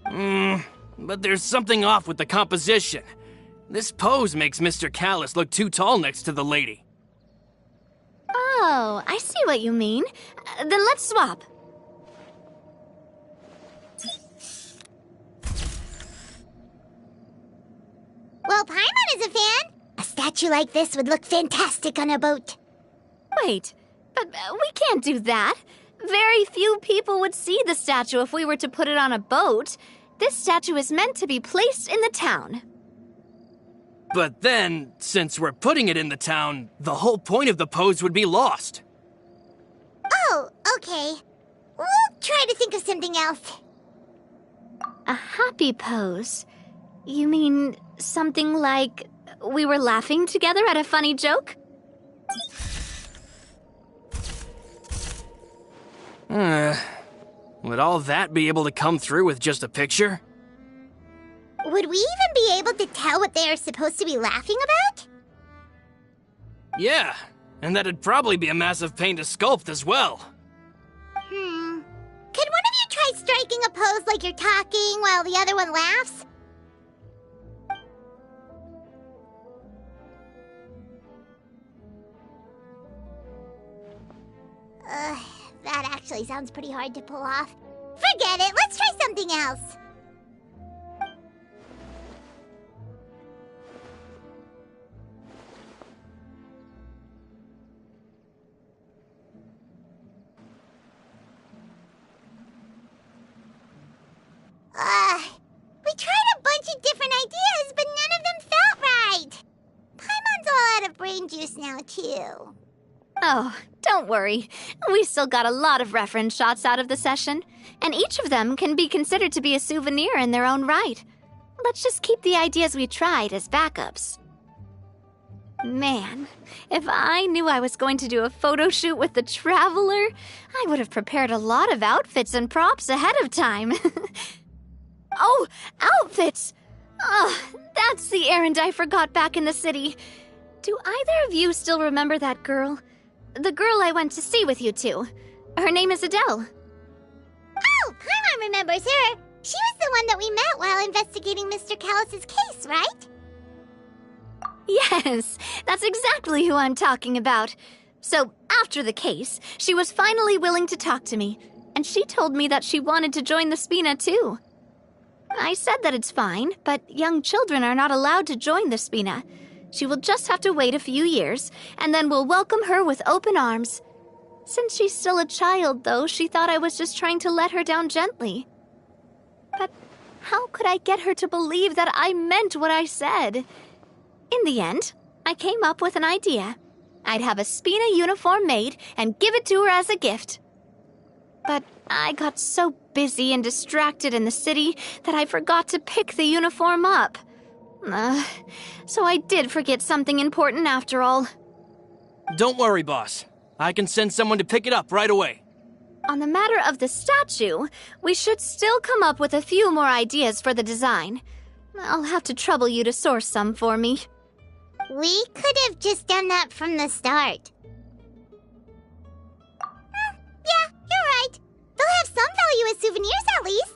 But there's something off with the composition. This pose makes Mr. Callus look too tall next to the lady. Oh, I see what you mean. Then let's swap. Well, Paimon is a fan. A statue like this would look fantastic on a boat. Wait, but we can't do that. Very few people would see the statue if we were to put it on a boat. This statue is meant to be placed in the town. But then, since we're putting it in the town, the whole point of the pose would be lost. Oh, okay. We'll try to think of something else. A happy pose? You mean something like we were laughing together at a funny joke? Would all that be able to come through with just a picture? Would we even be able to tell what they are supposed to be laughing about? Yeah, and that'd probably be a massive pain to sculpt as well. Could one of you try striking a pose like you're talking while the other one laughs? That actually sounds pretty hard to pull off. Forget it, let's try something else. We tried a bunch of different ideas, but none of them felt right. Paimon's all out of brain juice now, too. Oh, don't worry. We still got a lot of reference shots out of the session, and each of them can be considered to be a souvenir in their own right. Let's just keep the ideas we tried as backups. Man, if I knew I was going to do a photo shoot with the Traveler, I would have prepared a lot of outfits and props ahead of time. Oh, outfits! That's the errand I forgot back in the city. Do either of you still remember that girl? The girl I went to see with you two. Her name is Adele. Oh, Paimon remembers her. She was the one that we met while investigating Mr. Callus's case, right? Yes, that's exactly who I'm talking about. So, after the case, she was finally willing to talk to me, and she told me that she wanted to join the Spina too. I said that it's fine, but young children are not allowed to join the Spina. She will just have to wait a few years, and then we'll welcome her with open arms. Since she's still a child, though, she thought I was just trying to let her down gently. But how could I get her to believe that I meant what I said? In the end, I came up with an idea. I'd have a Spina uniform made and give it to her as a gift. But I got so busy and distracted in the city that I forgot to pick the uniform up. So I did forget something important after all. Don't worry, boss. I can send someone to pick it up right away. On the matter of the statue, we should still come up with a few more ideas for the design. I'll have to trouble you to source some for me. We could have just done that from the start. Yeah, you're right. They'll have some value as souvenirs at least.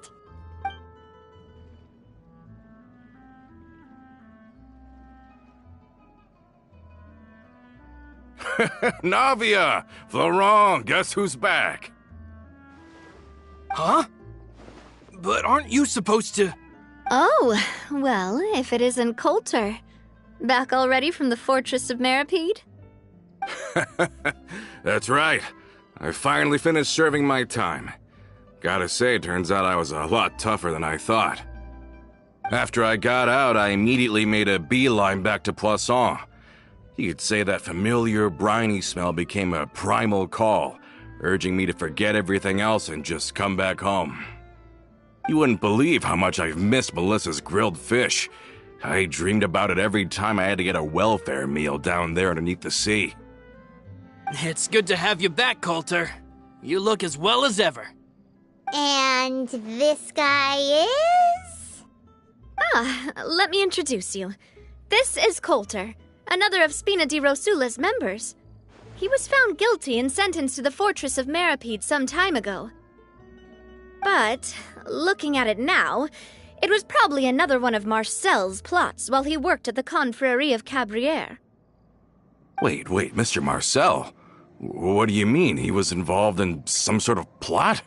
Navia! Florent, guess who's back? Huh? But aren't you supposed to... Oh, well, if it isn't Coulter. Back already from the Fortress of Meripede? That's right. I finally finished serving my time. Gotta say, turns out I was a lot tougher than I thought. After I got out, I immediately made a beeline back to Poisson. You could say that familiar, briny smell became a primal call, urging me to forget everything else and just come back home. You wouldn't believe how much I've missed Melissa's grilled fish. I dreamed about it every time I had to get a welfare meal down there underneath the sea. It's good to have you back, Coulter. You look as well as ever. And this guy is? Let me introduce you. This is Coulter, another of Spina di Rosula's members. He was found guilty and sentenced to the Fortress of Meripede some time ago. But, looking at it now, it was probably another one of Marcel's plots while he worked at the Confrérie of Cabrières. Wait, Mr. Marcel? What do you mean? He was involved in some sort of plot?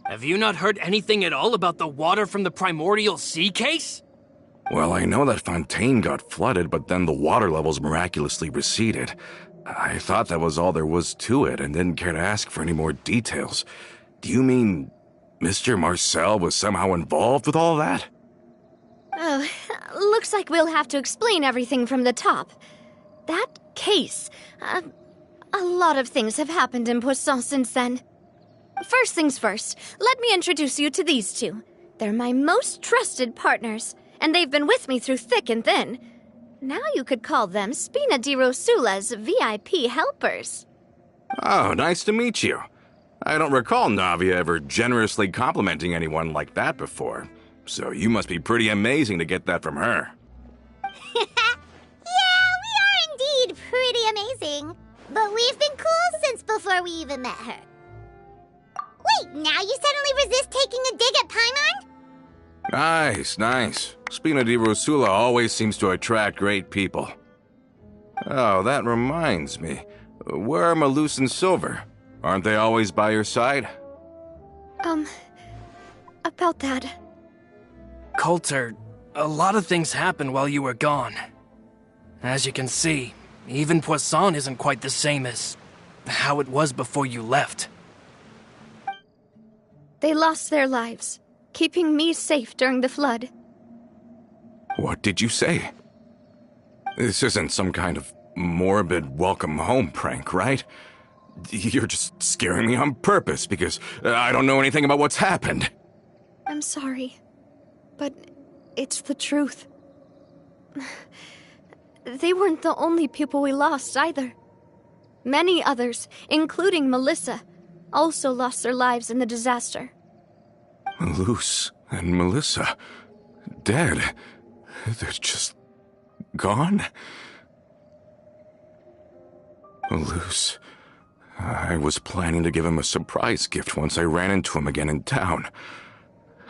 Have you not heard anything at all about the water from the primordial sea case? Well, I know that Fontaine got flooded, but then the water levels miraculously receded. I thought that was all there was to it and didn't care to ask for any more details. Do you mean Mr. Marcel was somehow involved with all that? Oh, looks like we'll have to explain everything from the top. That case, a lot of things have happened in Poisson since then. First things first, let me introduce you to these two. They're my most trusted partners, and they've been with me through thick and thin. Now you could call them Spina di Rosula's VIP helpers. Oh, nice to meet you. I don't recall Navia ever generously complimenting anyone like that before, so you must be pretty amazing to get that from her. Yeah, we are indeed pretty amazing. But we've been cool since before we even met her. Wait, now you suddenly resist taking a dig at Paimon? Nice. Spina di Rosula always seems to attract great people. Oh, that reminds me. Where are Malus and Silver? Aren't they always by your side? About that. Coulter, a lot of things happened while you were gone. As you can see, even Poisson isn't quite the same as how it was before you left. They lost their lives, keeping me safe during the flood. What did you say? This isn't some kind of morbid welcome home prank, right? You're just scaring me on purpose because I don't know anything about what's happened. I'm sorry, but it's the truth. They weren't the only people we lost either. Many others, including Melissa, also lost their lives in the disaster. Malus and Melissa, dead. They're just gone? Malus, I was planning to give him a surprise gift once I ran into him again in town.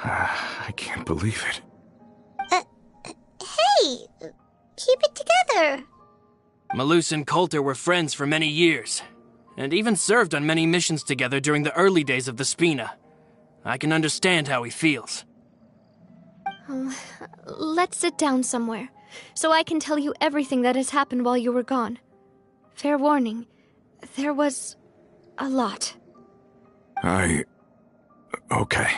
I can't believe it. Hey, keep it together. Malus and Coulter were friends for many years, and even served on many missions together during the early days of the Spina. I can understand how he feels. Oh, let's sit down somewhere, so I can tell you everything that has happened while you were gone. Fair warning, there was a lot. Okay.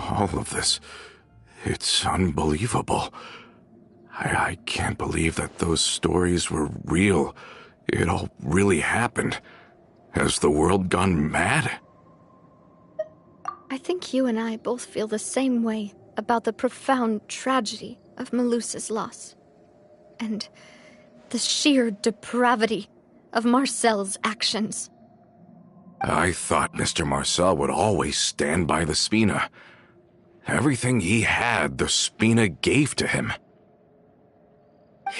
All of this, it's unbelievable. I can't believe that those stories were real. It all really happened. Has the world gone mad? I think you and I both feel the same way about the profound tragedy of Melus's loss. And the sheer depravity of Marcel's actions. I thought Mr. Marcel would always stand by the Spina. Everything he had, the Spina gave to him.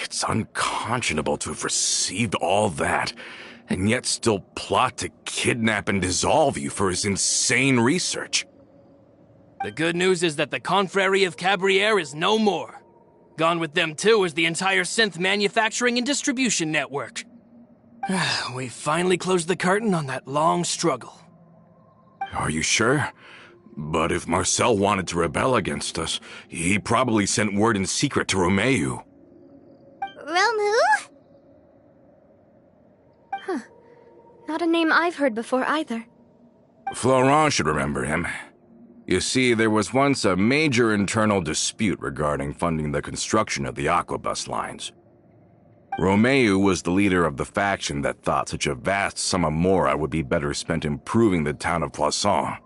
It's unconscionable to have received all that, and yet still plot to kidnap and dissolve you for his insane research. The good news is that the Confrérie of Cabrières is no more. Gone with them too is the entire synth manufacturing and distribution network. We finally closed the curtain on that long struggle. Are you sure? But if Marcel wanted to rebel against us, he probably sent word in secret to Romeu. Realm who? Huh. Not a name I've heard before either. Florent should remember him. You see, there was once a major internal dispute regarding funding the construction of the Aquabus lines. Romeu was the leader of the faction that thought such a vast sum of mora would be better spent improving the town of Poisson.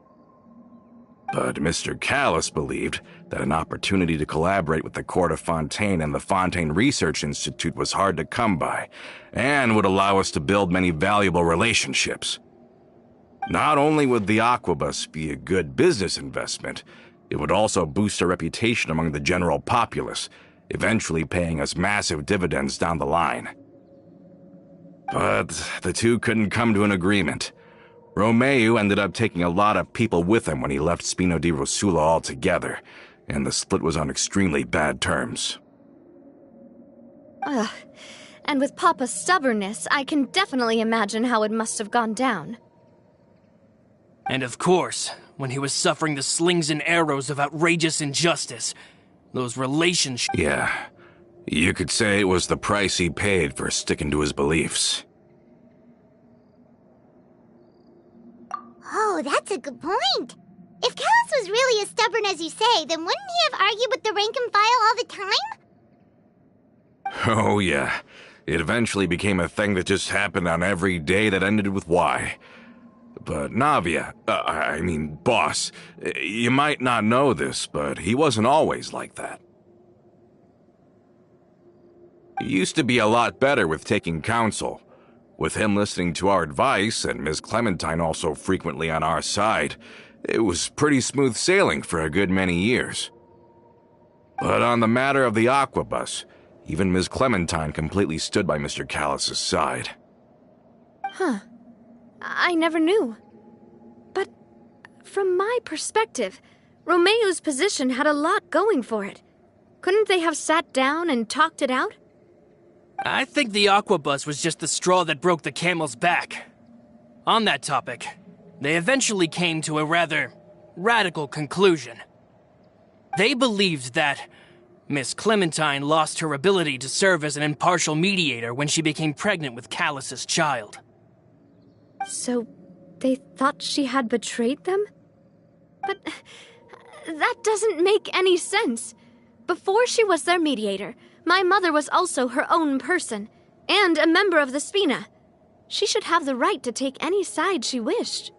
But Mr. Callis believed that an opportunity to collaborate with the Court of Fontaine and the Fontaine Research Institute was hard to come by, and would allow us to build many valuable relationships. Not only would the Aquabus be a good business investment, it would also boost our reputation among the general populace, eventually paying us massive dividends down the line. But the two couldn't come to an agreement. Romeu ended up taking a lot of people with him when he left Spina di Rosula altogether, and the split was on extremely bad terms. Ugh. And with Papa's stubbornness, I can definitely imagine how it must have gone down. And of course, when he was suffering the slings and arrows of outrageous injustice, those relationships... Yeah, you could say it was the price he paid for sticking to his beliefs. Oh, that's a good point. If Callis was really as stubborn as you say, then wouldn't he have argued with the rank and file all the time? Oh yeah, it eventually became a thing that just happened on every day that ended with Y. But Navia, boss, you might not know this, but he wasn't always like that. He used to be a lot better with taking counsel. With him listening to our advice, and Ms. Clementine also frequently on our side, it was pretty smooth sailing for a good many years. But on the matter of the Aquabus, even Ms. Clementine completely stood by Mr. Callis's side. Huh. I never knew. But from my perspective, Romeu's position had a lot going for it. Couldn't they have sat down and talked it out? I think the Aquabus was just the straw that broke the camel's back. On that topic, they eventually came to a rather radical conclusion. They believed that Miss Clementine lost her ability to serve as an impartial mediator when she became pregnant with Callis's child. So, they thought she had betrayed them? But that doesn't make any sense. Before she was their mediator, my mother was also her own person, and a member of the Spina. She should have the right to take any side she wished.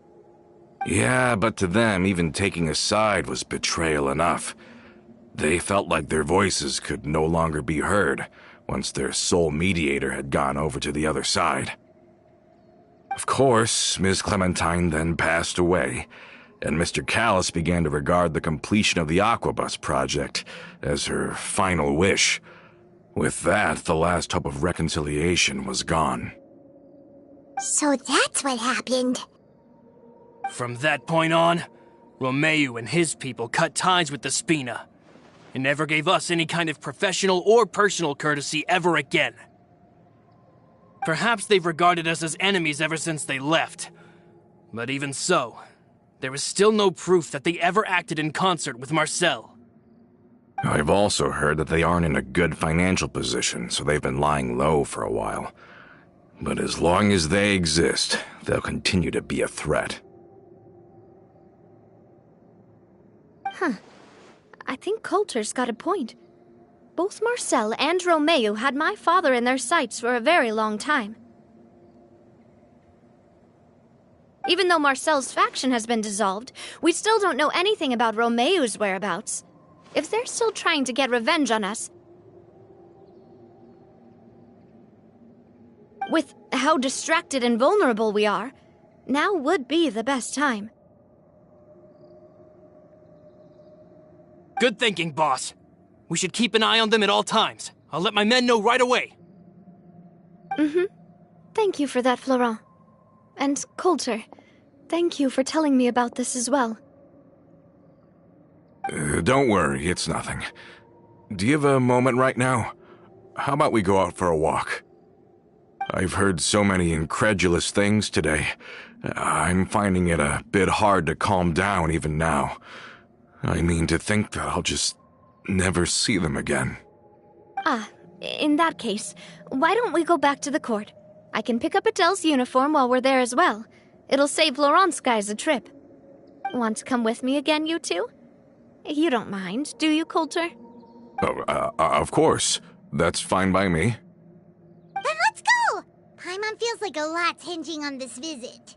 Yeah, but to them, even taking a side was betrayal enough. They felt like their voices could no longer be heard once their sole mediator had gone over to the other side. Of course, Ms. Clementine then passed away, and Mr. Callis began to regard the completion of the Aquabus project as her final wish. With that, the last hope of reconciliation was gone. So that's what happened. From that point on, Romeu and his people cut ties with the Spina, and never gave us any kind of professional or personal courtesy ever again. Perhaps they've regarded us as enemies ever since they left. But even so, there is still no proof that they ever acted in concert with Marcel. I've also heard that they aren't in a good financial position, so they've been lying low for a while. But as long as they exist, they'll continue to be a threat. Huh. I think Coulter's got a point. Both Marcel and Romeu had my father in their sights for a very long time. Even though Marcel's faction has been dissolved, we still don't know anything about Romeu's whereabouts. If they're still trying to get revenge on us... With how distracted and vulnerable we are, now would be the best time. Good thinking, boss. We should keep an eye on them at all times. I'll let my men know right away. Thank you for that, Florent. And Coulter, thank you for telling me about this as well. Don't worry, it's nothing. Do you have a moment right now? How about we go out for a walk? I've heard so many incredulous things today. I'm finding it a bit hard to calm down even now. I mean, to think that I'll just never see them again. Ah, In that case, why don't we go back to the court? I can pick up Adele's uniform while we're there as well. It'll save Laurent's guys a trip. Want to come with me again, you two? You don't mind, do you, Coulter? Oh, of course. That's fine by me. Then let's go! Paimon feels like a lot's hinging on this visit.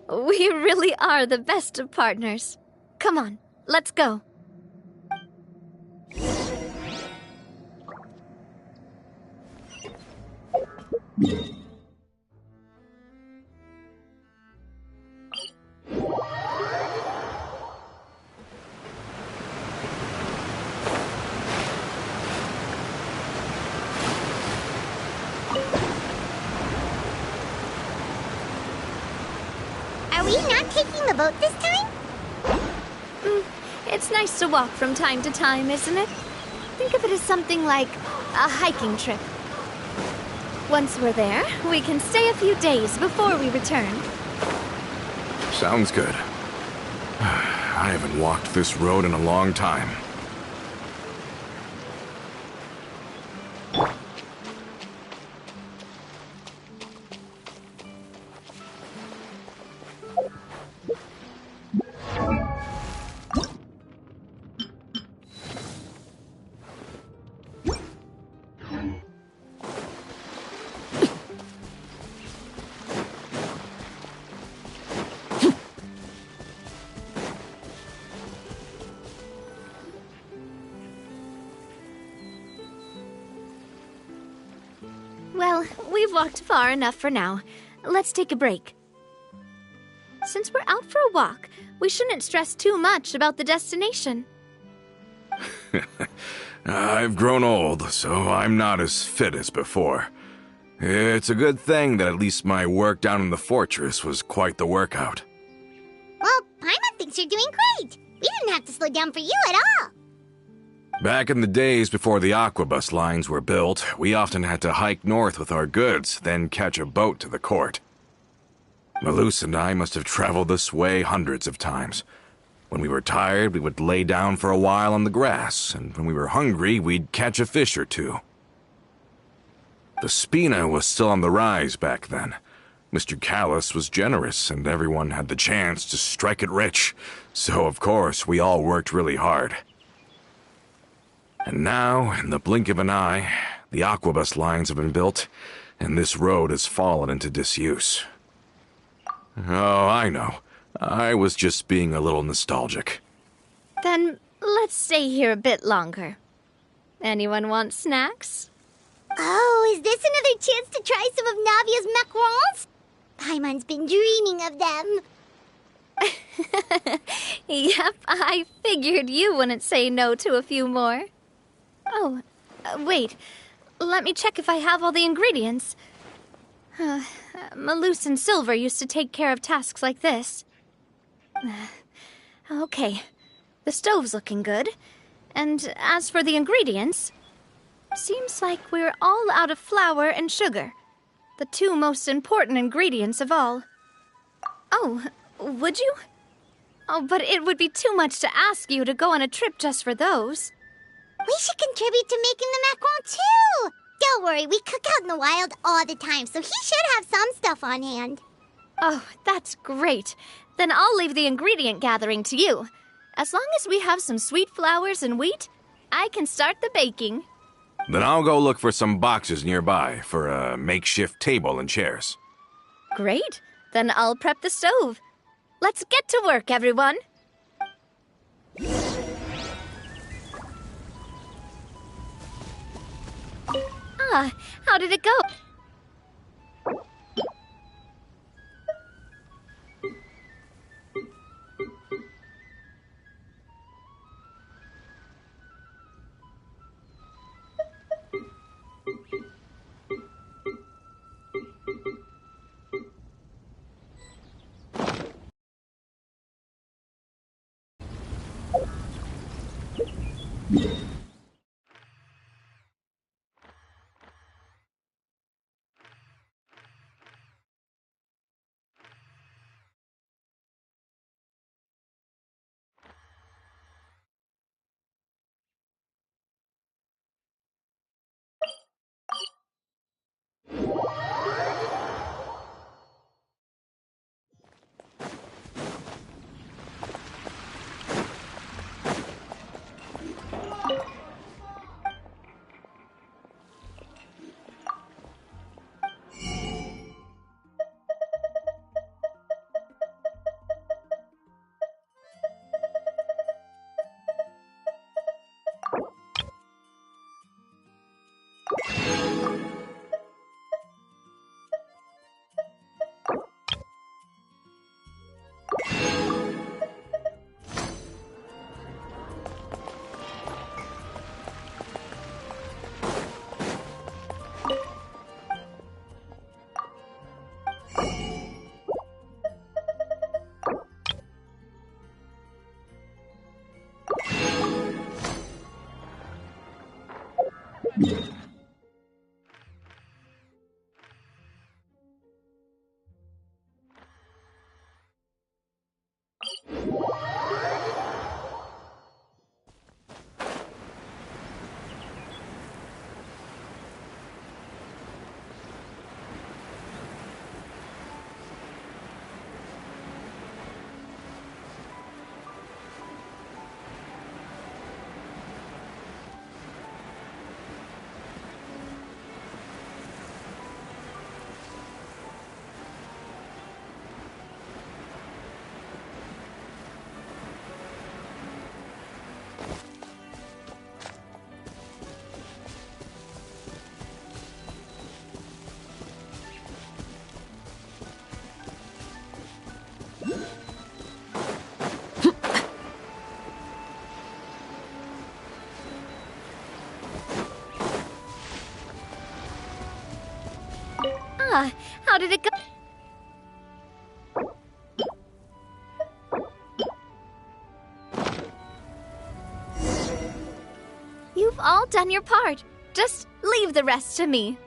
We really are the best of partners. Come on, let's go. Are we not taking the boat this time? It's nice to walk from time to time, isn't it? Think of it as something like a hiking trip. Once we're there, we can stay a few days before we return. Sounds good. I haven't walked this road in a long time. Well, we've walked far enough for now. Let's take a break. Since we're out for a walk, we shouldn't stress too much about the destination. I've grown old, so I'm not as fit as before. It's a good thing that at least my work down in the fortress was quite the workout. Well, Paimon thinks you're doing great. We didn't have to slow down for you at all. Back in the days before the aquabus lines were built, we often had to hike north with our goods, then catch a boat to the court. Malus and I must have traveled this way hundreds of times. When we were tired, we would lay down for a while on the grass, and when we were hungry, we'd catch a fish or two. The Spina was still on the rise back then. Mr. Callus was generous, and everyone had the chance to strike it rich, so of course we all worked really hard. And now, in the blink of an eye, the aquabus lines have been built, and this road has fallen into disuse. Oh, I know. I was just being a little nostalgic. Then let's stay here a bit longer. Anyone want snacks? Oh, is this another chance to try some of Navia's macarons? Paimon's been dreaming of them. Yep, I figured you wouldn't say no to a few more. Oh, wait. Let me check if I have all the ingredients. Malus and Silver used to take care of tasks like this. Okay, the stove's looking good. And as for the ingredients, seems like we're all out of flour and sugar, the two most important ingredients of all. Oh, would you? Oh, but it would be too much to ask you to go on a trip just for those. We should contribute to making the macaron too! Don't worry, we cook out in the wild all the time, so he should have some stuff on hand. Oh, that's great. Then I'll leave the ingredient gathering to you. As long as we have some sweet flours and wheat, I can start the baking. Then I'll go look for some boxes nearby for a makeshift table and chairs. Great. Then I'll prep the stove. Let's get to work, everyone. Ah, how did it go? Ah, how did it go? You've all done your part. Just leave the rest to me.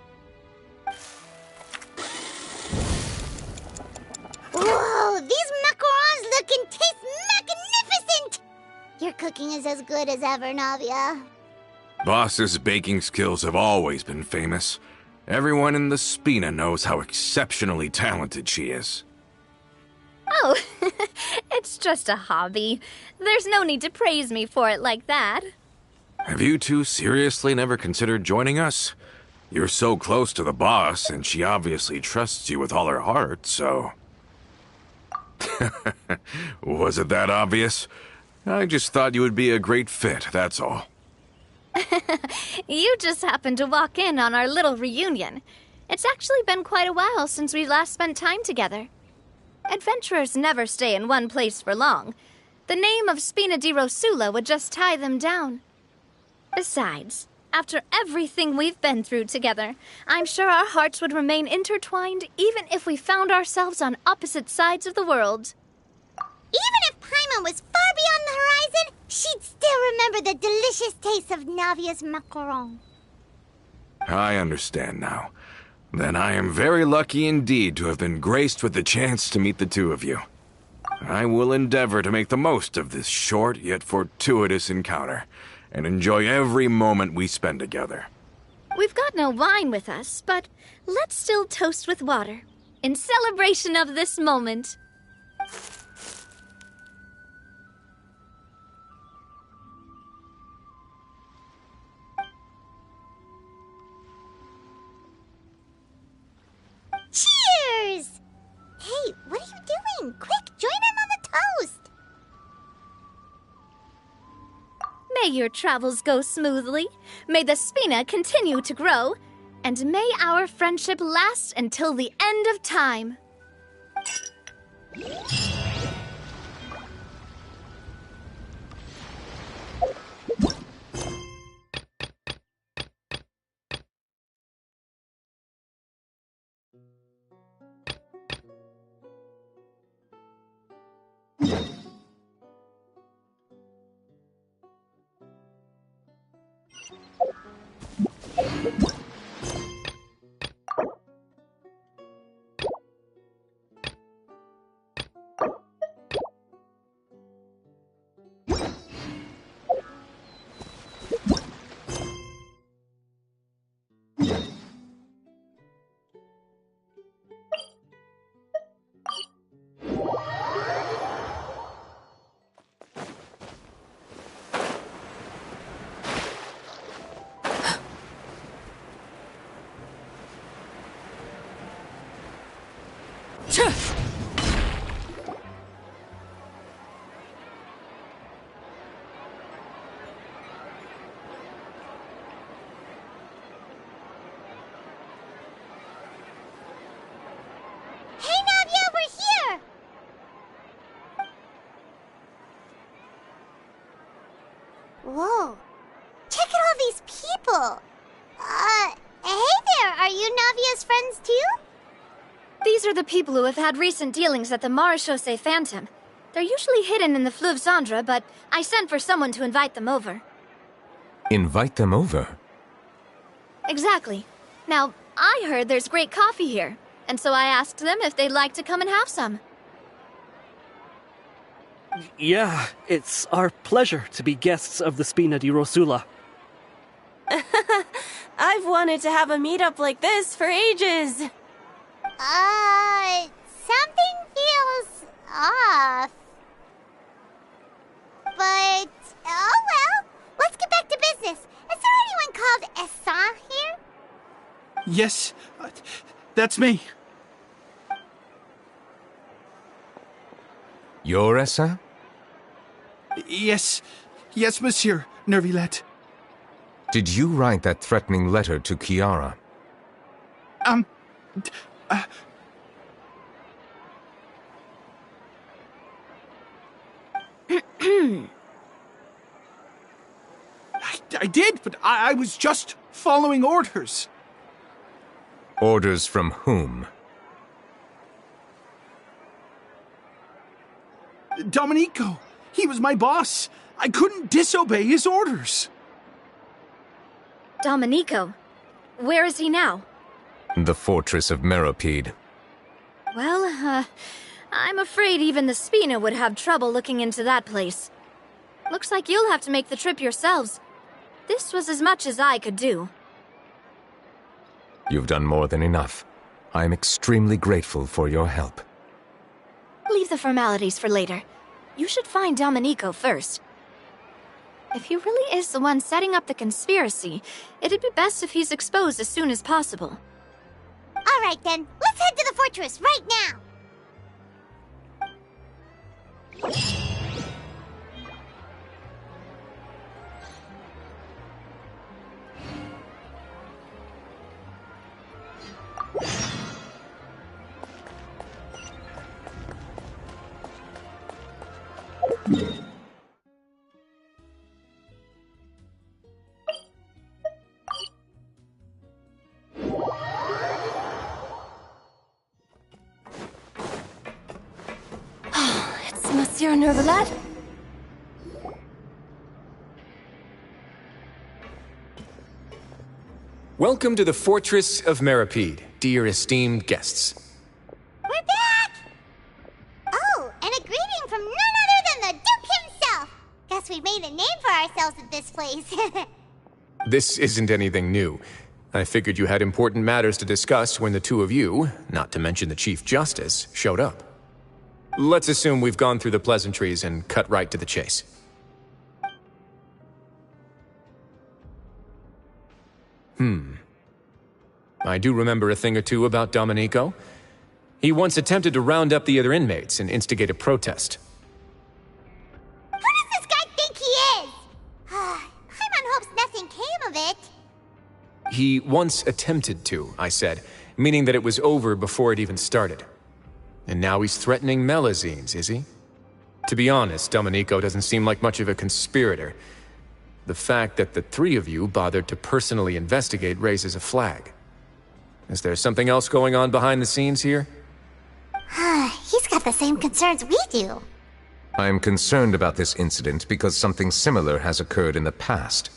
Whoa, these macarons look and taste magnificent! Your cooking is as good as ever, Navia. Boss's baking skills have always been famous. Everyone in the Spina knows how exceptionally talented she is. Oh, it's just a hobby. There's no need to praise me for it like that. Have you two seriously never considered joining us? You're so close to the boss, and she obviously trusts you with all her heart, so... Was it that obvious? I just thought you would be a great fit, that's all. You just happened to walk in on our little reunion. It's actually been quite a while since we last spent time together. Adventurers never stay in one place for long. The name of Spina di Rosula would just tie them down. Besides, after everything we've been through together, I'm sure our hearts would remain intertwined even if we found ourselves on opposite sides of the world. Even if Paimon was far beyond the horizon, she'd still remember the delicious taste of Navia's macaron. I understand now. Then I am very lucky indeed to have been graced with the chance to meet the two of you. I will endeavor to make the most of this short yet fortuitous encounter, and enjoy every moment we spend together. We've got no wine with us, but let's still toast with water, in celebration of this moment. Cheers! Hey, what are you doing? Quick, join in on the toast! May your travels go smoothly, may the Spina continue to grow, and may our friendship last until the end of time. Whoa. Check out all these people. Hey there, are you Navia's friends too? These are the people who have had recent dealings at the Marechaussee Phantom. They're usually hidden in the Fleuve Cendre, but I sent for someone to invite them over. Invite them over? Exactly. Now, I heard there's great coffee here, and so I asked them if they'd like to come and have some. Yeah, it's our pleasure to be guests of the Spina di Rosula. I've wanted to have a meetup like this for ages. Something feels off. But, oh well, let's get back to business. Is there anyone called Essan here? Yes, that's me. You're Essa? Yes, monsieur, Nervilette. Did you write that threatening letter to Kiara? I did, but I was just following orders. Orders from whom? Domenico! He was my boss! I couldn't disobey his orders! Domenico? Where is he now? The fortress of Meropide. Well, I'm afraid even the Spina would have trouble looking into that place. Looks like you'll have to make the trip yourselves. This was as much as I could do. You've done more than enough. I am extremely grateful for your help. Leave the formalities for later. You should find Domenico first. If he really is the one setting up the conspiracy, it'd be best if he's exposed as soon as possible. All right then, let's head to the fortress right now! It's Monsieur Nervalet? Welcome to the Fortress of Meropide, dear esteemed guests. We're back! Oh, and a greeting from none other than the Duke himself! Guess we made a name for ourselves at this place. This isn't anything new. I figured you had important matters to discuss when the two of you, not to mention the Chief Justice, showed up. Let's assume we've gone through the pleasantries and cut right to the chase. I do remember a thing or two about Domenico. He once attempted to round up the other inmates and instigate a protest. Who does this guy think he is? Paimon hopes nothing came of it. He once attempted to, I said, meaning that it was over before it even started. And now he's threatening Melazines, is he? To be honest, Domenico doesn't seem like much of a conspirator. The fact that the three of you bothered to personally investigate raises a flag. Is there something else going on behind the scenes here? He's got the same concerns we do. I am concerned about this incident because something similar has occurred in the past.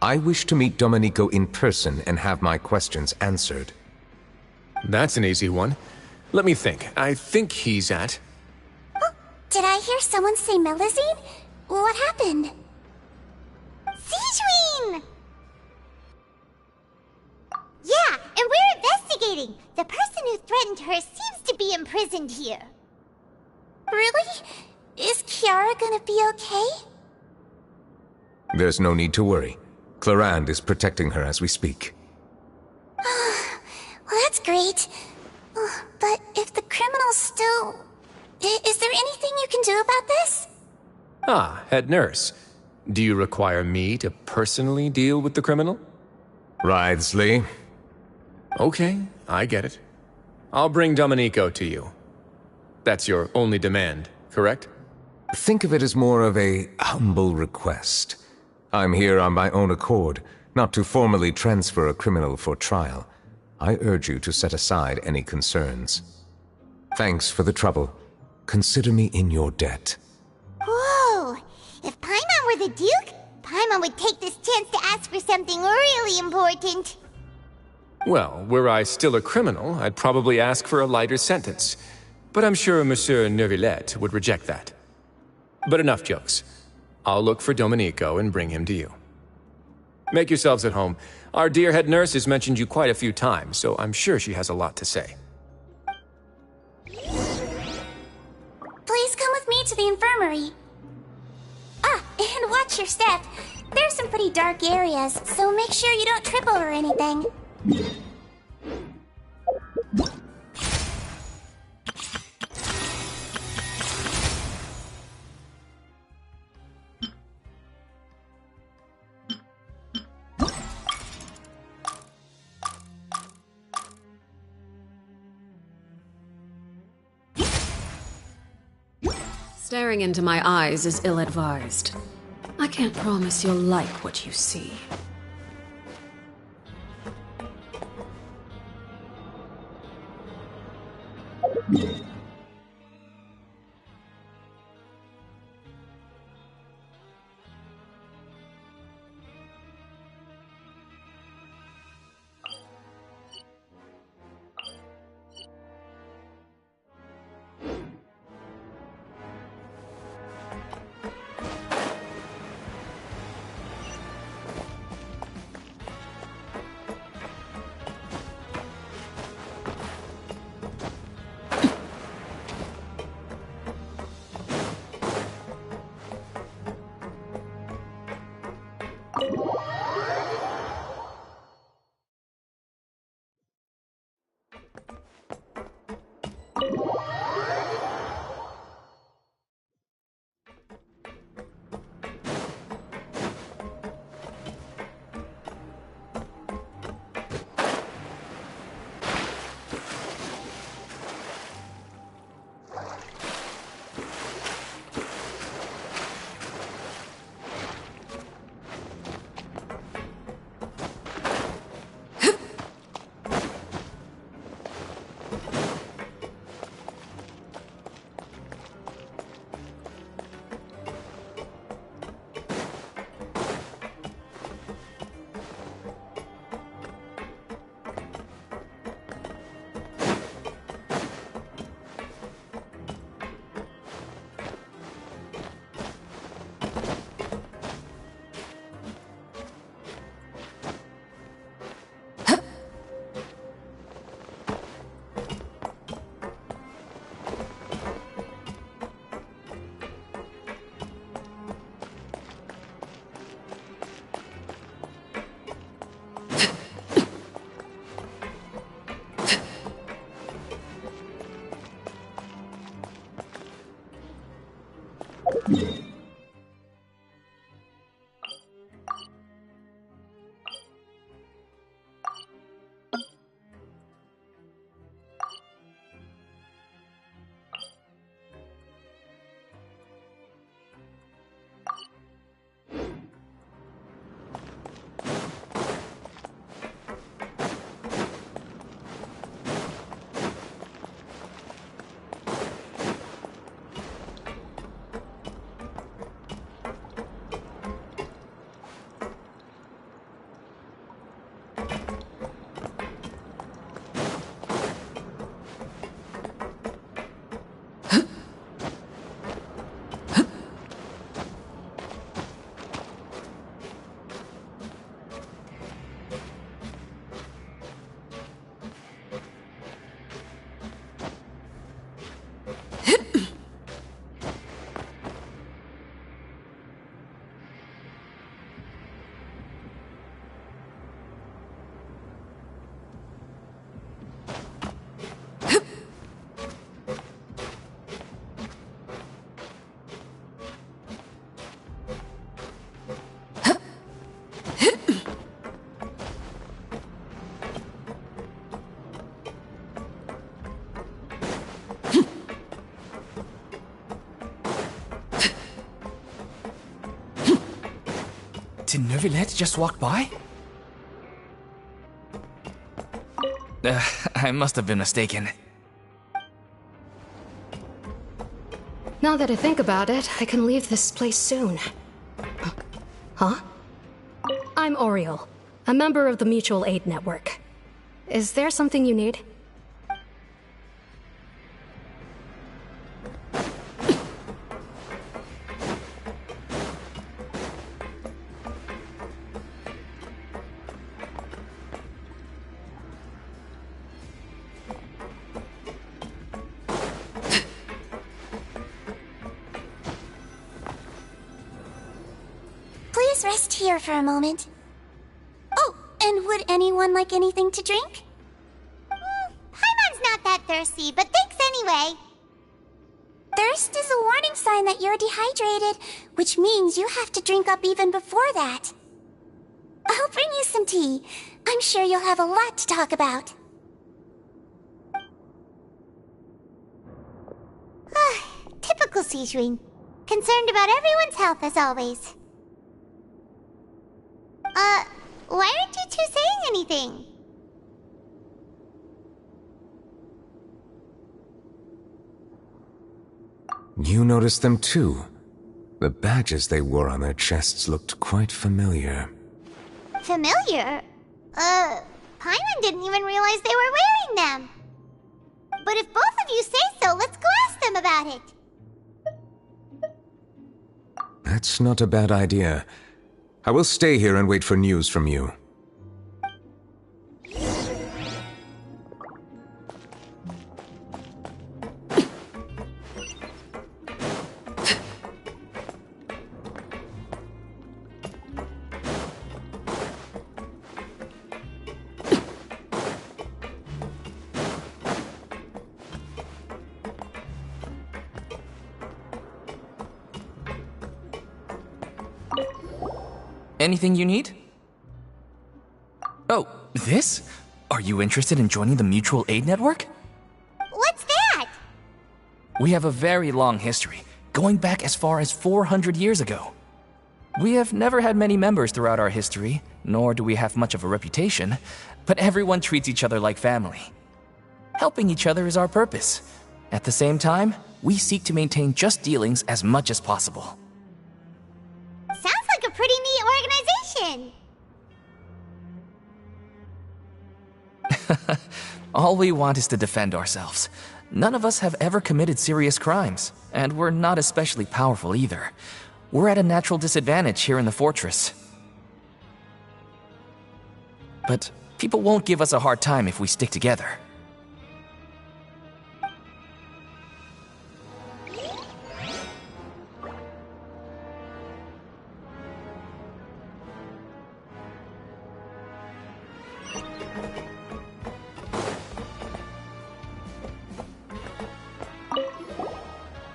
I wish to meet Domenico in person and have my questions answered. That's an easy one. Let me think. I think he's at... Oh, did I hear someone say Melazine? What happened? Sigewinne! Yeah, and we're investigating. The person who threatened her seems to be imprisoned here. Really? Is Kiara gonna be okay? There's no need to worry. Clarande is protecting her as we speak. Well, that's great. But if the criminal's still... Is there anything you can do about this? Ah, head nurse. Do you require me to personally deal with the criminal? Wriothesley. Okay, I get it. I'll bring Domenico to you. That's your only demand, correct? Think of it as more of a humble request. I'm here on my own accord, not to formally transfer a criminal for trial. I urge you to set aside any concerns. Thanks for the trouble. Consider me in your debt. Whoa! If Paimon were the Duke, Paimon would take this chance to ask for something really important. Well, were I still a criminal, I'd probably ask for a lighter sentence. But I'm sure Monsieur Nervalet would reject that. But enough jokes. I'll look for Domenico and bring him to you. Make yourselves at home. Our dear head nurse has mentioned you quite a few times, so I'm sure she has a lot to say. Please come with me to the infirmary. Ah, and watch your step. There's some pretty dark areas, so make sure you don't trip over anything. Staring into my eyes is ill-advised. I can't promise you'll like what you see. Did Neuvillette just walk by? I must have been mistaken. Now that I think about it, I can leave this place soon. Huh? I'm Oriel, a member of the Mutual Aid Network. Is there something you need? Please rest here for a moment. Oh, and would anyone like anything to drink? Paimon's not that thirsty, but thanks anyway. Thirst is a warning sign that you're dehydrated, which means you have to drink up even before that. I'll bring you some tea. I'm sure you'll have a lot to talk about. Typical Sijun. Concerned about everyone's health as always. Why aren't you two saying anything? You noticed them too. The badges they wore on their chests looked quite familiar. Familiar? Paimon didn't even realize they were wearing them. But if both of you say so, let's go ask them about it. That's not a bad idea. I will stay here and wait for news from you. Anything you need? Oh, this? Are you interested in joining the Mutual Aid Network? What's that? We have a very long history, going back as far as 400 years ago. We have never had many members throughout our history, nor do we have much of a reputation, but everyone treats each other like family. Helping each other is our purpose. At the same time, we seek to maintain just dealings as much as possible. Sounds like a pretty neat organization. All we want is to defend ourselves. None of us have ever committed serious crimes, and we're not especially powerful either. We're at a natural disadvantage here in the fortress. But people won't give us a hard time if we stick together.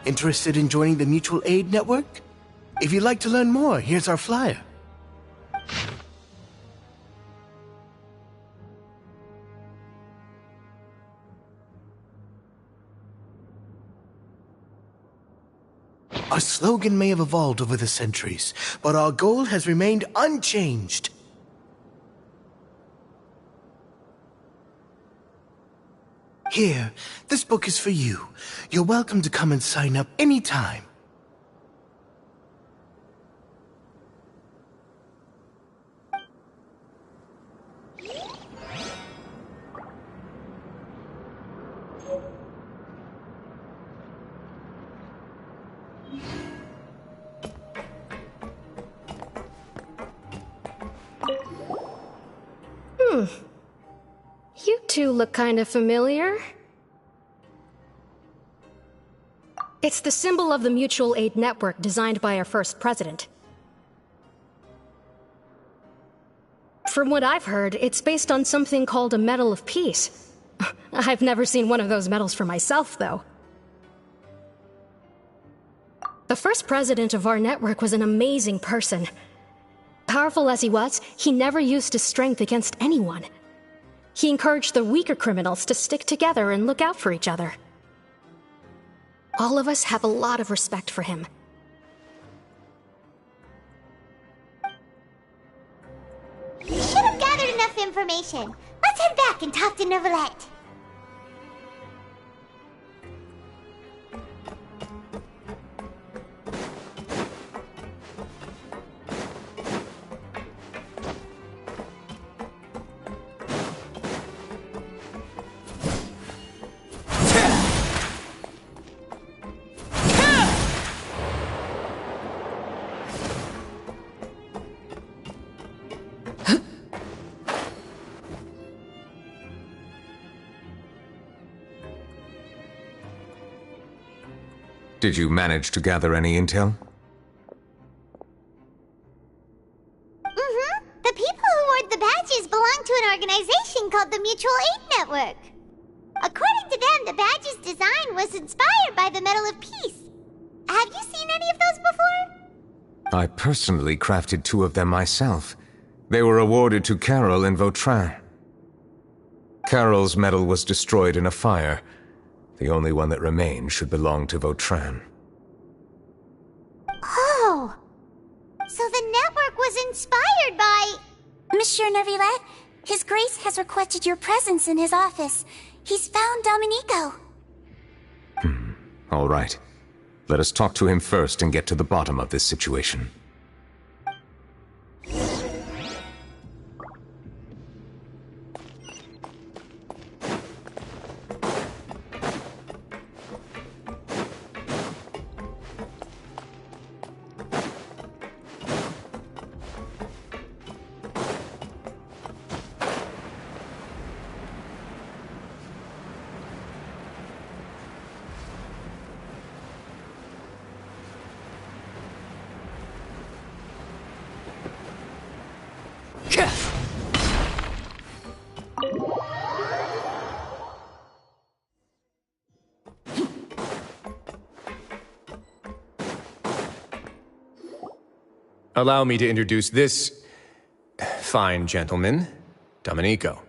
Interested in joining the Mutual Aid Network? If you'd like to learn more, here's our flyer. Our slogan may have evolved over the centuries, but our goal has remained unchanged. Here, this book is for you. You're welcome to come and sign up anytime. You two look kind of familiar. It's the symbol of the Mutual Aid Network designed by our first president. From what I've heard, it's based on something called a Medal of Peace. I've never seen one of those medals for myself, though. The first president of our network was an amazing person. Powerful as he was, he never used his strength against anyone. He encouraged the weaker criminals to stick together and look out for each other. All of us have a lot of respect for him. We should have gathered enough information. Let's head back and talk to Neuvillette. Did you manage to gather any intel? The people who wore the badges belong to an organization called the Mutual Aid Network. According to them, the badge's design was inspired by the Medal of Peace. Have you seen any of those before? I personally crafted 2 of them myself. They were awarded to Carol in Vautrin. Carol's medal was destroyed in a fire. The only one that remained should belong to Vautrin. Oh! So the network was inspired by... Monsieur Neuvillette, His Grace has requested your presence in his office. He's found Domenico. All right. Let us talk to him first and get to the bottom of this situation. Allow me to introduce this fine gentleman, Domenico.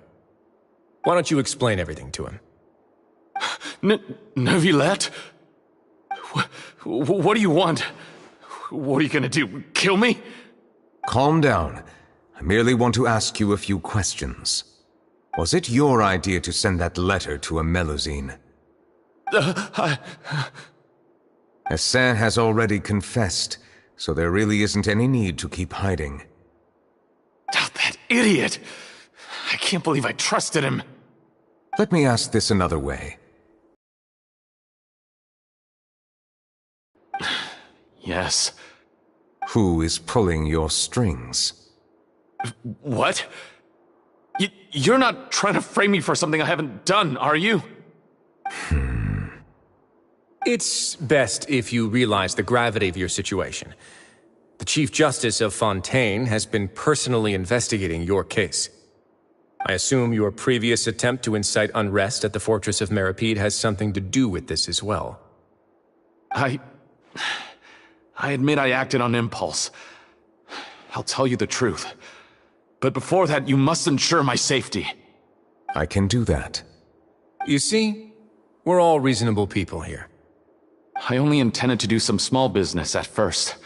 Why don't you explain everything to him? Neuvillette? What do you want? What are you gonna do, kill me? Calm down. I merely want to ask you a few questions. Was it your idea to send that letter to a Melusine? Hassan has already confessed, so there really isn't any need to keep hiding. Oh, that idiot! I can't believe I trusted him. Let me ask this another way. Yes. Who is pulling your strings? What? You're not trying to frame me for something I haven't done, are you? It's best if you realize the gravity of your situation. The Chief Justice of Fontaine has been personally investigating your case. I assume your previous attempt to incite unrest at the Fortress of Meripede has something to do with this as well. I admit I acted on impulse. I'll tell you the truth. But before that, you must ensure my safety. I can do that. You see, we're all reasonable people here. I only intended to do some small business at first.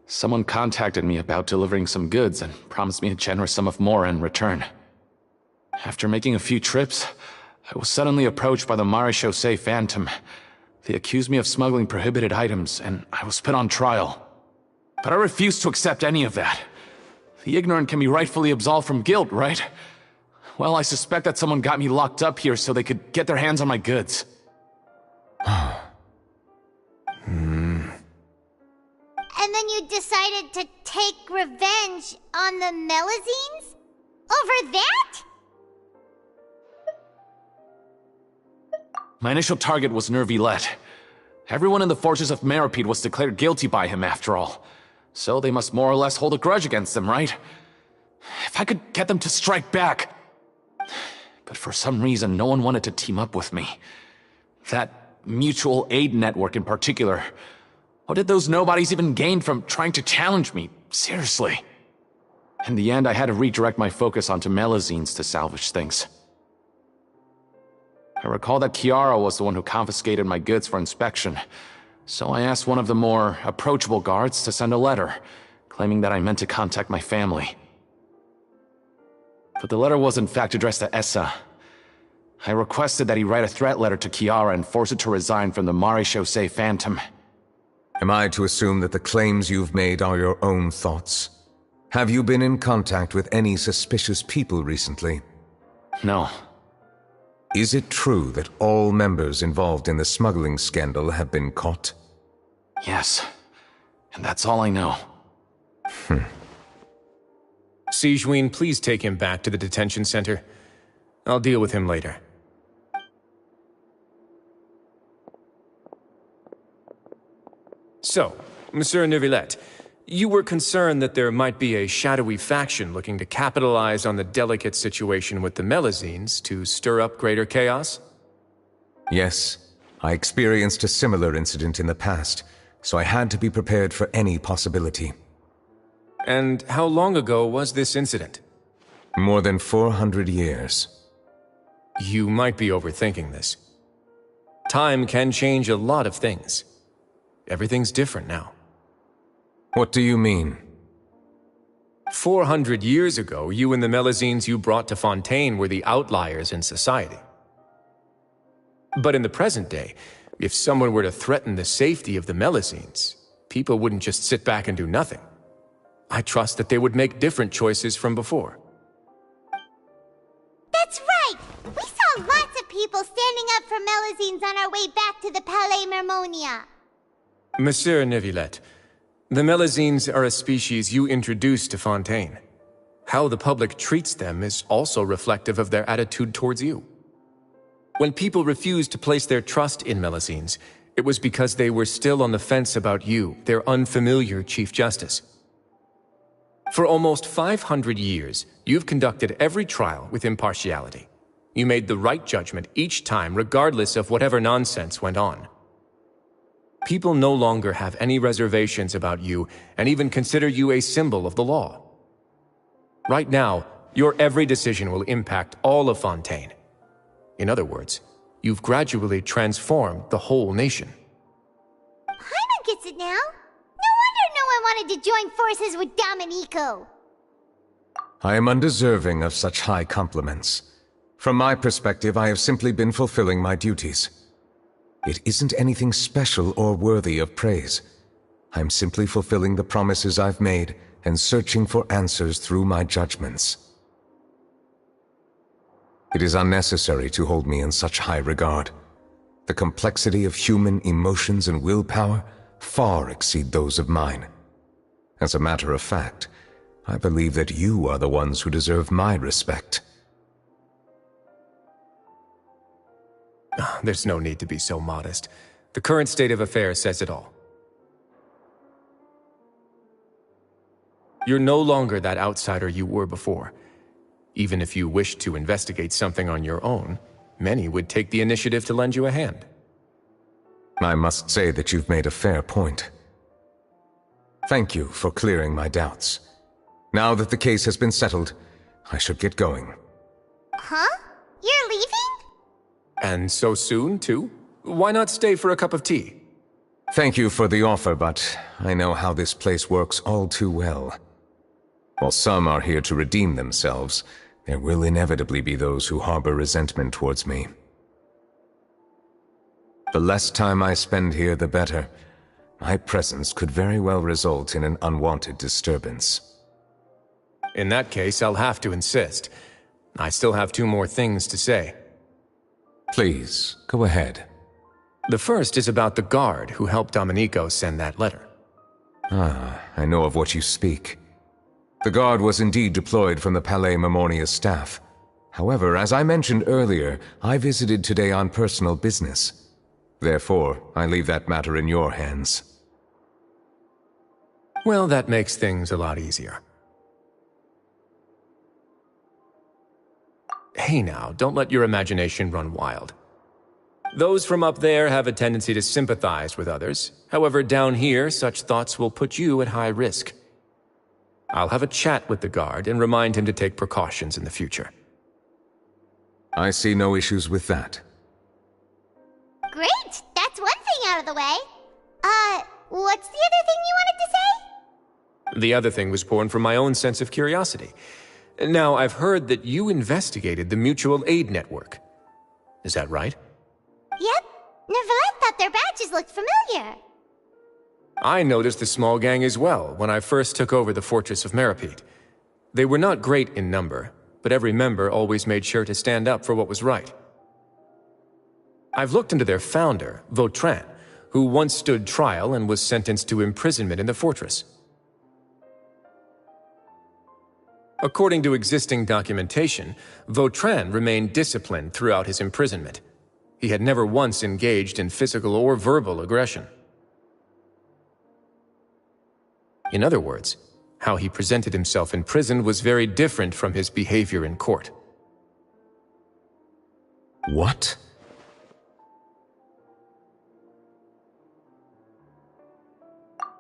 Someone contacted me about delivering some goods and promised me a generous sum of more in return. After making a few trips, I was suddenly approached by the Marechaussee Phantom. They accused me of smuggling prohibited items, and I was put on trial. But I refused to accept any of that. The ignorant can be rightfully absolved from guilt, right? Well, I suspect that someone got me locked up here so they could get their hands on my goods. And then you decided to take revenge on the Melusines? Over that? My initial target was Neuvillette. Everyone in the Fortress of Meripede was declared guilty by him after all. So they must more or less hold a grudge against him, right? If I could get them to strike back... But for some reason, no one wanted to team up with me. That mutual aid network in particular. What did those nobodies even gain from trying to challenge me? Seriously. In the end, I had to redirect my focus onto Melusines to salvage things. I recall that Chiara was the one who confiscated my goods for inspection, so I asked one of the more approachable guards to send a letter, claiming that I meant to contact my family. But the letter was in fact addressed to Essa. I requested that he write a threat letter to Chiara and force her to resign from the Marechaussee Phantom. Am I to assume that the claims you've made are your own thoughts? Have you been in contact with any suspicious people recently? No. Is it true that all members involved in the smuggling scandal have been caught? Yes. And that's all I know. Sigewinne, please take him back to the detention center. I'll deal with him later. So, Monsieur Neuvillette, you were concerned that there might be a shadowy faction looking to capitalize on the delicate situation with the Melusines to stir up greater chaos? Yes. I experienced a similar incident in the past, so I had to be prepared for any possibility. And how long ago was this incident? More than 400 years. You might be overthinking this. Time can change a lot of things. Everything's different now. What do you mean? 400 years ago, you and the Melusines you brought to Fontaine were the outliers in society. But in the present day, If someone were to threaten the safety of the Melusines, people wouldn't just sit back and do nothing. I trust that they would make different choices from before. That's right! We saw lots of people standing up for Melusines on our way back to the Palais Mermonia. Monsieur Neuvillette, the Melusines are a species you introduced to Fontaine. How the public treats them is also reflective of their attitude towards you. When people refused to place their trust in Melusines, it was because they were still on the fence about you, their unfamiliar Chief Justice. For almost 500 years, you've conducted every trial with impartiality. You made the right judgment each time, regardless of whatever nonsense went on. People no longer have any reservations about you and even consider you a symbol of the law. Right now, your every decision will impact all of Fontaine. In other words, you've gradually transformed the whole nation. Paimon gets it now. No wonder no one wanted to join forces with Domenico. I am undeserving of such high compliments. From my perspective, I have simply been fulfilling my duties. It isn't anything special or worthy of praise. I'm simply fulfilling the promises I've made and searching for answers through my judgments. It is unnecessary to hold me in such high regard. The complexity of human emotions and willpower far exceed those of mine. As a matter of fact, I believe that you are the ones who deserve my respect. There's no need to be so modest. The current state of affairs says it all. You're no longer that outsider you were before. Even if you wished to investigate something on your own, many would take the initiative to lend you a hand. I must say that you've made a fair point. Thank you for clearing my doubts. Now that the case has been settled, I should get going. Huh? You're leaving? And so soon, too? Why not stay for a cup of tea? Thank you for the offer, but I know how this place works all too well. While some are here to redeem themselves, there will inevitably be those who harbor resentment towards me. The less time I spend here, the better. My presence could very well result in an unwanted disturbance. In that case, I'll have to insist. I still have 2 more things to say. Please, go ahead. The first is about the guard who helped Domenico send that letter. Ah, I know of what you speak. The guard was indeed deployed from the Palais Mermonia's staff. However, as I mentioned earlier, I visited today on personal business. Therefore, I leave that matter in your hands. Well, that makes things a lot easier. Hey now, don't let your imagination run wild. Those from up there have a tendency to sympathize with others. However, down here, such thoughts will put you at high risk. I'll have a chat with the guard and remind him to take precautions in the future. I see no issues with that. Great! That's one thing out of the way. What's the other thing you wanted to say? The other thing was born from my own sense of curiosity. Now, I've heard that you investigated the mutual aid network. Is that right? Yep. Neuvillette thought their badges looked familiar. I noticed the small gang as well when I first took over the Fortress of Meripede. They were not great in number, but every member always made sure to stand up for what was right. I've looked into their founder, Vautrin, who once stood trial and was sentenced to imprisonment in the fortress. According to existing documentation, Vautrin remained disciplined throughout his imprisonment. He had never once engaged in physical or verbal aggression. In other words, how he presented himself in prison was very different from his behavior in court. What?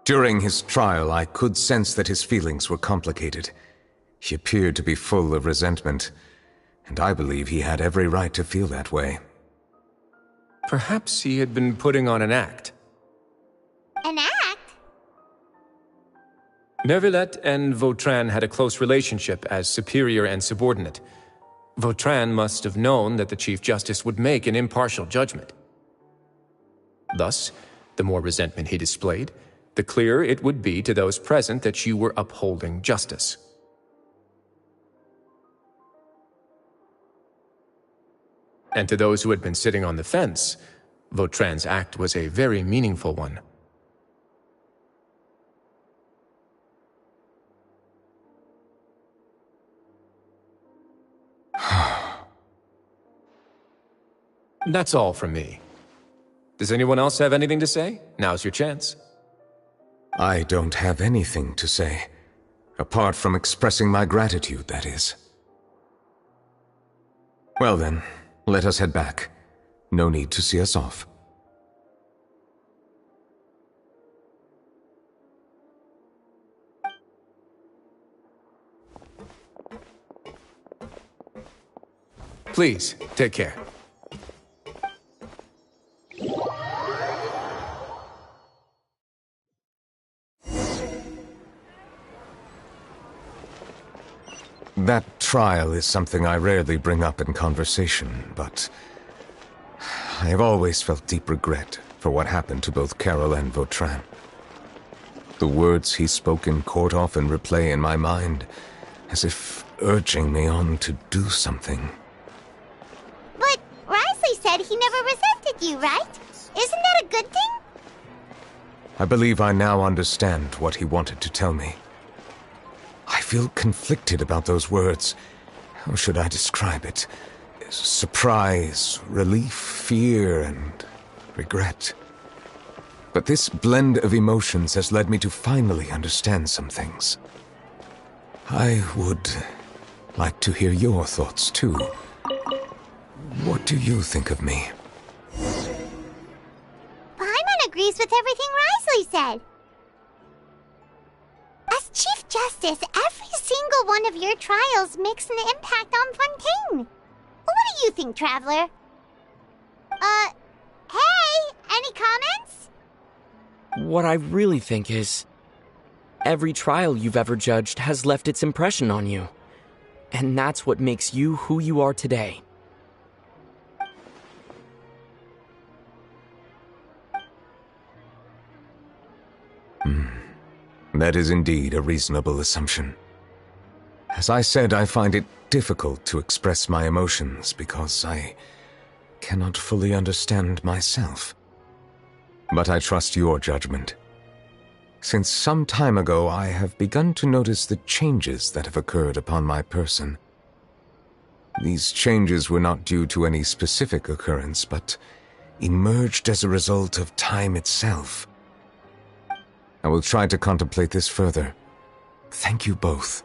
During his trial, I could sense that his feelings were complicated. He appeared to be full of resentment, and I believe he had every right to feel that way. Perhaps he had been putting on an act. An act? Neuvillette and Vautrin had a close relationship as superior and subordinate. Vautrin must have known that the Chief Justice would make an impartial judgment. Thus, the more resentment he displayed, the clearer it would be to those present that you were upholding justice. And to those who had been sitting on the fence, Vautrin's act was a very meaningful one. That's all from me. Does anyone else have anything to say? Now's your chance. I don't have anything to say. Apart from expressing my gratitude, that is. Well then, let us head back. No need to see us off. Please, take care. That trial is something I rarely bring up in conversation, but I have always felt deep regret for what happened to both Carol and Vautrin. The words he spoke in court often replay in my mind, as if urging me on to do something. But Risley said he never resented you, right? Isn't that a good thing? I believe I now understand what he wanted to tell me. I feel conflicted about those words. How should I describe it? Surprise, relief, fear, and regret. But this blend of emotions has led me to finally understand some things. I would like to hear your thoughts, too. What do you think of me? Paimon agrees with everything Risley said. As Chief Justice, every single one of your trials makes an impact on Fontaine. What do you think, Traveler? Hey, any comments? What I really think is, every trial you've ever judged has left its impression on you. And that's what makes you who you are today. That is indeed a reasonable assumption. As I said, I find it difficult to express my emotions because I cannot fully understand myself. But I trust your judgment. Since some time ago, I have begun to notice the changes that have occurred upon my person. These changes were not due to any specific occurrence, but emerged as a result of time itself. I will try to contemplate this further. Thank you both.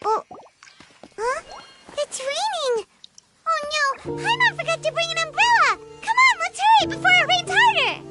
Oh, huh? It's raining! Oh no, Paimon forgot to bring an umbrella! Come on, let's hurry before it rains harder!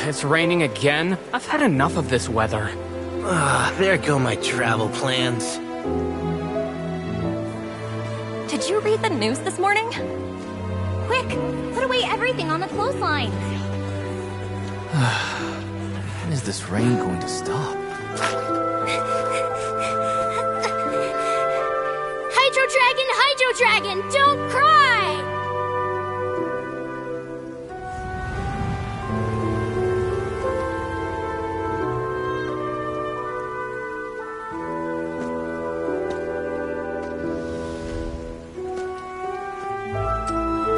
It's raining again? I've had enough of this weather. There go my travel plans. Did you read the news this morning? Quick, put away everything on the clothesline. When is this rain going to stop? Hydro Dragon, don't cry!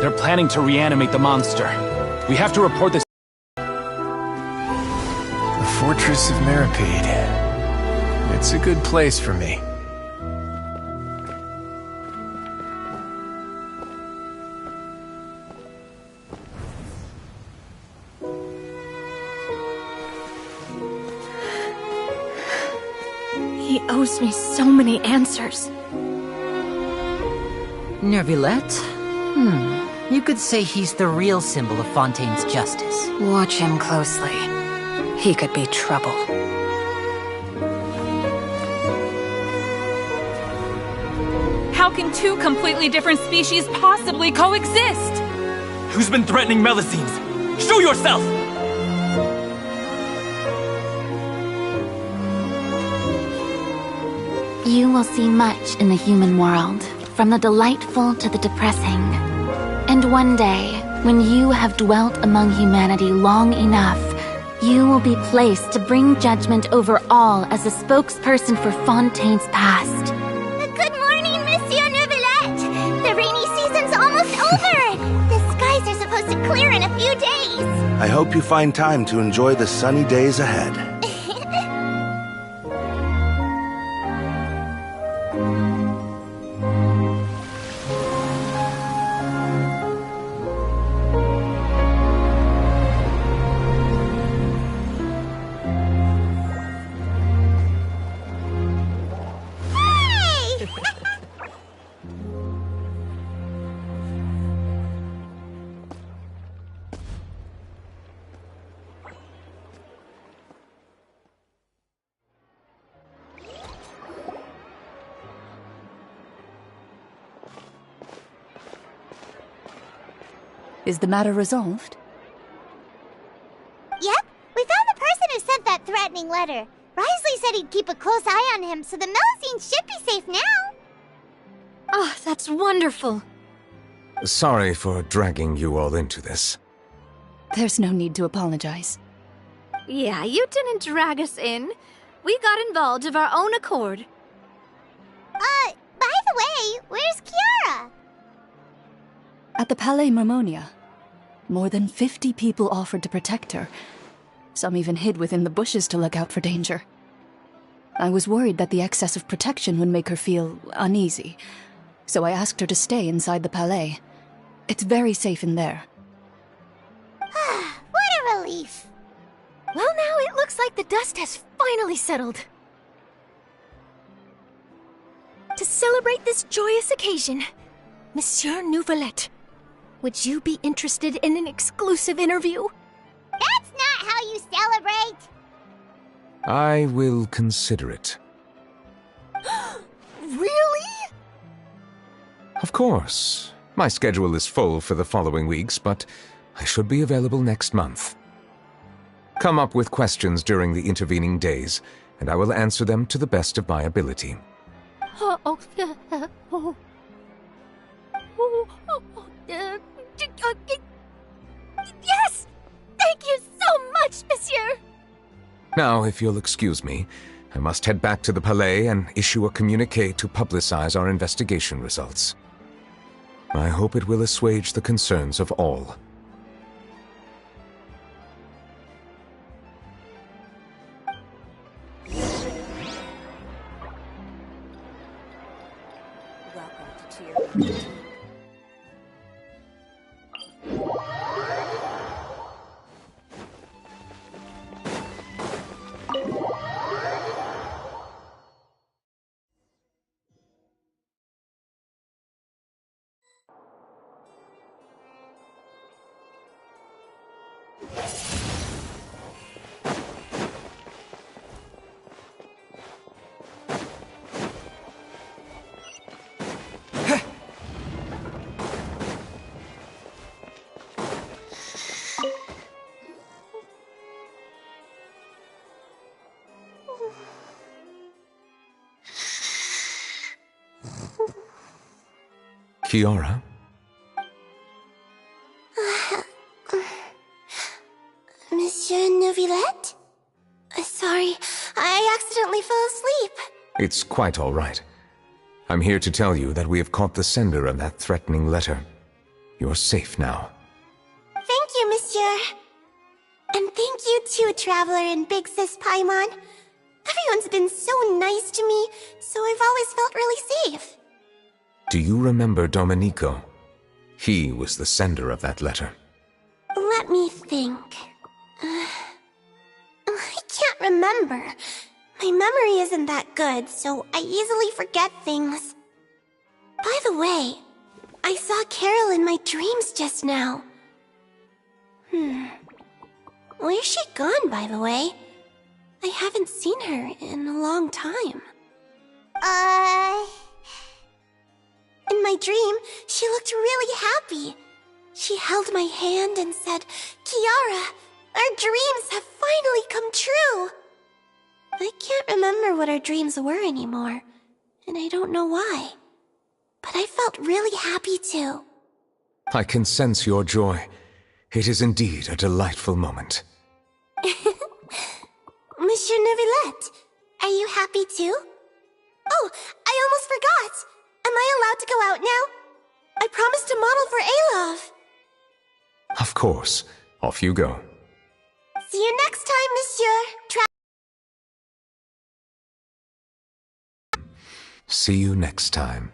They're planning to reanimate the monster. We have to report this. The Fortress of Meripede. It's a good place for me. He owes me so many answers. Neuvillette? You could say he's the real symbol of Fontaine's justice. Watch him closely. He could be trouble. How can two completely different species possibly coexist? Who's been threatening Melazines? Show yourself! You will see much in the human world, from the delightful to the depressing. And one day, when you have dwelt among humanity long enough, you will be placed to bring judgment over all as a spokesperson for Fontaine's past. Good morning, Monsieur Neuvillette! The rainy season's almost over! The skies are supposed to clear in a few days! I hope you find time to enjoy the sunny days ahead. Is the matter resolved? Yep, we found the person who sent that threatening letter. Risley said he'd keep a close eye on him, so the Melazines should be safe now. Oh, that's wonderful. Sorry for dragging you all into this. There's no need to apologize. Yeah, you didn't drag us in. We got involved of our own accord. By the way, where's Kiara? At the Palais Marmonia, more than 50 people offered to protect her. Some even hid within the bushes to look out for danger. I was worried that the excess of protection would make her feel uneasy, so I asked her to stay inside the Palais. It's very safe in there. What a relief. Well, now it looks like the dust has finally settled. To celebrate this joyous occasion, Monsieur Neuvillette, would you be interested in an exclusive interview? That's not how you celebrate! I will consider it. Really? Of course. My schedule is full for the following weeks, but I should be available next month. Come up with questions during the intervening days, and I will answer them to the best of my ability. Yes! Thank you so much, monsieur! Now, if you'll excuse me, I must head back to the Palais and issue a communiqué to publicize our investigation results. I hope it will assuage the concerns of all. Kiara? Monsieur Neuvillette? Sorry, I accidentally fell asleep. It's quite all right. I'm here to tell you that we have caught the sender of that threatening letter. You're safe now. Thank you, monsieur. And thank you too, Traveler and Big Sis Paimon. Everyone's been so nice to me, so I've always felt really safe. Do you remember Domenico? He was the sender of that letter. Let me think. I can't remember. My memory isn't that good, so I easily forget things. By the way, I saw Carol in my dreams just now. Where's she gone, by the way? I haven't seen her in a long time. my dream, she looked really happy. She held my hand and said, "Kiara, our dreams have finally come true." I can't remember what our dreams were anymore, and I don't know why. But I felt really happy too. I can sense your joy. It is indeed a delightful moment. Monsieur Neuvillette, are you happy too? Oh, I almost forgot! Am I allowed to go out now? I promised to model for Alov. Of course. Off you go. See you next time, Monsieur. See you next time.